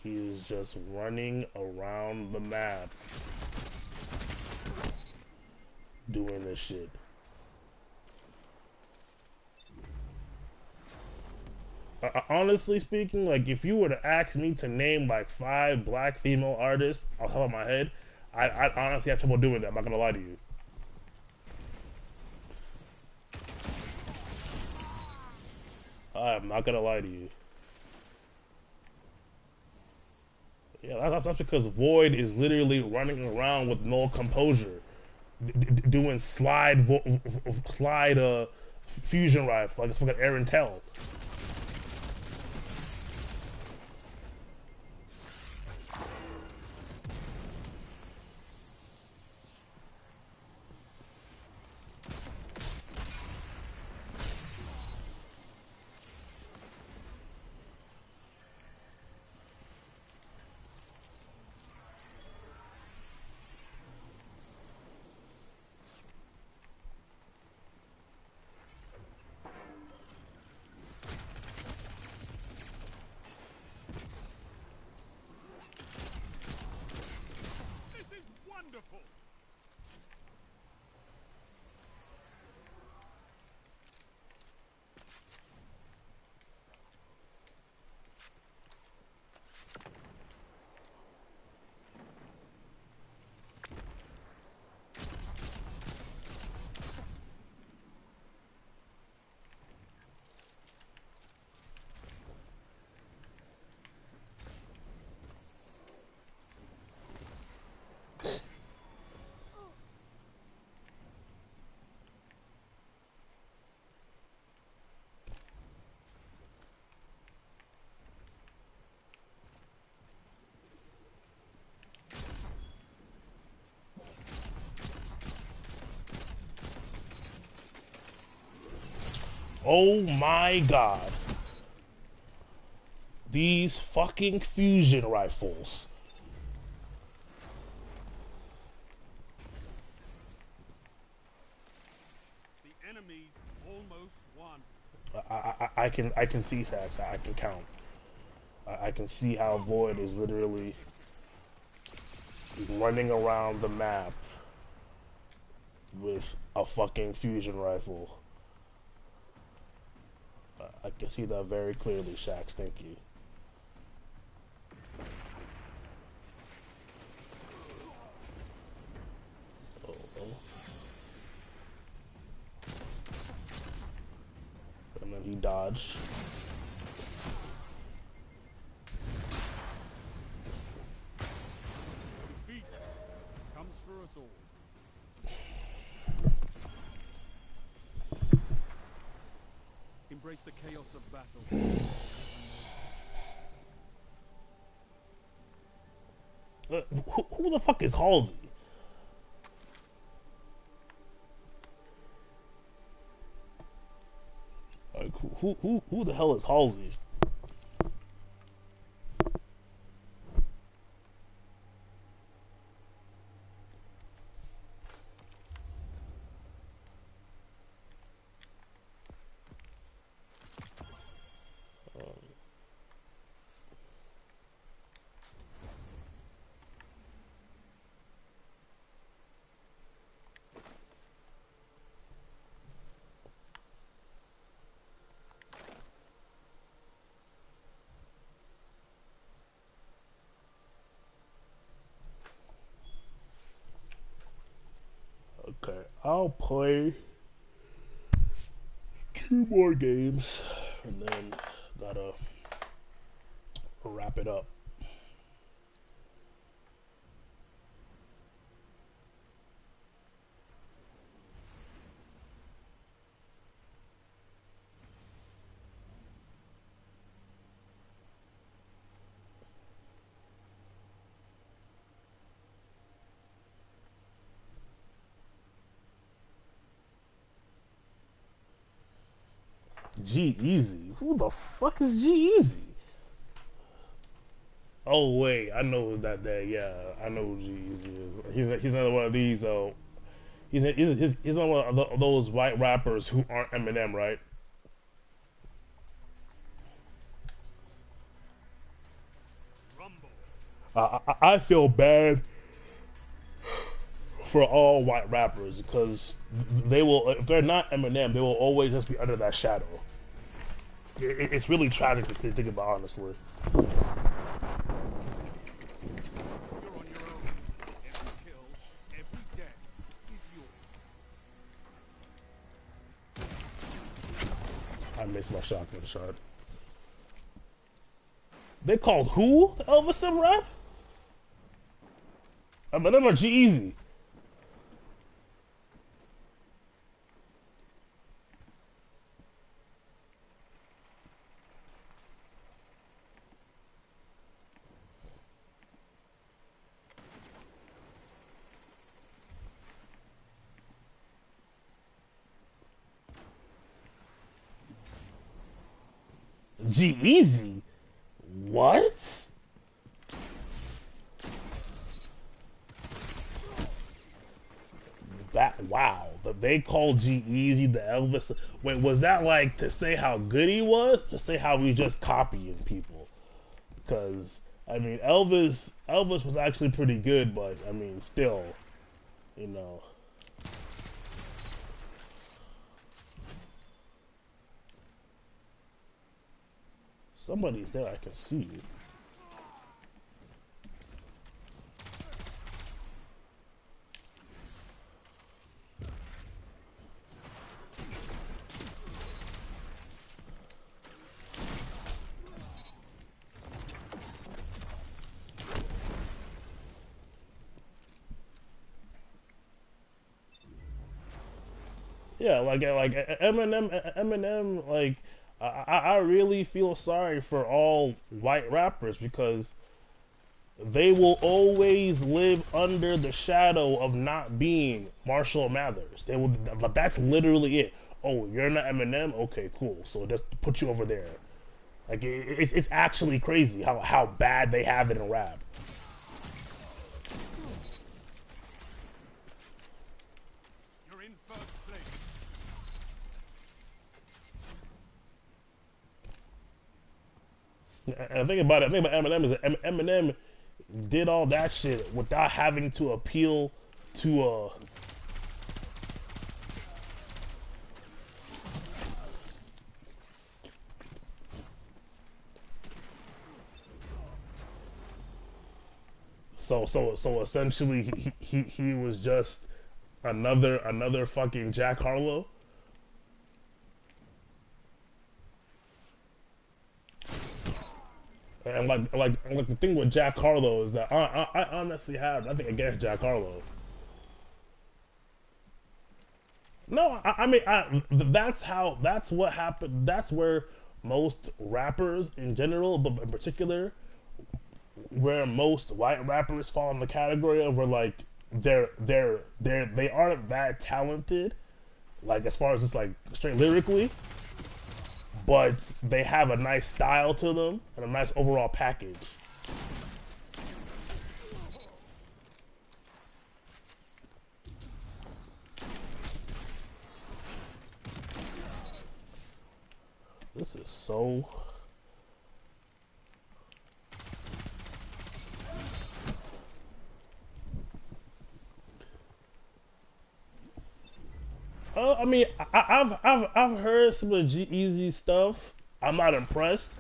He is just running around the map doing this shit. Honestly speaking, like, if you were to ask me to name like 5 black female artists off the top of my head, I'd honestly have trouble doing that. I'm not gonna lie to you. I'm not gonna lie to you. Yeah, that's because Void is literally running around with no composure, doing slide fusion rifle like it's fucking Aaron Tell. Wonderful! Oh my god. These fucking fusion rifles. The enemy's almost won. I can see Sax. I can count. I can see how Void is literally running around the map with a fucking fusion rifle. I can see that very clearly, Shax. Thank you. And then he dodged. Defeat comes for us all. Embrace the chaos of battle. Who the fuck is Halsey? Like, who the hell is Halsey? Okay, I'll play 2 more games and then gotta wrap it up. G-Eazy? Who the fuck is G-Eazy? Oh wait, I know who that. Yeah, I know who G-Eazy is. He's another one of these. He's one of those white rappers who aren't Eminem, right? Rumble. I feel bad for all white rappers because they will, if they're not Eminem, they will always just be under that shadow. It's really tragic to think about, honestly. You're on your own. Every kill, every death is yours. I missed my shotgun shot. They called who? Elvis in rap? Eminem or G-Eazy? G-Eazy? What? That, wow. They called G-Eazy the Elvis. Wait, was that like to say how good he was? To say how we just copying people? Because, I mean, Elvis was actually pretty good, but, I mean, still, you know. Somebody's there, I can see. Yeah, like Eminem, like I really feel sorry for all white rappers because they will always live under the shadow of not being Marshall Mathers. They will, but that's literally it. oh, you're not Eminem? Okay, cool. So just put you over there. Like it's actually crazy how bad they have it in rap. You're in first place. And the thing about Eminem is that Eminem did all that shit without having to appeal to so essentially he was just another fucking Jack Harlow. And like the thing with Jack Harlow is that I honestly have nothing against Jack Harlow. No, I mean that's what happened. That's where most rappers in general, but in particular, where most white rappers fall in the category of where like they aren't that talented, like as far as just like straight lyrically, but they have a nice style to them and a nice overall package. This is so... I mean, I've heard some of the G-Eazy stuff. I'm not impressed.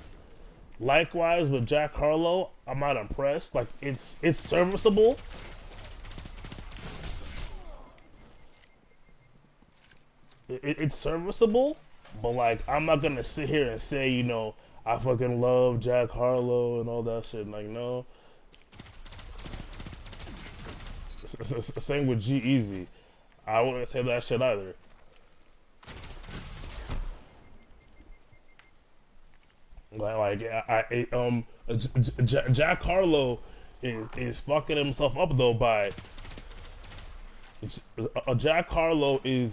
Likewise with Jack Harlow, I'm not impressed. Like it's serviceable. It's serviceable, but like I'm not gonna sit here and say, you know, I fucking love Jack Harlow and all that shit. Like no. Same with G-Eazy. I wouldn't say that shit either. Jack Harlow is fucking himself up though by Jack Harlow is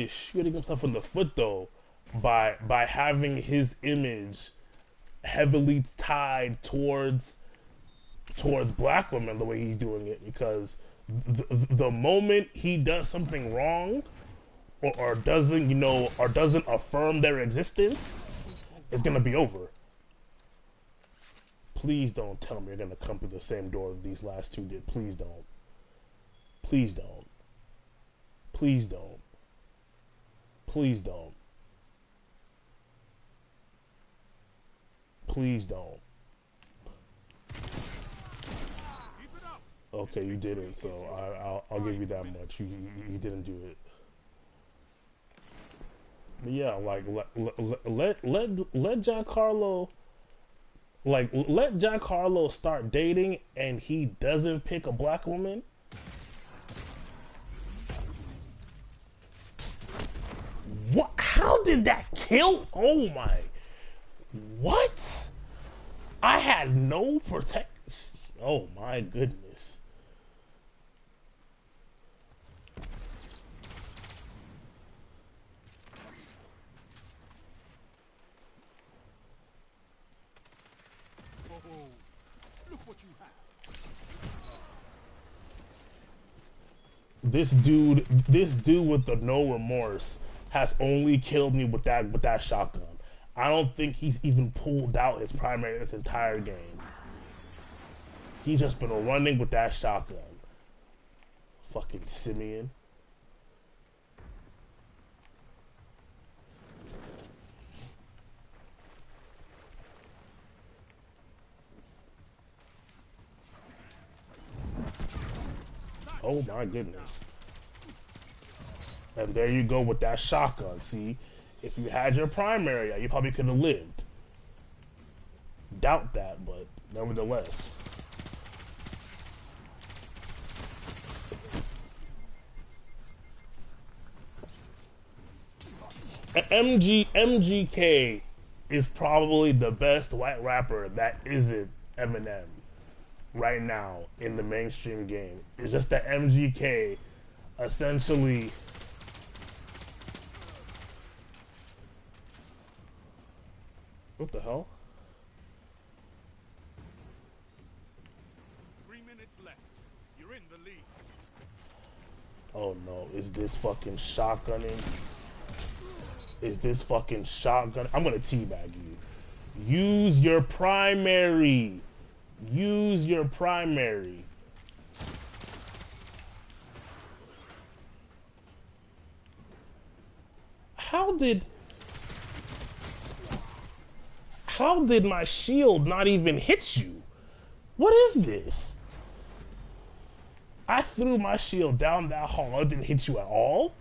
shooting himself in the foot though by having his image heavily tied towards black women the way he's doing it, because the moment he does something wrong or doesn't, you know, or doesn't affirm their existence, it's gonna be over. Please don't tell me you're gonna come through the same door these last two did. Please don't. Please don't. Please don't. Please don't. Please don't. Okay, you didn't, so I'll give you that much. You didn't do it. But yeah, like let Jack Harlow, like let Jack Harlow start dating and he doesn't pick a black woman. What? How did that kill? Oh my! What? I had no protection. Oh my goodness. Look what you have. This dude with the no remorse has only killed me with that shotgun. I don't think he's even pulled out his primary this entire game. He's just been running with that shotgun. Fucking Simeon. Oh my goodness. And there you go with that shotgun. See, if you had your primary, you probably could have lived. Doubt that, but nevertheless. MGK is probably the best white rapper that isn't Eminem right now in the mainstream game. It's just that MGK essentially What the hell? 3 minutes left. You're in the lead. Oh no, is this fucking shotgunning? Is this fucking shotgun? I'm gonna teabag you. Use your primary. Use your primary. How did my shield not even hit you? What is this? I threw my shield down that hall. It didn't hit you at all?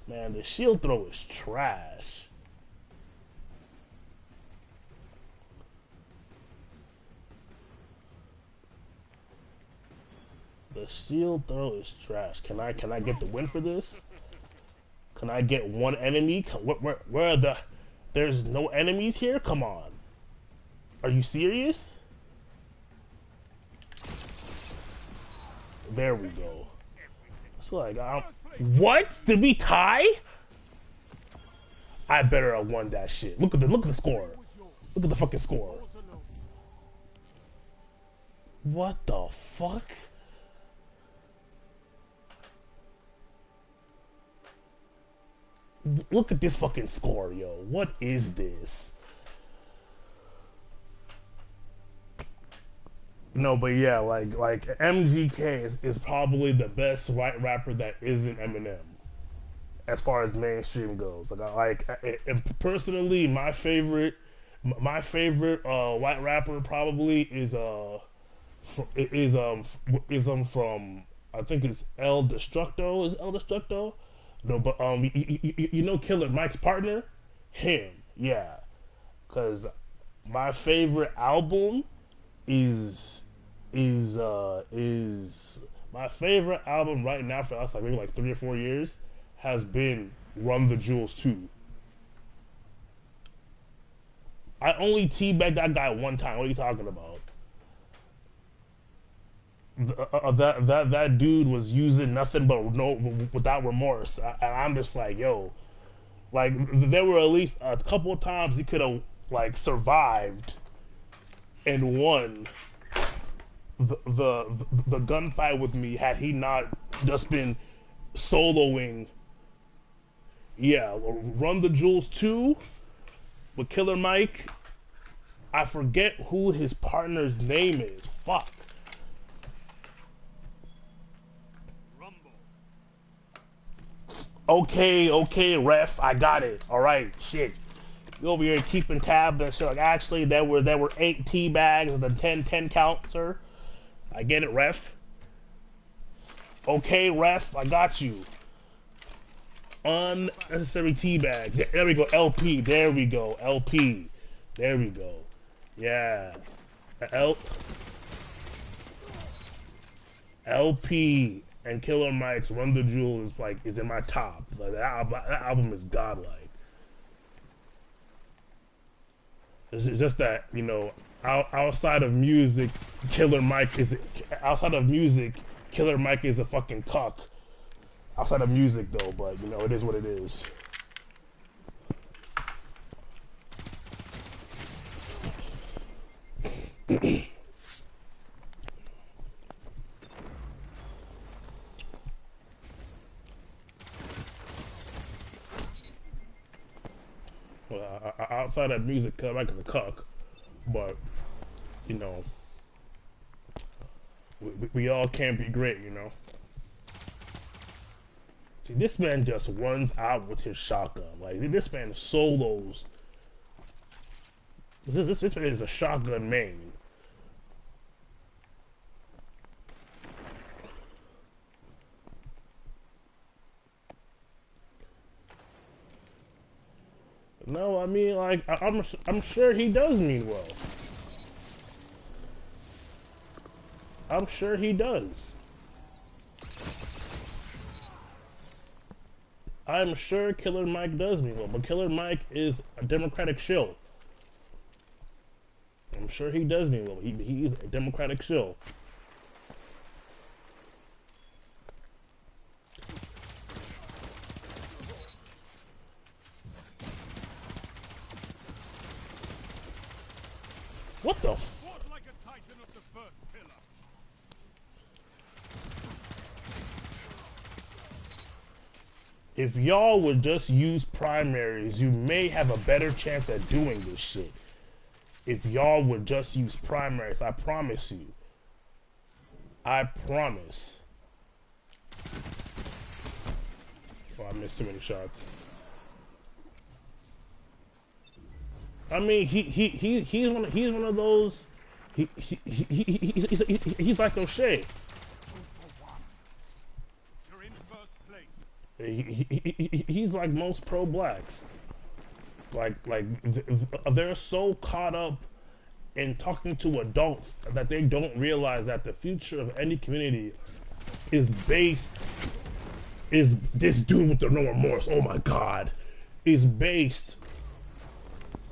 Man, the shield throw is trash. The shield throw is trash. Can I get the win for this? Can I get one enemy? Where are the... There's no enemies here? Come on. Are you serious? There we go. It's like, what? Did we tie? I better have won that shit. Look at the score. Look at the fucking score. What the fuck? Look at this fucking score, yo. What is this? No, but yeah, like MGK is probably the best white rapper that isn't Eminem, as far as mainstream goes. And personally, my favorite white rapper probably is from, I think it's El Destructo. Is El Destructo? No, but you know Killer Mike's partner, him, yeah. Cause my favorite album is my favorite album right now for us, like maybe like 3 or 4 years, has been Run the Jewels 2. I only teabagged that guy one time. What are you talking about? That dude was using nothing but without remorse, and I'm just like, yo, like there were at least a couple of times he could have like survived and won the gunfight with me had he not just been soloing. Yeah, Run the Jewels 2 with Killer Mike. I forget who his partner's name is. Fuck. Okay, ref, I got it. All right, shit. You over here keeping tabs and shit. Like, actually, there were 8 tea bags with a 10 count, sir. I get it, ref. Okay, ref, I got you. Unnecessary tea bags. Yeah, there we go, LP. There we go, LP. There we go. Yeah. LP. And Killer Mike's Run the Jewel is in my top. Like that album is godlike. It's just that, you know, outside of music, Killer Mike is a fucking cuck. Outside of music though, but you know, it is what it is. Well, outside of music, Killer Mike is a cuck, but you know, we all can't be great, you know. See, this man just runs out with his shotgun. Like this man solos. This man is a shotgun main. No, I mean, like, I'm sure he does mean well. I'm sure he does. I'm sure Killer Mike does mean well, but Killer Mike is a Democratic shill. I'm sure he does mean well. He's a Democratic shill. the Fought like a titan of the first pillar. If y'all would just use primaries, you may have a better chance at doing this shit. If y'all would just use primaries, I promise you. I promise. Oh, I missed too many shots. I mean, he's one of those. He's like O'Shea. You're in first place. He's like most pro-blacks. They're so caught up in talking to adults that they don't realize that the future of any community is this dude with the no remorse, oh my god, is based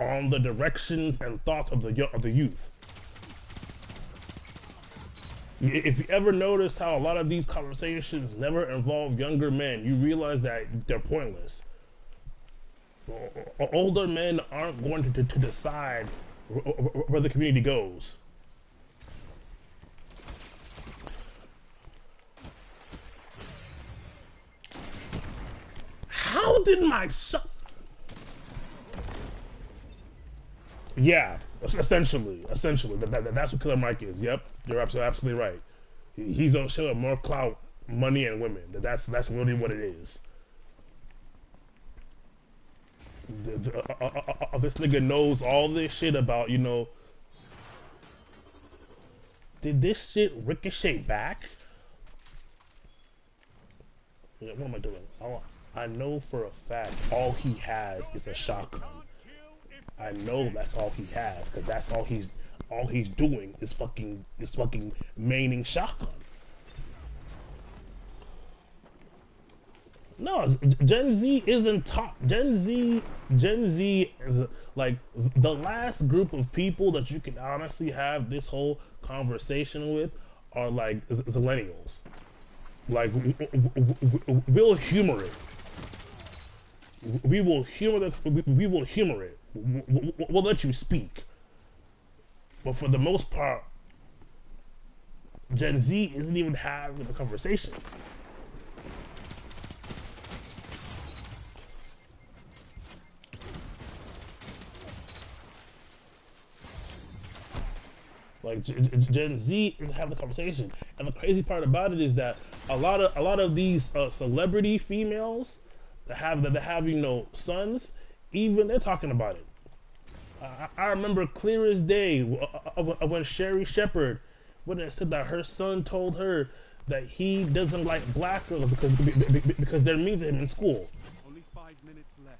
on the directions and thoughts of the youth. If you ever notice how a lot of these conversations never involve younger men, you realize that they're pointless. Older men aren't going to decide where the community goes. How did my shot? Yeah, essentially, that's what Killer Mike is. Yep, you're absolutely right. He's on show more clout, money, and women. That's really what it is. This nigga knows all this shit about, you know. Did this shit ricochet back? Yeah, what am I doing? I know for a fact all he has is a shotgun. I know that's all he has, because that's all he's doing is fucking maining shotgun. No, Gen Z isn't top. Gen Z is like the last group of people that you can honestly have this whole conversation with are like millennials. Like we'll humor it. We will humor it. We will humor it. We'll let you speak. But for the most part, Gen Z isn't even having a conversation. Like Gen Z isn't having the conversation, and the crazy part about it is that a lot of these celebrity females that have you know sons, even they're talking about it. I remember clear as day when Sherry Shepherd, when it said that her son told her that he doesn't like black girls because they're mean to him in school. Only 5 minutes left.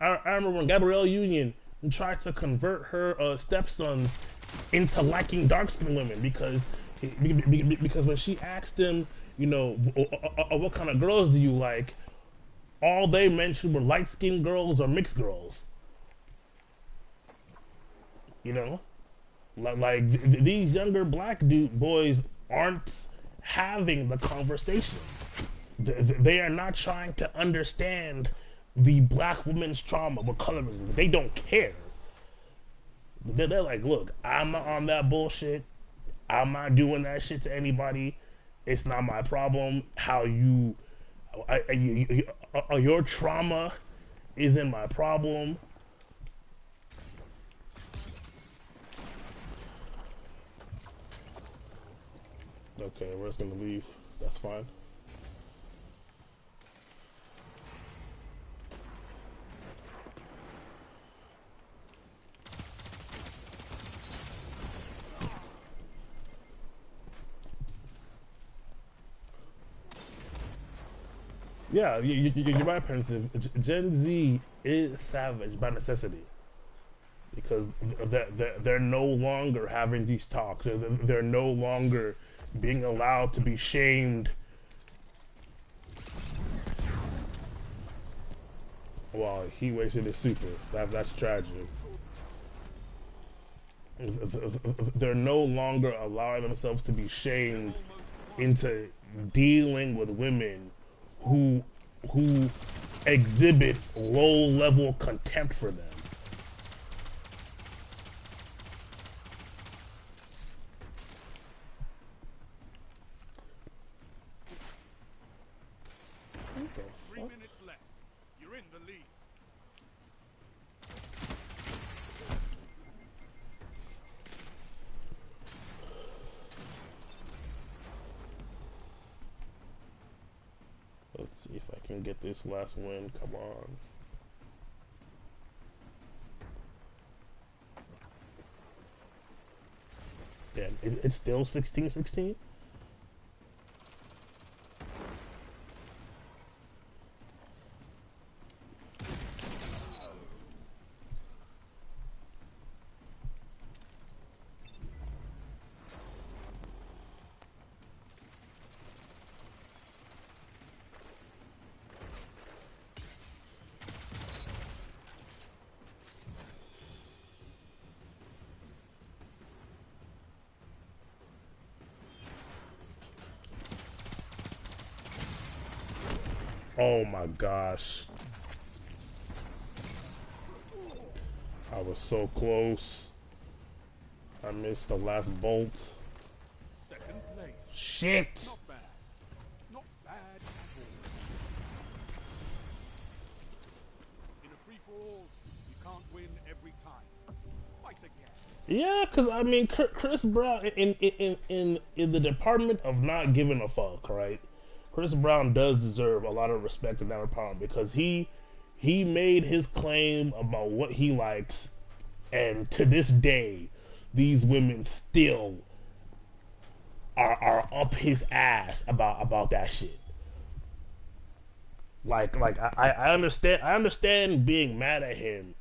I remember when Gabrielle Union tried to convert her stepsons into liking dark-skinned women because when she asked him, you know, what kind of girls do you like, all they mentioned were light-skinned girls or mixed girls. You know, like these younger black boys aren't having the conversation. They are not trying to understand the black woman's trauma with colorism. They don't care. They're like, look, I'm not on that bullshit. I'm not doing that shit to anybody. It's not my problem. How your trauma isn't my problem. Okay, we're just gonna leave. That's fine. Yeah, you're right, Pensive. Gen Z is savage by necessity because they're no longer having these talks. They're no longer being allowed to be shamed. Wow, he wasted his super. That's tragic. They're no longer allowing themselves to be shamed into dealing with women who exhibit low-level contempt for them. 3 minutes left. You're in the lead. Let's see if I can get this last win. Come on. Damn, it's still 16-16? Oh my gosh. I was so close. I missed the last bolt. Second place. Shit! Not bad. Not bad at all. In a free-for-all, you can't win every time. Fight again. Yeah, cause I mean, Chris Brown in the department of not giving a fuck, right? Chris Brown does deserve a lot of respect in that department because he made his claim about what he likes, and to this day, these women still are up his ass about that shit. Like I understand being mad at him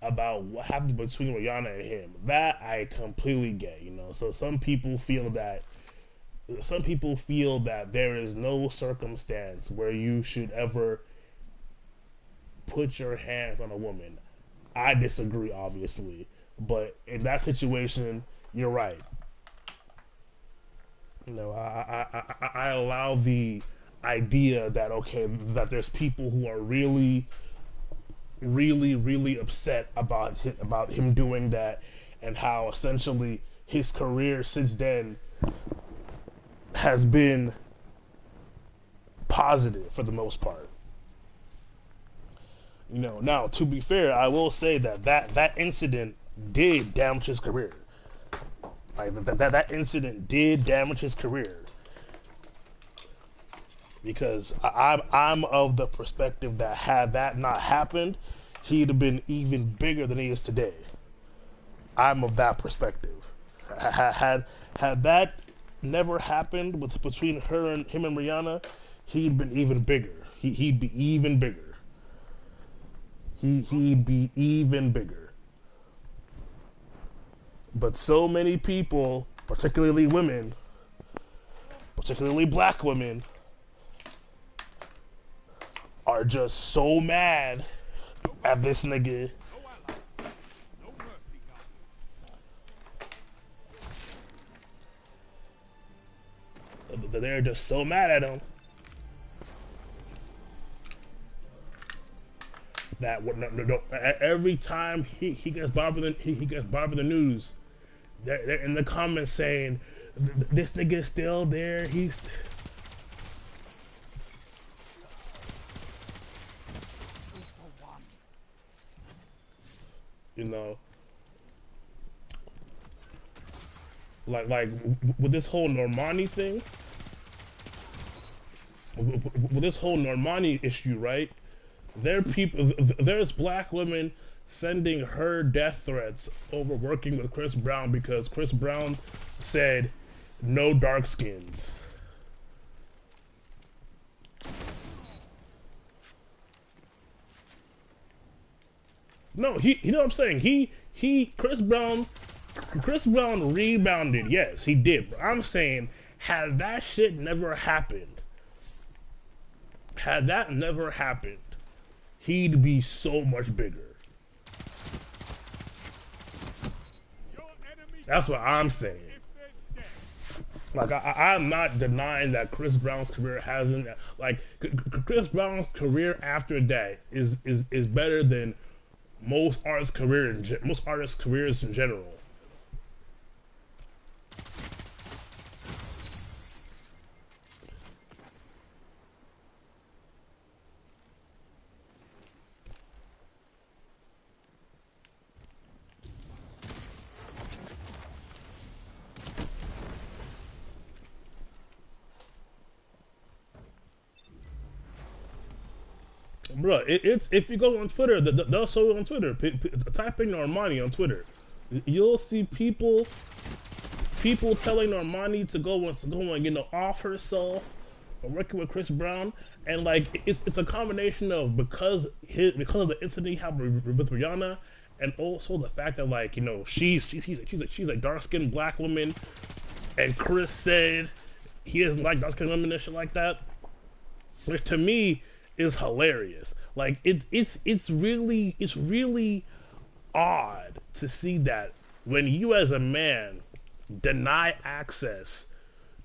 about what happened between Rihanna and him. That I completely get, you know. So some people feel that there is no circumstance where you should ever put your hands on a woman. I disagree, obviously, but in that situation, you're right. You know, I allow the idea that okay, that there's people who are really upset about him doing that, and how essentially his career since then has been positive for the most part. You know, now to be fair, I will say that incident did damage his career. Like that incident did damage his career, because I'm of the perspective that had that not happened, he'd have been even bigger than he is today. I'm of that perspective. Had that never happened between him and Rihanna, he'd been even bigger. He'd be even bigger. He'd be even bigger. But so many people, particularly women, particularly black women, are just so mad at this nigga. No allies. No mercy, Guardian. They're just so mad at him that every time he gets bothered the news, they're in the comments saying this nigga is still there. He's you know, like with this whole Normani thing, with this whole Normani issue, right? There's black women sending her death threats over working with Chris Brown because Chris Brown said no dark skins. No, you know what I'm saying? Chris Brown rebounded. Yes, he did. But I'm saying, had that shit never happened, he'd be so much bigger. That's what I'm saying. Like, I'm not denying that Chris Brown's career hasn't, like, Chris Brown's career after that is better than most artists' careers in general. bro. It's if you go on Twitter, they'll show it on Twitter. Type in Normani on Twitter. You'll see people telling Normani to go and off herself for working with Chris Brown, and like it's a combination of because of the incident he had with Rihanna, and also the fact that like she's a dark skinned black woman, and Chris said he doesn't like dark skinned women and shit like that, which to me is hilarious. Like it's really odd to see that when you as a man deny access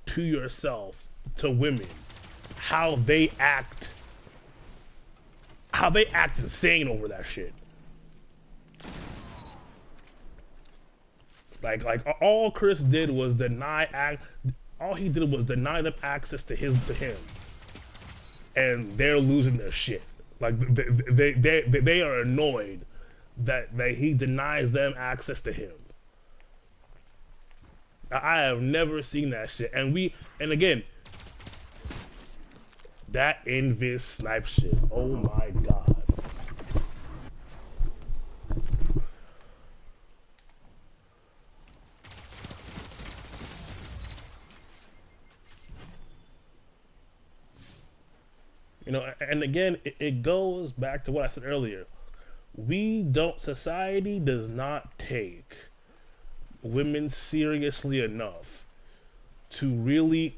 to yourself to women, how they act insane over that shit. Like all Chris did was deny them access to him, and they're losing their shit. Like they are annoyed that he denies them access to him. I have never seen that shit, and again, that Invis snipe shit. Oh my god. And again, it goes back to what I said earlier. Society does not take women seriously enough to really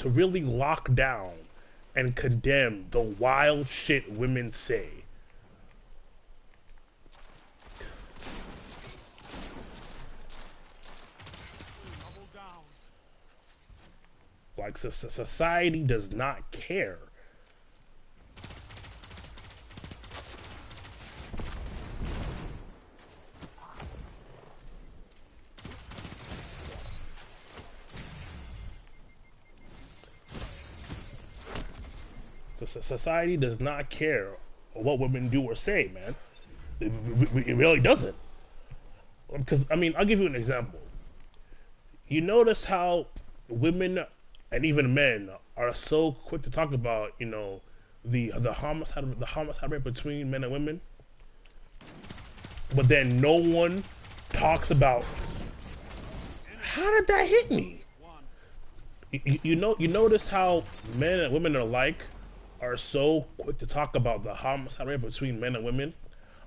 lock down and condemn the wild shit women say. Like society does not care. Society does not care what women do or say, man. It really doesn't. Because, I mean, I'll give you an example. You notice how women and even men are so quick to talk about, the homicide rate between men and women, but then no one talks about how did that hit me. You notice how men and women alike are so quick to talk about the homicide rate between men and women,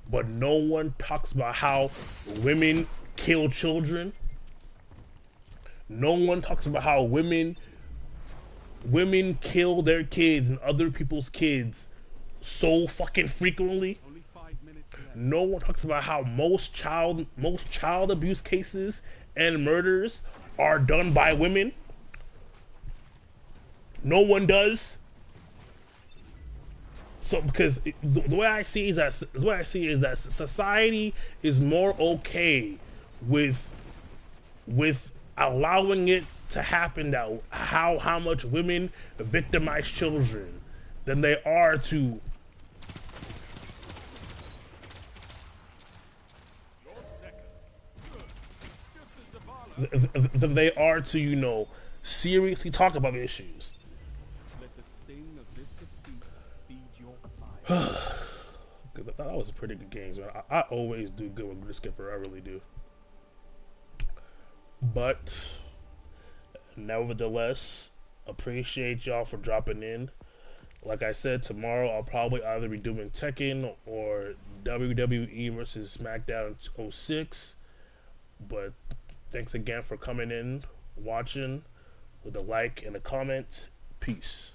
but no one talks about how women kill children. No one talks about how women kill their kids and other people's kids so fucking frequently. No one talks about how most child abuse cases and murders are done by women. No one does. So, because the way I see is that society is more okay with allowing it to happen, that how much women victimize children, than they are to seriously talk about issues. That was a pretty good game, man. I always do good with Grid Skipper, I really do. But nevertheless, appreciate y'all for dropping in. Like I said, tomorrow I'll probably either be doing Tekken or WWE versus SmackDown 06. But thanks again for coming in, watching, with a like and a comment. Peace.